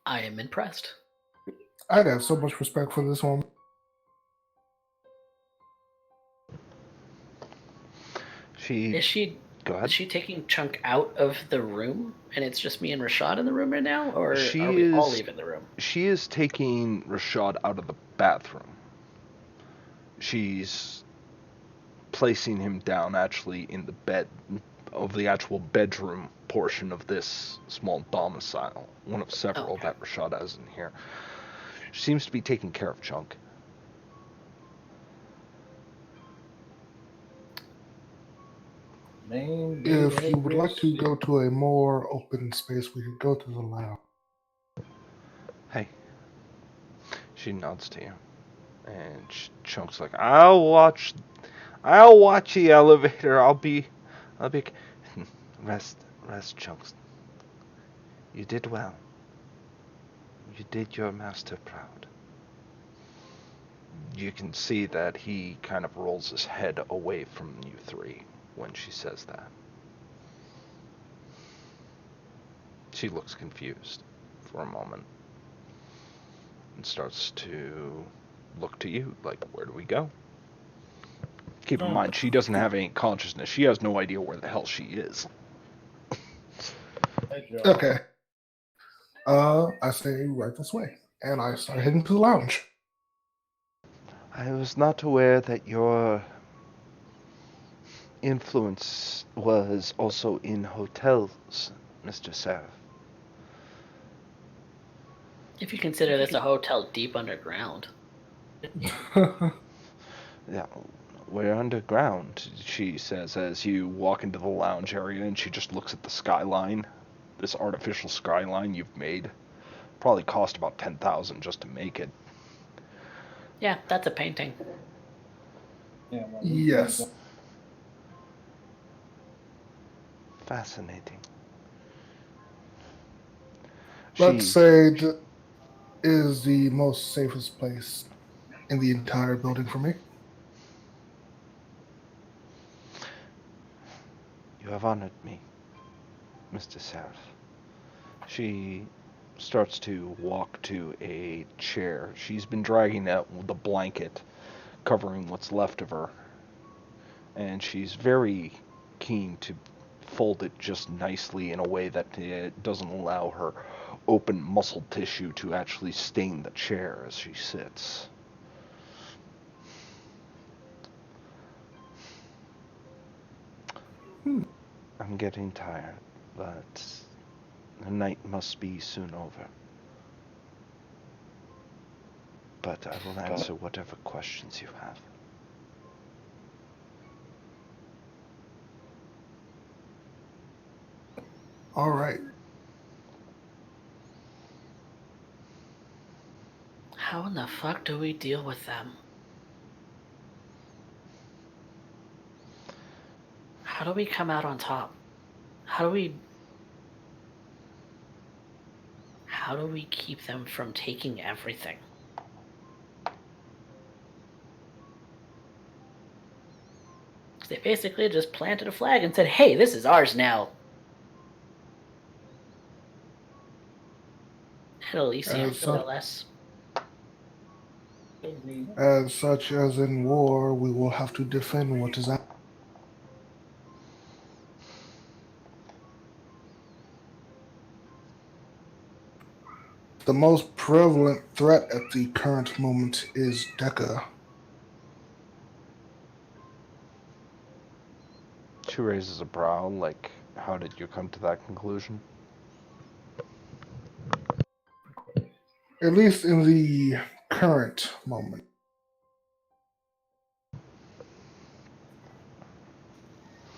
I am impressed. I'd have so much respect for this woman. Is she Go ahead. Is she taking Chunk out of the room, and it's just me and Rashad in the room right now, or She are we all is- leaving the room? She is taking Rashad out of the bathroom. She's placing him down actually in the bed of the actual bedroom portion of this small domicile, one of several Okay. that Rashad has in here. She seems to be taking care of Chunk. If you would like to go to a more open space, we could go to the lab. Hey. She nods to you. And Chunk's like, I'll watch the elevator. I'll be rest, Chunks. You did well. You did your master proud. You can see that he kind of rolls his head away from you three when she says that. She looks confused for a moment and starts to look to you like, where do we go? Keep in mind, she doesn't have any consciousness. She has no idea where the hell she is. Okay. I say right this way, and I start heading to the lounge. I was not aware that your influence was also in hotels, Mr. Seraph. If you consider this a hotel deep underground. Yeah, we're underground, she says as you walk into the lounge area, and she just looks at the skyline, this artificial skyline you've made. Probably cost about 10,000 just to make it. Yeah, that's a painting. Yes. Fascinating. Let's She, say that is the most safest place in the entire building for me. you have honored me, Mr. Seraph. She starts to walk to a chair. She's been dragging out the blanket covering what's left of her, and she's very keen to fold it just nicely in a way that it doesn't allow her open muscle tissue to actually stain the chair as she sits. I'm getting tired, but the night must be soon over. But I will answer whatever questions you have. All right. How in the fuck do we deal with them? How do we come out on top? How do we keep them from taking everything? They basically just planted a flag and said, hey, this is ours now. At Elysium, As no such, less. as such as in war, we will have to defend what is out. The most prevalent threat at the current moment is Deca. She raises a brow, like, how did you come to that conclusion? At least in the current moment.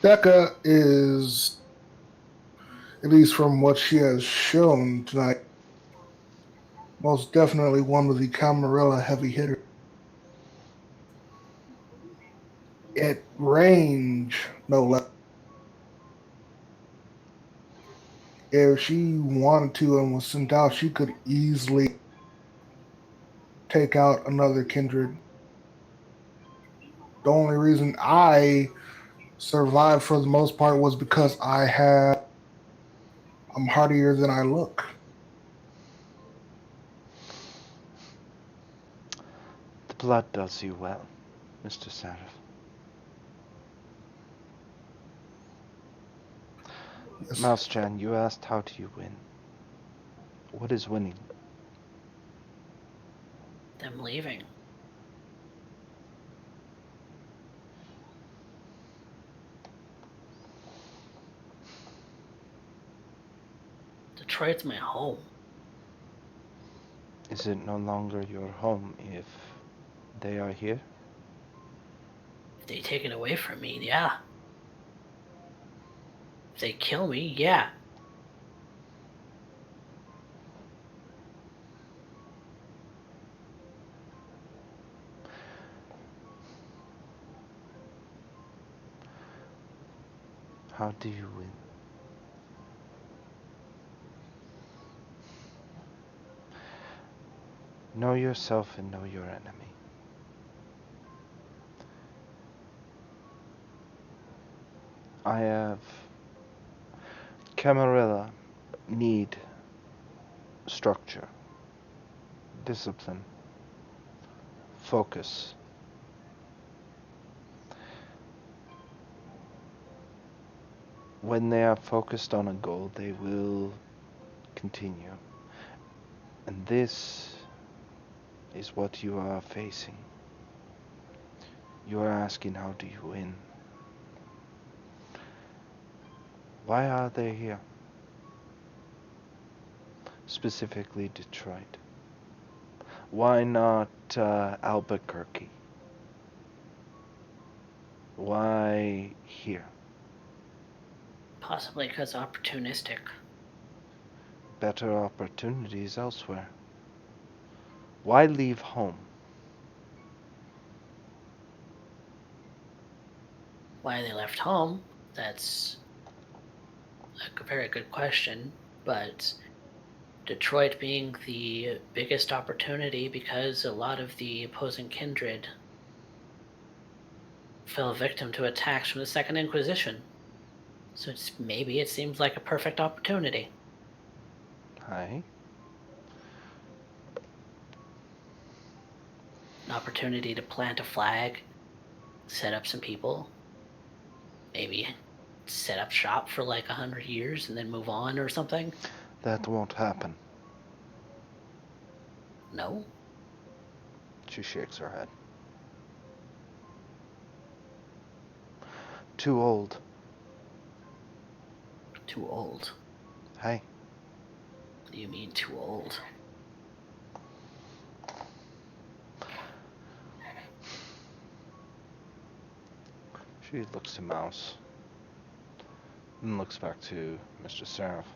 Deca is, at least from what she has shown tonight, most definitely one of the Camarilla heavy hitters. At range, no less. If she wanted to and was sent out, she could easily take out another kindred. The only reason I survived for the most part was because I'm hardier than I look. The blood does you well, Mr. Seraph. Yes. Mouse-chan, you asked how do you win. What is winning? Them leaving. Detroit's my home. Is it no longer your home if they are here? If they take it away from me, yeah. If they kill me, yeah. How do you win? Know yourself and know your enemy. I have... Camarilla need structure, discipline, focus. When they are focused on a goal, they will continue. And this is what you are facing. You are asking, how do you win? Why are they here? Specifically Detroit. Why not Albuquerque? Why here? Possibly because opportunistic. Better opportunities elsewhere. Why leave home? Why they left home, that's a very good question, but Detroit being the biggest opportunity because a lot of the opposing kindred fell victim to attacks from the Second Inquisition. So maybe it seems like a perfect opportunity. Hi. An opportunity to plant a flag, set up some people, maybe set up shop for like 100 years and then move on or something. That won't happen. No? She shakes her head. Too old. Too old. Hey. What do you mean too old? She looks to Mouse. And looks back to Mr. Seraph.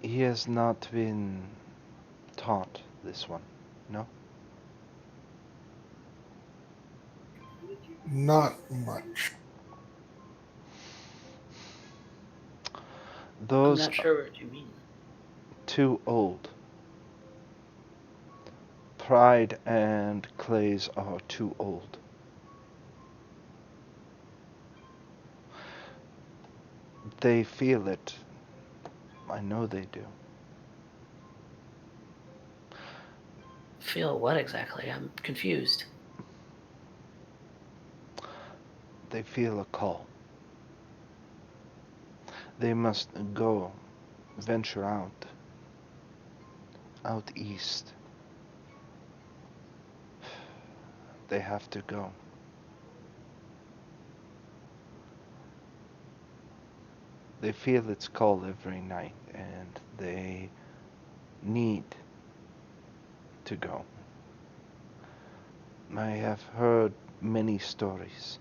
He has not been taught this one, no? Not much. I'm Those not sure what you mean. too old. Pride and Clays are too old. They feel it. I know they do. Feel what exactly? I'm confused. They feel a call. They must go, venture out east. They have to go. They feel its call every night, and they need to go. I have heard many stories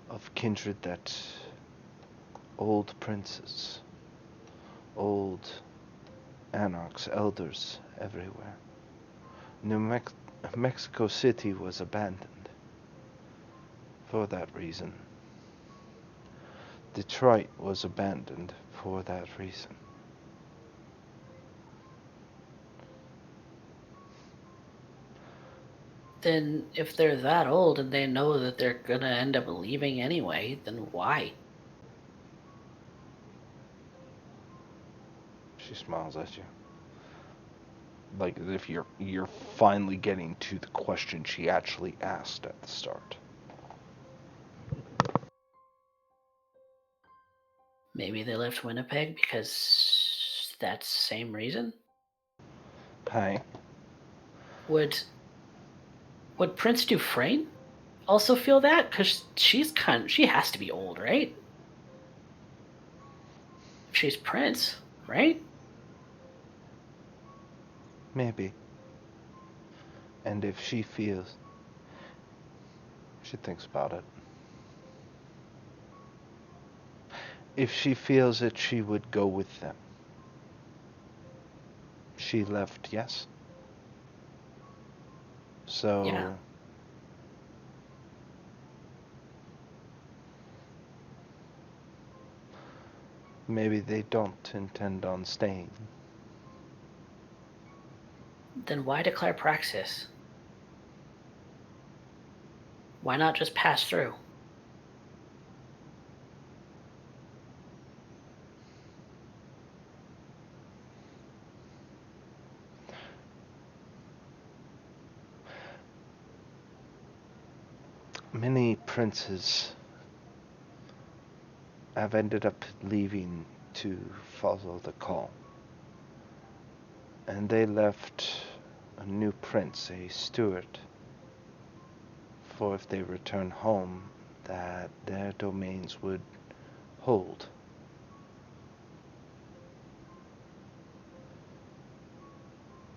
of kindred that old princes, old anarchs, elders everywhere. Mexico City was abandoned for that reason. Detroit was abandoned for that reason. Then, if they're that old and they know that they're gonna end up leaving anyway, then why? She smiles at you. Like as if you're finally getting to the question she actually asked at the start. Maybe they left Winnipeg because that's the same reason? Hi. Would Prince Dufresne also feel that? Because she has to be old, right? If she's Prince, right? Maybe. And if she feels, she thinks about it. If she feels it, she would go with them. She left, yes? So, Yeah. maybe they don't intend on staying. Then why declare praxis? Why not just pass through? Many princes have ended up leaving to follow the call. And they left a new prince, a steward, for if they return home, that their domains would hold.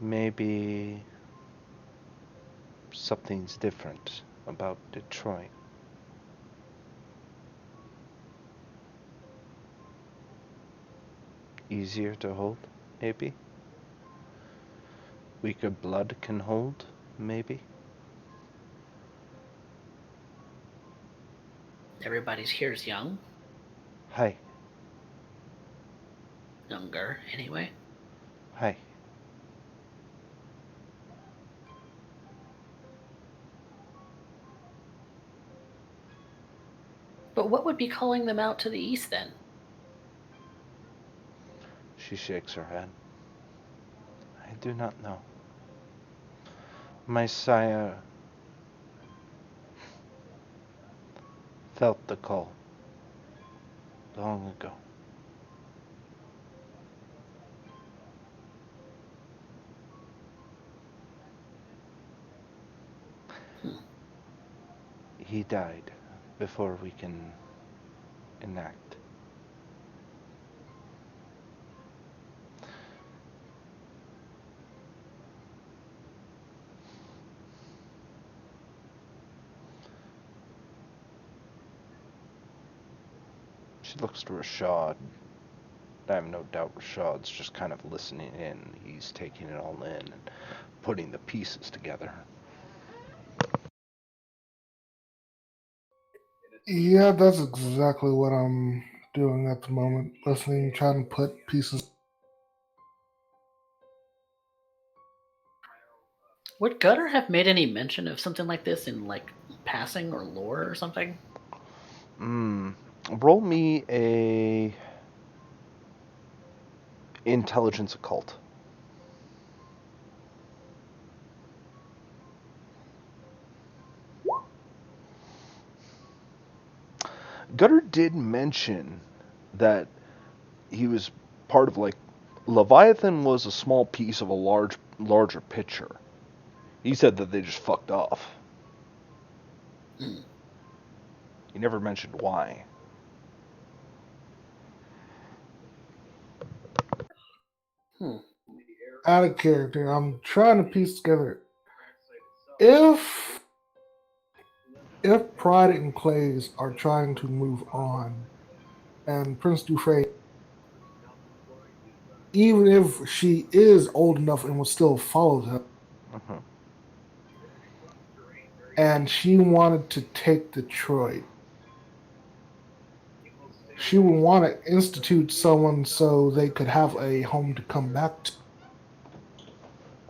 Maybe something's different about Detroit. Easier to hold, maybe? Weaker blood can hold, maybe? Everybody's here is Hi. younger anyway. Hi. But what would be calling them out to the east then? She shakes her head. I do not know. My sire felt the call long ago. Hmm. He died before we can enact. She looks to Rashad. I have no doubt Rashad's just kind of listening in. He's taking it all in and putting the pieces together. Yeah, that's exactly what I'm doing at the moment. Listening, trying to put pieces. Would Gutter have made any mention of something like this in like passing or lore or something? Roll me a intelligence occult. Gutter did mention that he was part of like Leviathan was a small piece of a larger picture. He said that they just fucked off. Hmm. He never mentioned why. Hmm. Out of character, I'm trying to piece together if Pride and Clays are trying to move on, and Prince Dufresne, even if she is old enough and will still follow them, Mhm. and she wanted to take Detroit, she would want to institute someone so they could have a home to come back to.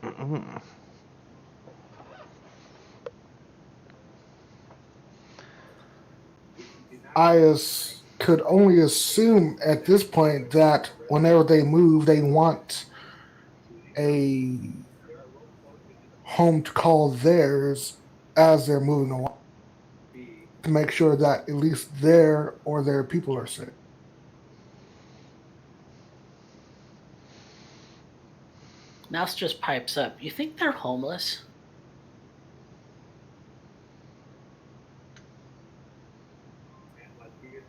Mhm. Could only assume at this point that whenever they move, they want a home to call theirs as they're moving along to make sure that at least their people are safe. Mouse just pipes up. You think they're homeless?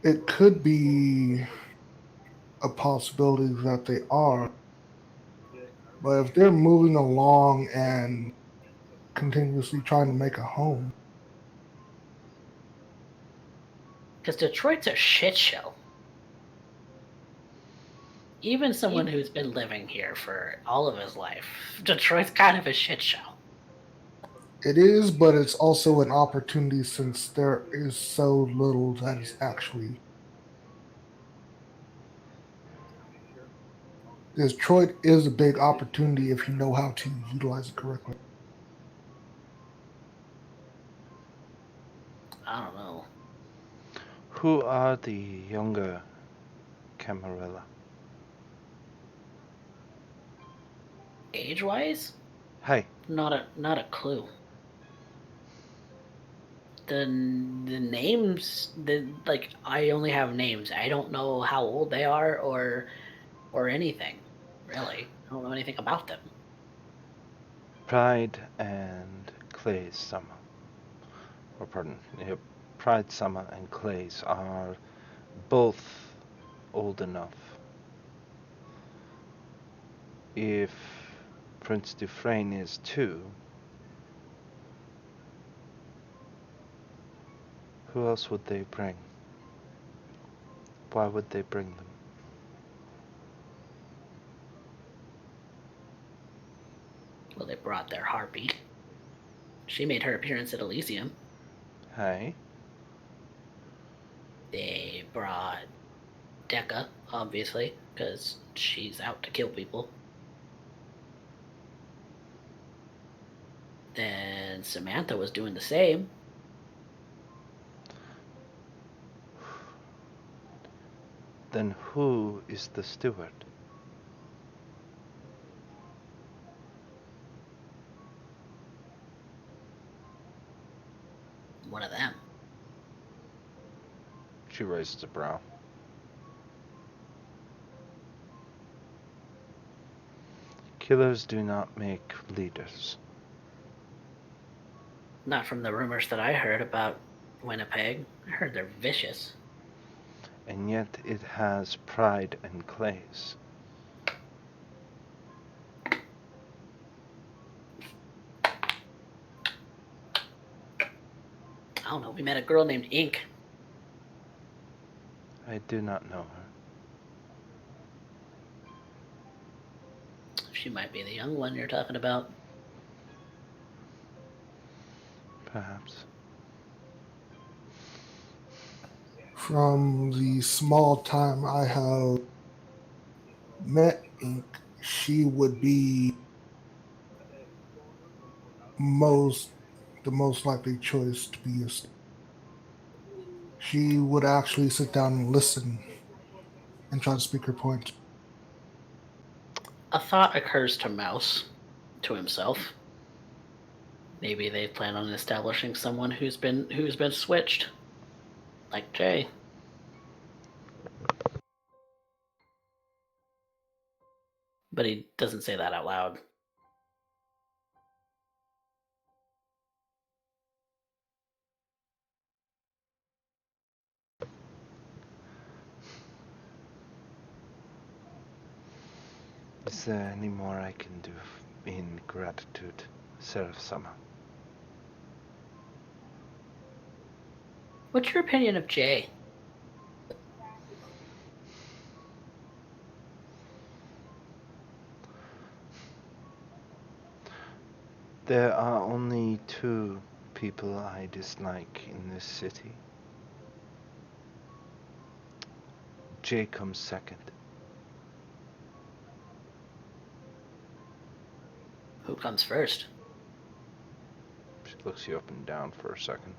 It could be a possibility that they are, but if they're moving along and continuously trying to make a home, Because Detroit's a shit show. Even someone who's been living here for all of his life, Detroit's kind of a shit show. it is, but it's also an opportunity since there is so little that is actually. Detroit is a big opportunity if you know how to utilize it correctly. I don't know. Who are the younger Camarilla? Age-wise, Hey, not a clue. The names, I only have names. I don't know how old they are or anything. Really, I don't know anything about them. Pride and Clay's Summer. Or pardon, yep, Pride Summer and Clay's are both old enough. If Prince Dufresne is too, who else would they bring? Why would they bring them? Well, they brought their harpy. She made her appearance at Elysium. Hey, They brought Decca, obviously, because she's out to kill people. then Samantha was doing the same. Then who is the steward? One of them. She raises a brow. Killers do not make leaders. Not from the rumors that I heard about Winnipeg. I heard they're vicious. And yet it has pride and clays. I don't know, we met a girl named Ink. I do not know her. She might be the young one you're talking about. Perhaps. From the small time I have met Ink, she would be the most likely choice to be a. She would actually sit down and listen and try to speak her point. A thought occurs to Mouse, to himself. Maybe they plan on establishing someone who's been switched, like Jay. But he doesn't say that out loud. Is there any more I can do in gratitude, Seraph-sama? What's your opinion of Jay? There are only two people I dislike in this city. Jay comes second. Who comes first? She looks you up and down for a second.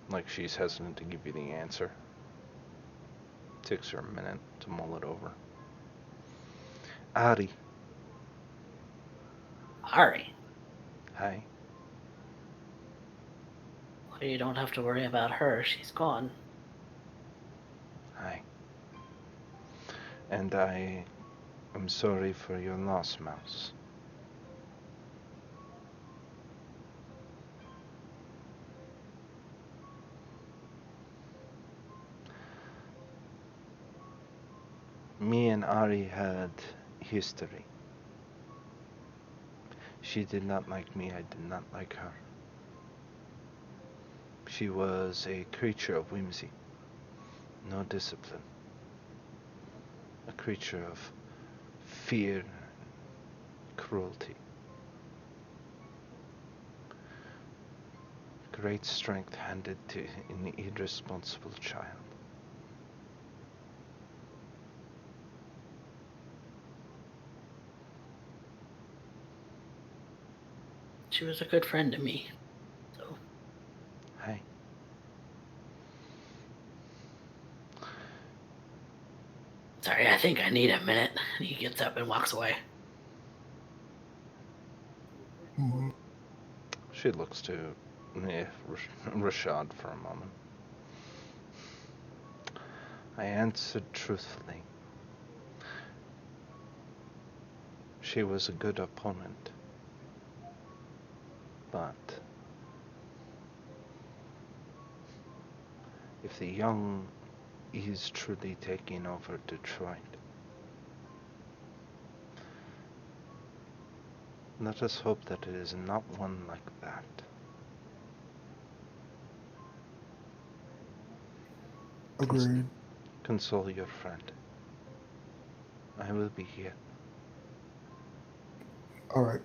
Like she's hesitant to give you the answer. Takes her a minute to mull it over. Ari. Ari. Hi. Well, you don't have to worry about her. She's gone. Hi. And I am sorry for your loss, Mouse. Me and Ari had history. She did not like me, I did not like her. She was a creature of whimsy, no discipline. A creature of fear, cruelty. Great strength handed to an irresponsible child. She was a good friend to me. So. Hi. Sorry, I think I need a minute. And he gets up and walks away. Mm-hmm. She looks to Rashad for a moment. I answered truthfully. She was a good opponent. But if the young is truly taking over Detroit, let us hope that it is not one like that. Agreed. Console your friend. I will be here. All right.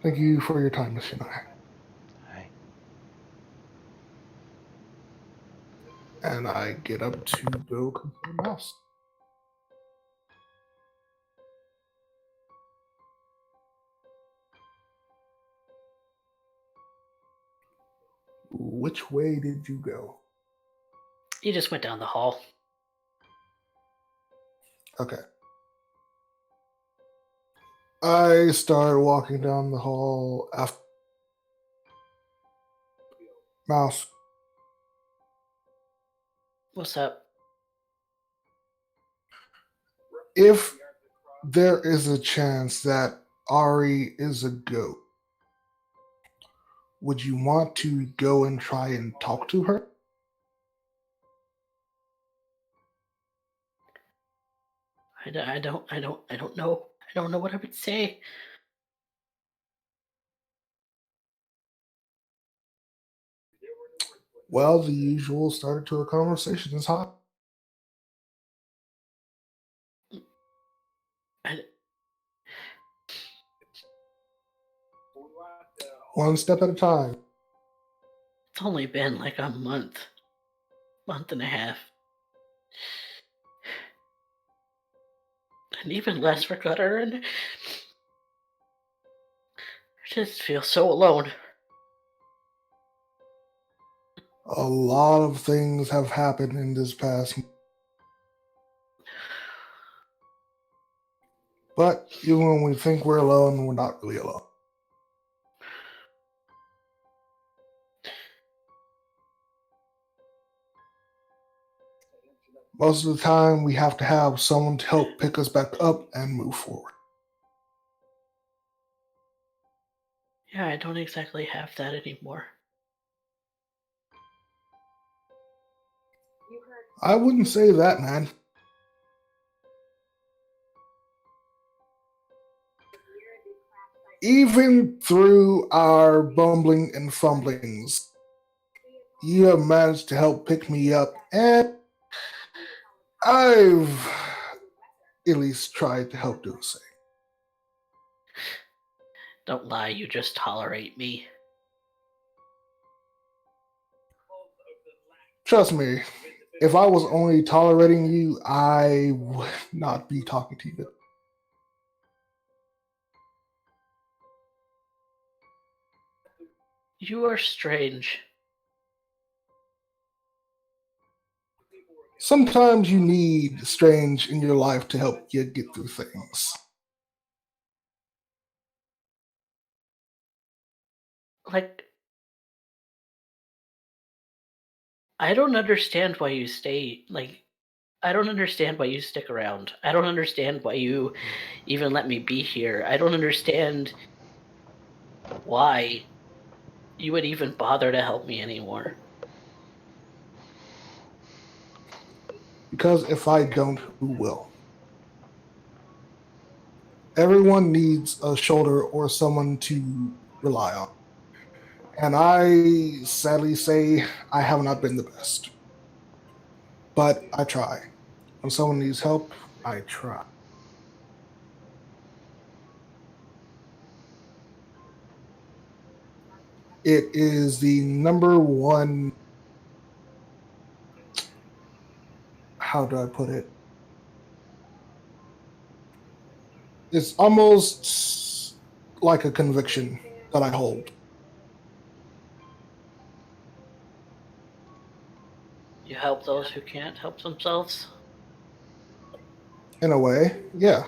Thank you for your time, Miss Shinohei. Hi. And I get up to go confirm Mouse. Which way did you go? You just went down the hall. Okay. I started walking down the hall after Mouse. What's up? If there is a chance that Ari is a goat, would you want to go and try and talk to her? I don't know. I don't know what I would say. Well, the usual start to a conversation is hot. I, One step at a time. it's only been like a month and a half. And even less for Gutter, and I just feel so alone. A lot of things have happened in this past. But even when we think we're alone, we're not really alone. Most of the time, we have to have someone to help pick us back up and move forward. Yeah, I don't exactly have that anymore. I wouldn't say that, man. Even through our bumbling and fumblings, you have managed to help pick me up, and I've at least tried to help do the same. Don't lie, you just tolerate me. Trust me, if I was only tolerating you, I would not be talking to you. You are strange. Sometimes you need strange in your life to help you get through things. Like, I don't understand why you stay. Like, I don't understand why you stick around. I don't understand why you even let me be here. I don't understand why you would even bother to help me anymore. Because if I don't, who will? Everyone needs a shoulder or someone to rely on. And I sadly say I have not been the best. But I try. When someone needs help, I try. It is the number one. How do I put it? It's almost like a conviction that I hold. You help those who can't help themselves. In a way, yeah.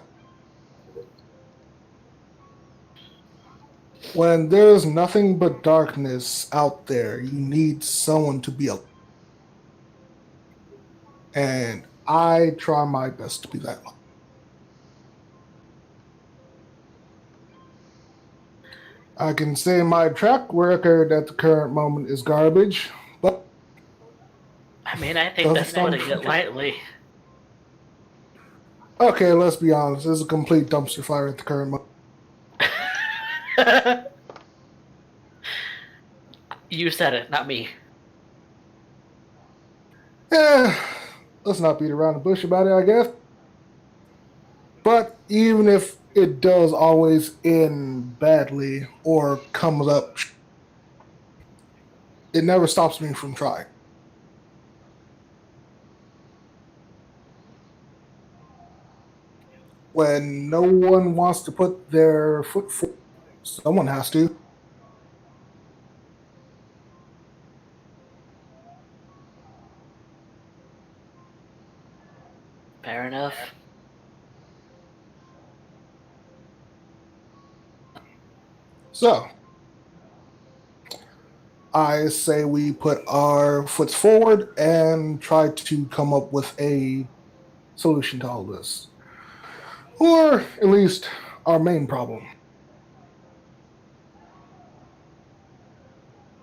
When there's nothing but darkness out there, you need someone to be a. And I try my best to be that one. I can say my track record at the current moment is garbage, but I mean, I think doesn't that's stop putting it lightly. Okay, let's be honest. It's a complete dumpster fire at the current moment. You said it, not me. Let's not beat around the bush about it, I guess. But even if it does always end badly or comes up, it never stops me from trying. When no one wants to put their foot forward, someone has to. enough. So, I say we put our foots forward and try to come up with a solution to all this. Or at least our main problem.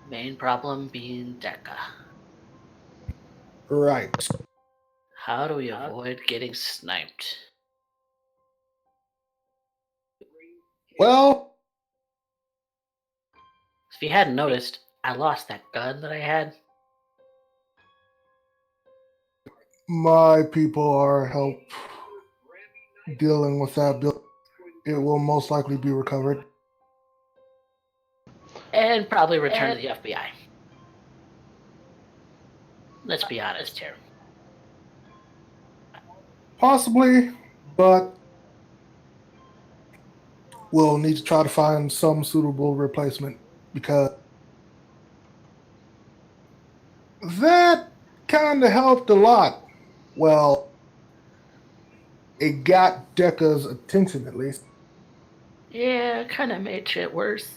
Main problem being Deca. Right. How do we avoid getting sniped? Well, If you hadn't noticed, I lost that gun that I had. my people are help dealing with that bill. It will most likely be recovered. And probably return to the FBI. Let's be honest here. Possibly, but we'll need to try to find some suitable replacement because that kind of helped a lot. Well, it got Deca's attention at least. Yeah, kind of made shit worse.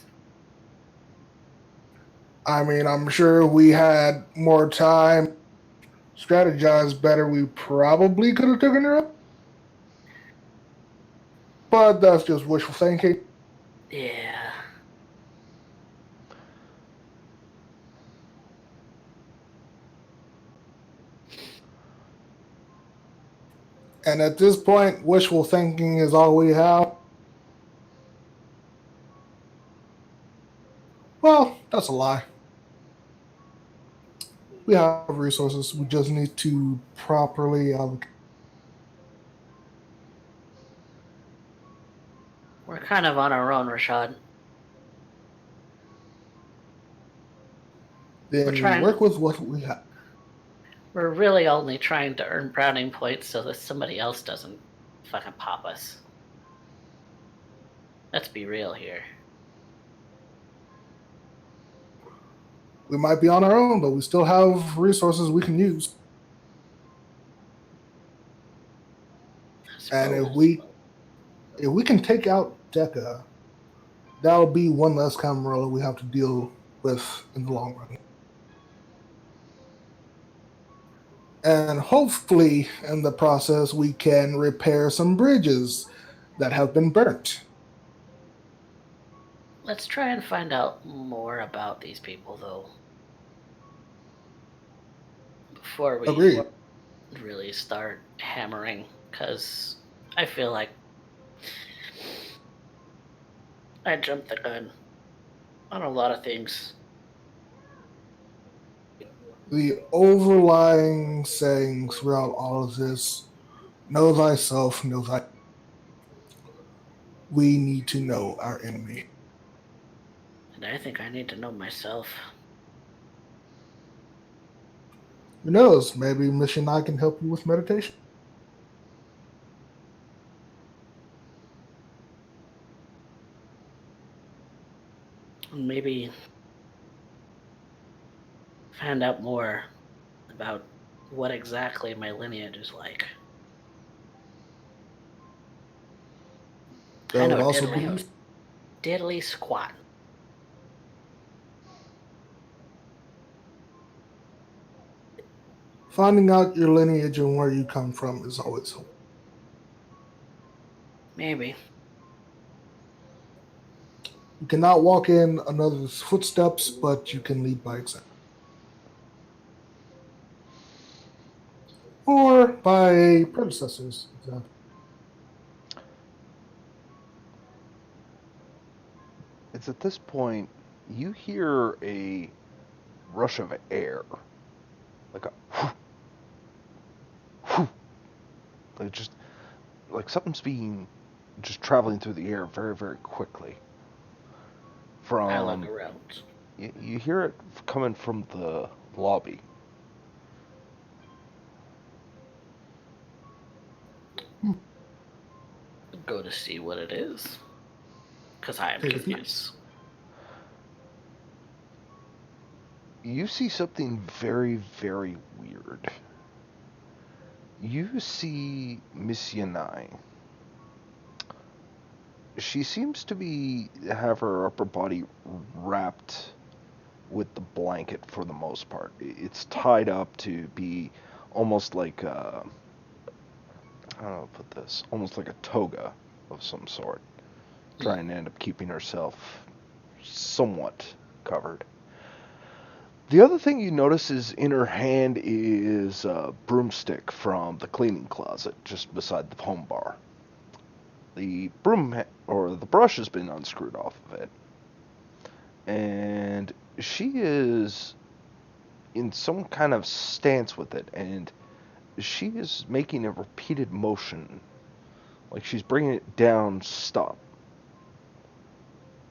I mean, I'm sure we had more time, strategized better. We probably could have taken her up, but that's just wishful thinking. Yeah. And at this point, wishful thinking is all we have. Well, that's a lie. We have resources. We just need to properly allocate. We're kind of on our own, Rashad. Then We're we trying. work with what we have. We're really only trying to earn browning points so that somebody else doesn't fucking pop us. Let's be real here. We might be on our own, but we still have resources we can use. And if we can take out Deca, that'll be one less Camarilla we have to deal with in the long run. And hopefully, in the process, we can repair some bridges that have been burnt. Let's try and find out more about these people, though. Before we Agreed. really start hammering, because I feel like I jumped the gun on a lot of things. The overlying sayings throughout all of this: know thyself, know thy. We need to know our enemy. And I think I need to know myself. Who knows? Maybe Mission I can help you with meditation. And maybe find out more about what exactly my lineage is like. That I would know also diddly squat. finding out your lineage and where you come from is always helpful. Maybe. You cannot walk in another's footsteps, but you can lead by example. Or by predecessors. Example. It's at this point you hear a rush of air, like a whew, like just like something's being just traveling through the air very, very quickly. I look From around. you hear it coming from the lobby. Go to see what it is. Because I am Take a peek. confused. You see something very, very weird. You see Miss Yanai. She seems to have her upper body wrapped with the blanket for the most part. It's tied up to be almost like how do I put this? Almost like a toga of some sort, trying to end up keeping herself somewhat covered. The other thing you notice is in her hand is a broomstick from the cleaning closet just beside the home bar. The or the brush has been unscrewed off of it, and she is in some kind of stance with it, and she is making a repeated motion, like she's bringing it down, stop,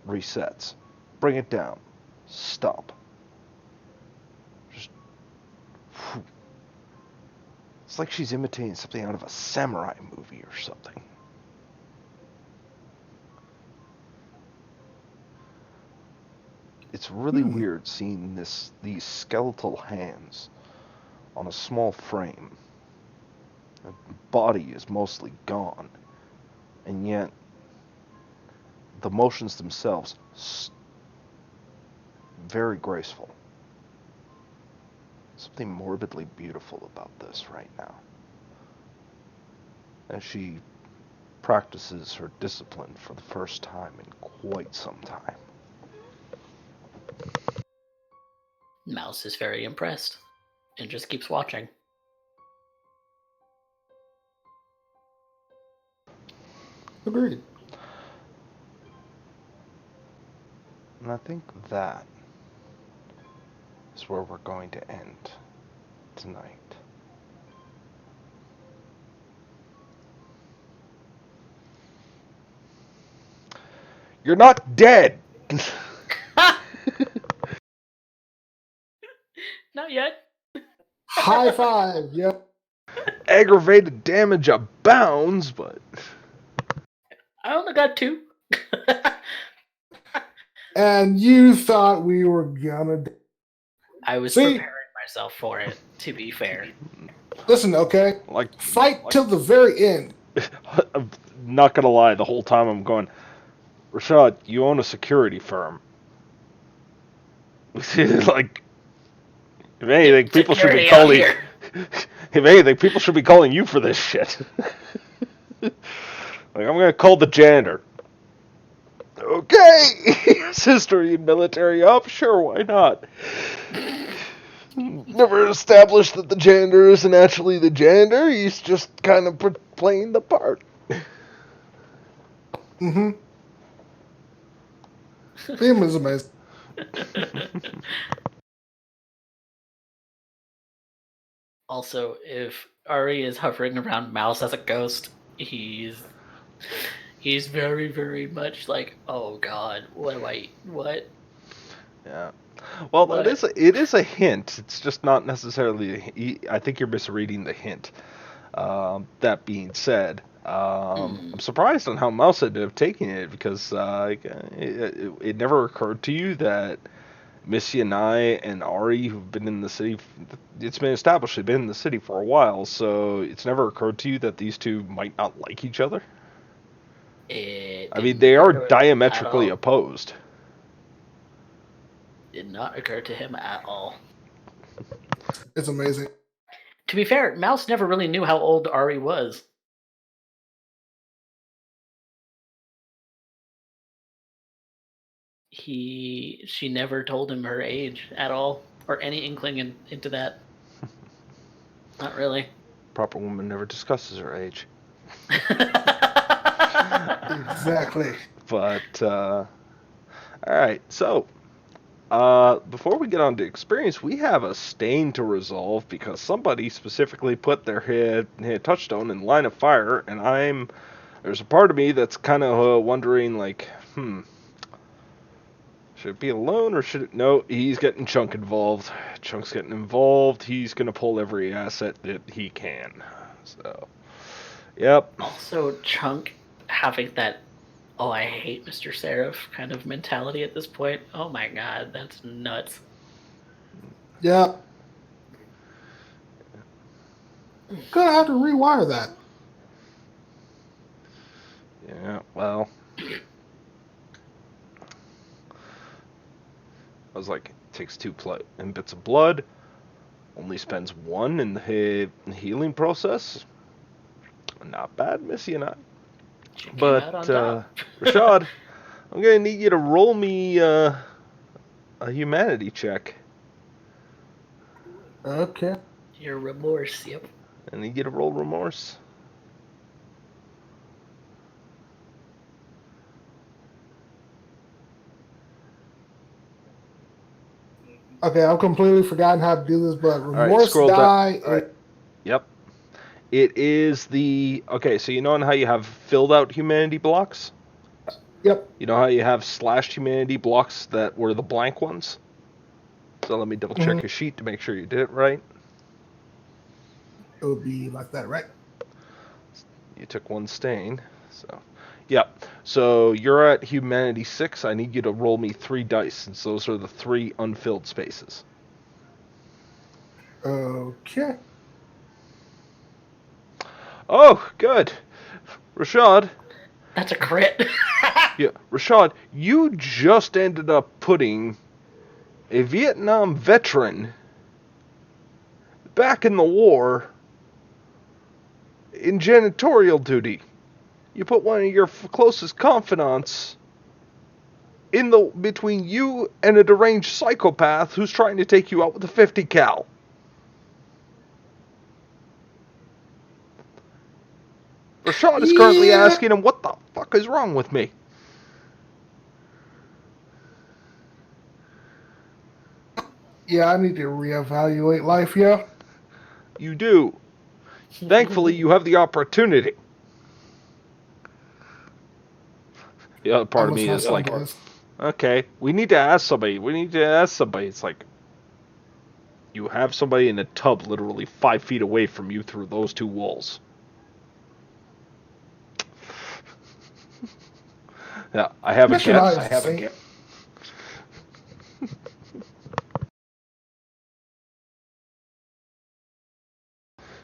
resets, bring it down, stop. Just, whew. It's like she's imitating something out of a samurai movie or something. It's really weird seeing these skeletal hands on a small frame. The body is mostly gone, and yet the motions themselves very graceful. Something morbidly beautiful about this right now. As she practices her discipline for the first time in quite some time. Mouse is very impressed and just keeps watching. Agreed. And I think that is where we're going to end tonight. You're not dead! Not yet. High five. Yep. Aggravated damage abounds, but I only got 2. And you thought we were gonna. I was See? preparing myself for it, to be fair. Listen, okay? like Fight till the very end. I'm not gonna lie, the whole time I'm going, Rashad, you own a security firm. Like, if anything, people should be calling. If anything, people should be calling you for this shit. Like, I'm gonna call the janitor. Okay, history and military up, sure, why not? Never established that the janitor isn't actually the janitor. He's just kind of playing the part. Mm-hmm. Him is amazing. Also, if Ari is hovering around Mouse as a ghost, he's very, very much like, oh god, what? Yeah. Well, What? it is a hint. It's just not necessarily. I think you're misreading the hint. That being said, I'm surprised on how Mouse ended up taking it because it never occurred to you that Missy and I and Ari, who've been in the city, it's been established they've been in the city for a while, so it's never occurred to you that these two might not like each other? I mean, they are diametrically opposed. Did not occur to him at all. It's amazing. To be fair, Mouse never really knew how old Ari was. She never told him her age at all, or any inkling into that. Not really. Proper woman never discusses her age. Exactly. But, alright, so, before we get on to experience, we have a stain to resolve because somebody specifically put their head touchstone in line of fire, and there's a part of me that's kind of wondering, like, should it be alone or should it? No, he's getting Chunk involved. Chunk's getting involved. He's going to pull every asset that he can. So, yep. Also, Chunk having that, oh, I hate Mr. Seraph kind of mentality at this point. Oh my god, that's nuts. Yeah. Gonna have to rewire that. Yeah, well, I was like, takes 2 and bits of blood, only spends 1 in the healing process. Not bad, Missy and I. She came But, out on top. Rashad, I'm gonna need you to roll me a humanity check. Okay. Your remorse, yep. I need you to roll remorse. Okay, I've completely forgotten how to do this, but All right, remorse scroll down. die. All right. Yep. It is the... Okay, so you know how you have filled out humanity blocks? Yep. You know how you have slashed humanity blocks that were the blank ones? So let me double check your sheet to make sure you did it right. It would be like that, right? You took 1 stain, so... Yep. So you're at humanity 6. I need you to roll me 3 dice, since those are the 3 unfilled spaces. Okay. Oh, good. Rashad. That's a crit. Yeah, Rashad, you just ended up putting a Vietnam veteran back in the war in janitorial duty. You put one of your closest confidants in the between you and a deranged psychopath who's trying to take you out with a 50 cal. Rashad is currently asking him, what the fuck is wrong with me? Yeah, I need to reevaluate life, yeah. You do. Thankfully, you have the opportunity. The other part of me is like, okay, we need to ask somebody. It's like, you have somebody in a tub literally 5 feet away from you through those 2 walls. Yeah, I have a guess.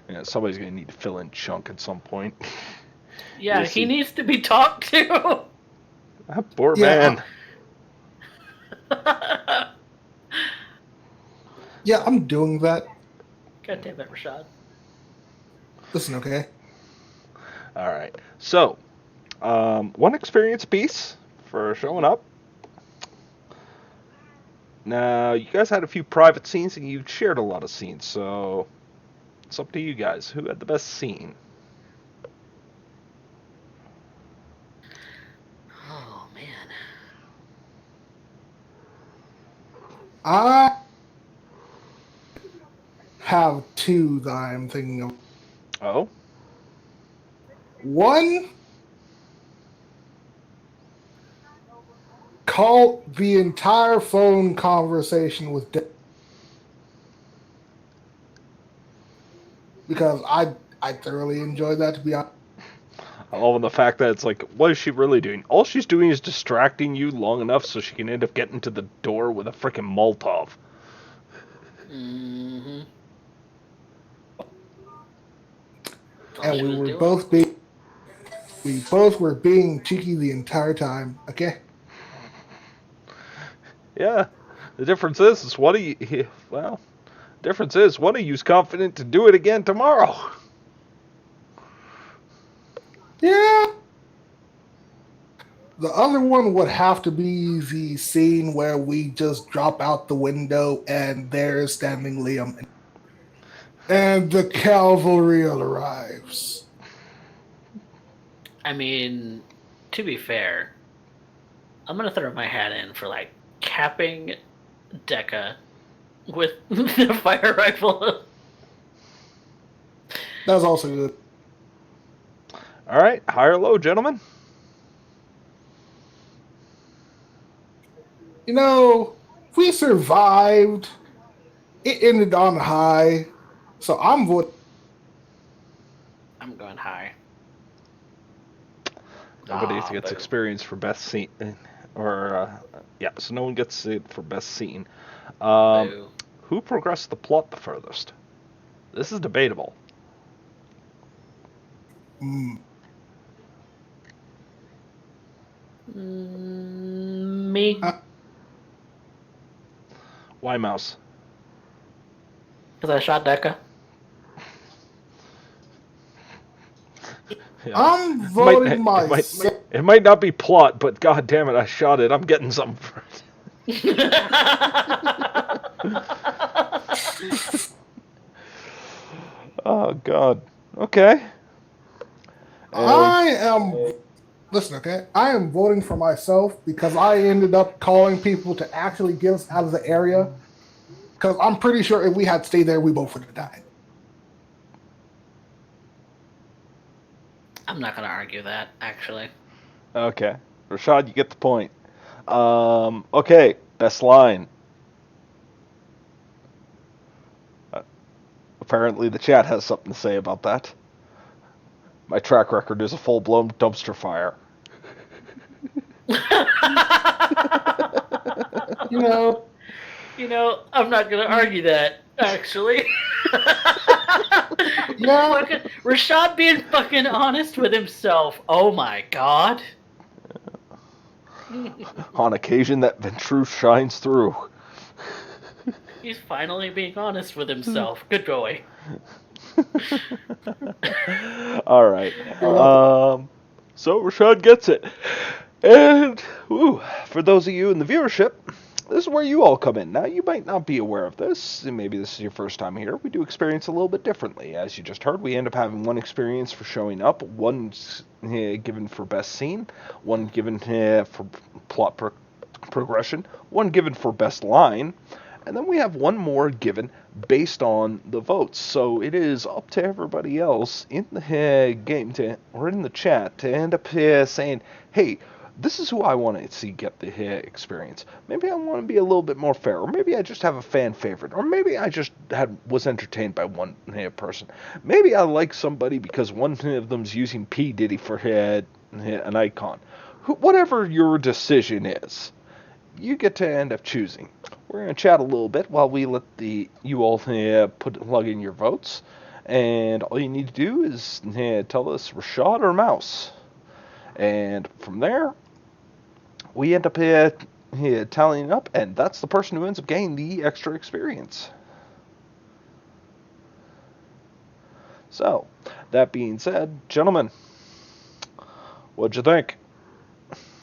Yeah, somebody's gonna need to fill in Chunk at some point. Yeah, he needs to be talked to. That poor man. Yeah, I'm doing that. God damn it, Rashad. Listen, okay. All right. So, 1 experience piece for showing up. Now, you guys had a few private scenes and you shared a lot of scenes, so it's up to you guys. Who had the best scene? Oh, man. I have 2 that I'm thinking of. Oh? 1, call the entire phone conversation with because I thoroughly enjoyed that, to be honest. I love the fact that it's like, what is she really doing? All she's doing is distracting you long enough so she can end up getting to the door with a freaking Molotov. Mm-hmm. And we both were being cheeky the entire time. Okay. Yeah. The difference is one of you's confident to do it again tomorrow. Yeah. The other one would have to be the scene where we just drop out the window and there's standing Liam. And the cavalry arrives. I mean, to be fair, I'm gonna throw my hat in for like capping Deca with the fire rifle. That's also good. All right, high or low, gentlemen? You know, we survived. It ended on high. So I'm voting. I'm going high. Nobody gets experience for best scene, so no one gets it for best scene. Who progressed the plot the furthest? This is debatable. Mm. Me, Why mouse? because I shot Deca. Yeah. I'm It voting might, myself. it might not be plot, but god damn it, I shot it. I'm getting something for it. Oh god. Okay. I am. Listen, okay? I am voting for myself because I ended up calling people to actually get us out of the area. Because I'm pretty sure if we had stayed there, we both would have died. I'm not going to argue that, actually. Okay. Rashad, you get the point. Okay. Best line. Apparently the chat has something to say about that. My track record is a full-blown dumpster fire. You know, I'm not going to argue that, actually. yeah, Fucking Rashad being fucking honest with himself. Oh my god. On occasion, that truth shines through. He's finally being honest with himself. Good boy. All right. you're welcome. So Rashad gets it. And for those of you in the viewership, this is where you all come in. Now, you might not be aware of this, and maybe this is your first time here. We do experience a little bit differently. As you just heard, we end up having one experience for showing up, one given for best scene, one given for plot progression, one given for best line, and then we have one more given based on the votes. So it is up to everybody else in the game or in the chat to end up saying, hey, this is who I want to see get the experience. Maybe I want to be a little bit more fair, or maybe I just have a fan favorite, or maybe I just was entertained by one person. Maybe I like somebody because one of them's using P. Diddy for an icon. Whatever your decision is, you get to end up choosing. We're going to chat a little bit while we let you all plug in your votes. And all you need to do is tell us Rashad or Mouse. And from there, we end up tallying up, and that's the person who ends up getting the extra experience. So, that being said, gentlemen, what'd you think?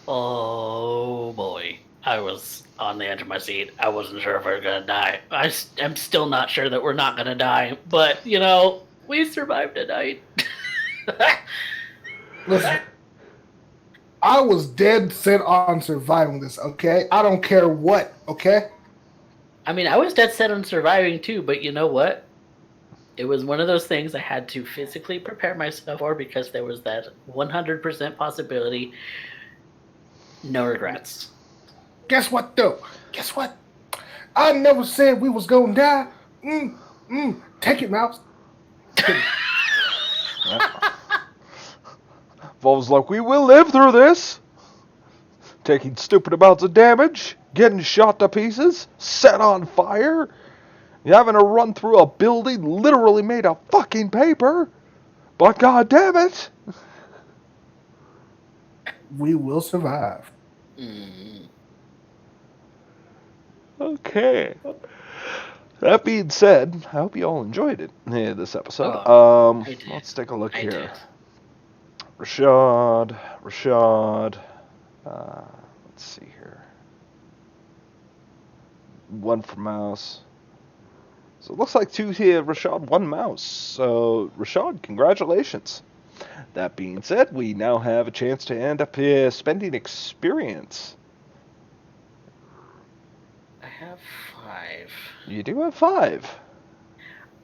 Oh boy. I was on the edge of my seat. I wasn't sure if we were going to die. I'm still not sure that we're not going to die. But, we survived tonight. Listen, I was dead set on surviving this, okay? I don't care what, okay? I mean, I was dead set on surviving too, but you know what? It was one of those things I had to physically prepare myself for because there was that 100% possibility. No regrets. Guess what, though? Guess what? I never said we was gonna die. Take it, Mouse. Vol's like, we will live through this. Taking stupid amounts of damage, getting shot to pieces, set on fire, having to run through a building literally made of fucking paper. But god damn it, We will survive. Okay. That being said, I hope you all enjoyed it. This episode. Let's take a look here. Rashad. Let's see here. One for Mouse. So it looks like two here, Rashad, one Mouse. So, Rashad, congratulations. That being said, we now have a chance to end up spending experience. I have 5. You do have 5.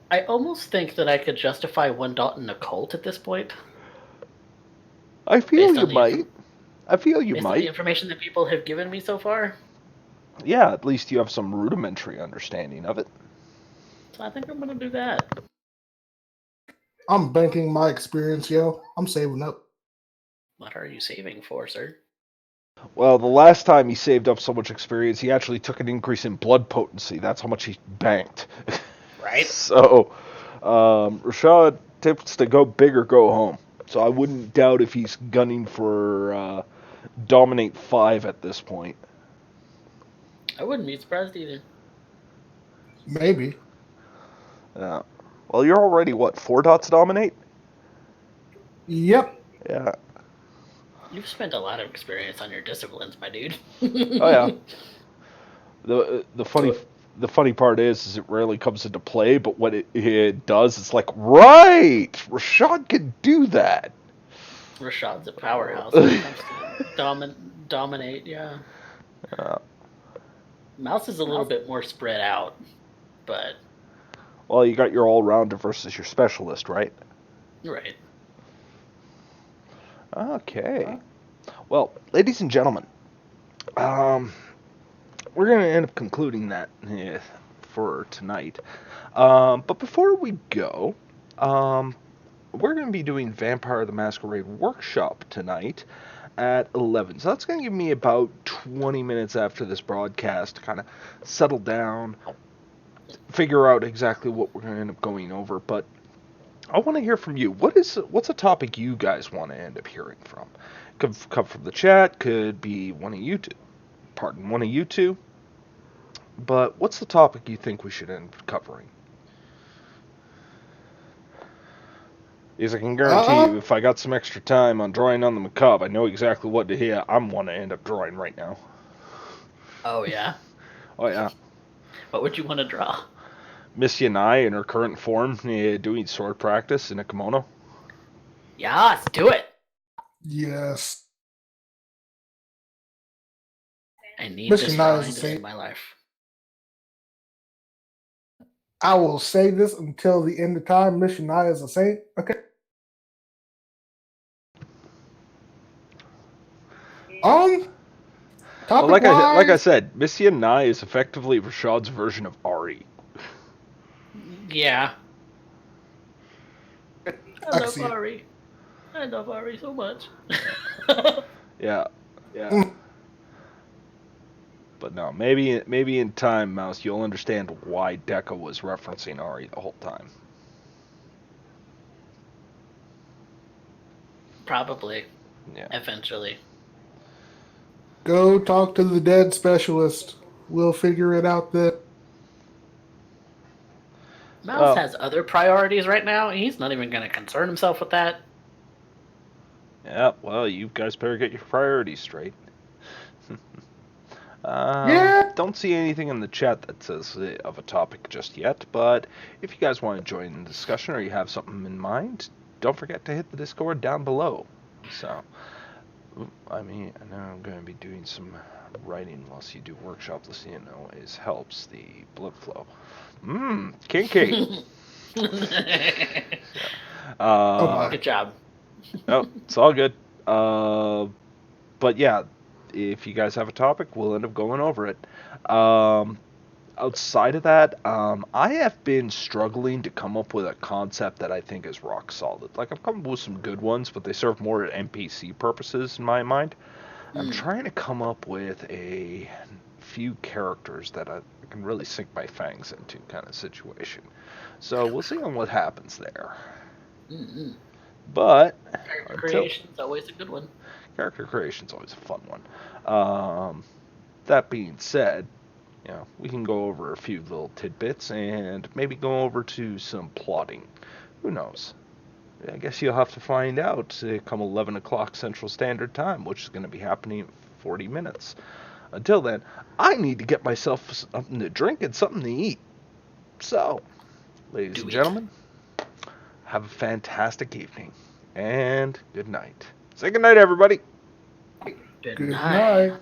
I almost think that I could justify one dot in a cult at this point. I feel you might. Based on the information that people have given me so far. Yeah, at least you have some rudimentary understanding of it. So I think I'm going to do that. I'm banking my experience, yo. I'm saving up. What are you saving for, sir? Well, the last time he saved up so much experience, he actually took an increase in blood potency. That's how much he banked. Right. So, Rashad tips to go big or go home. So I wouldn't doubt if he's gunning for Dominate 5 at this point. I wouldn't be surprised either. Maybe. Yeah. Well, you're already, what, 4 dots Dominate? Yep. Yeah. You've spent a lot of experience on your disciplines, my dude. Oh, yeah. The funny part is it rarely comes into play, but when it does, it's like, right! Rashad can do that! Rashad's a powerhouse when it comes to dominate, yeah. Mouse is a little bit more spread out, but... Well, you got your all-rounder versus your specialist, right? Right. Okay. Well, ladies and gentlemen, we're going to end up concluding that for tonight. But before we go, we're going to be doing Vampire the Masquerade Workshop tonight at 11. So that's going to give me about 20 minutes after this broadcast to kind of settle down, figure out exactly what we're going to end up going over. But I want to hear from you. What's a topic you guys want to end up hearing from? Could come from the chat, could be one of you two. But what's the topic you think we should end up covering? Because I can guarantee you, if I got some extra time on drawing on the macabre, I know exactly what to hear. I'm want to end up drawing right now. Oh, yeah? Oh, yeah. What would you want to draw? Miss Yanai in her current form, doing sword practice in a kimono. Yeah, let's do it. Yes. I need this Mission drawing is to a in my life. I will say this until the end of time. Mission I is a saint. Okay. Well, like I said, Miss Yanai is effectively Rashad's version of Ari. Yeah. I love see it. Ari. I love Ari so much. Yeah. But no, maybe in time, Mouse, you'll understand why Deca was referencing Ari the whole time. Probably. Yeah. Eventually. Go talk to the dead specialist. We'll figure it out then. Mouse has other priorities right now, and he's not even going to concern himself with that. Yeah, well, you guys better get your priorities straight. Yeah. Don't see anything in the chat that says of a topic just yet, but if you guys want to join the discussion or you have something in mind, don't forget to hit the Discord down below. So, I mean, I know I'm going to be doing some writing whilst you do workshop listening. Always helps the blood flow. Kinky. Good job. Oh, it's all good. But yeah, if you guys have a topic, we'll end up going over it. Outside of that, I have been struggling to come up with a concept that I think is rock solid. Like, I've come up with some good ones, but they serve more at NPC purposes in my mind. I'm trying to come up with a few characters that I can really sink my fangs into kind of situation. So we'll see on what happens there. But character creation's always a good one. Character creation's always a fun one. That being said, we can go over a few little tidbits and maybe go over to some plotting. Who knows? I guess you'll have to find out come 11 o'clock Central Standard Time, which is going to be happening in 40 minutes. Until then, I need to get myself something to drink and something to eat. So, ladies and gentlemen, have a fantastic evening, and good night. Say good night, everybody. Good Good night. night.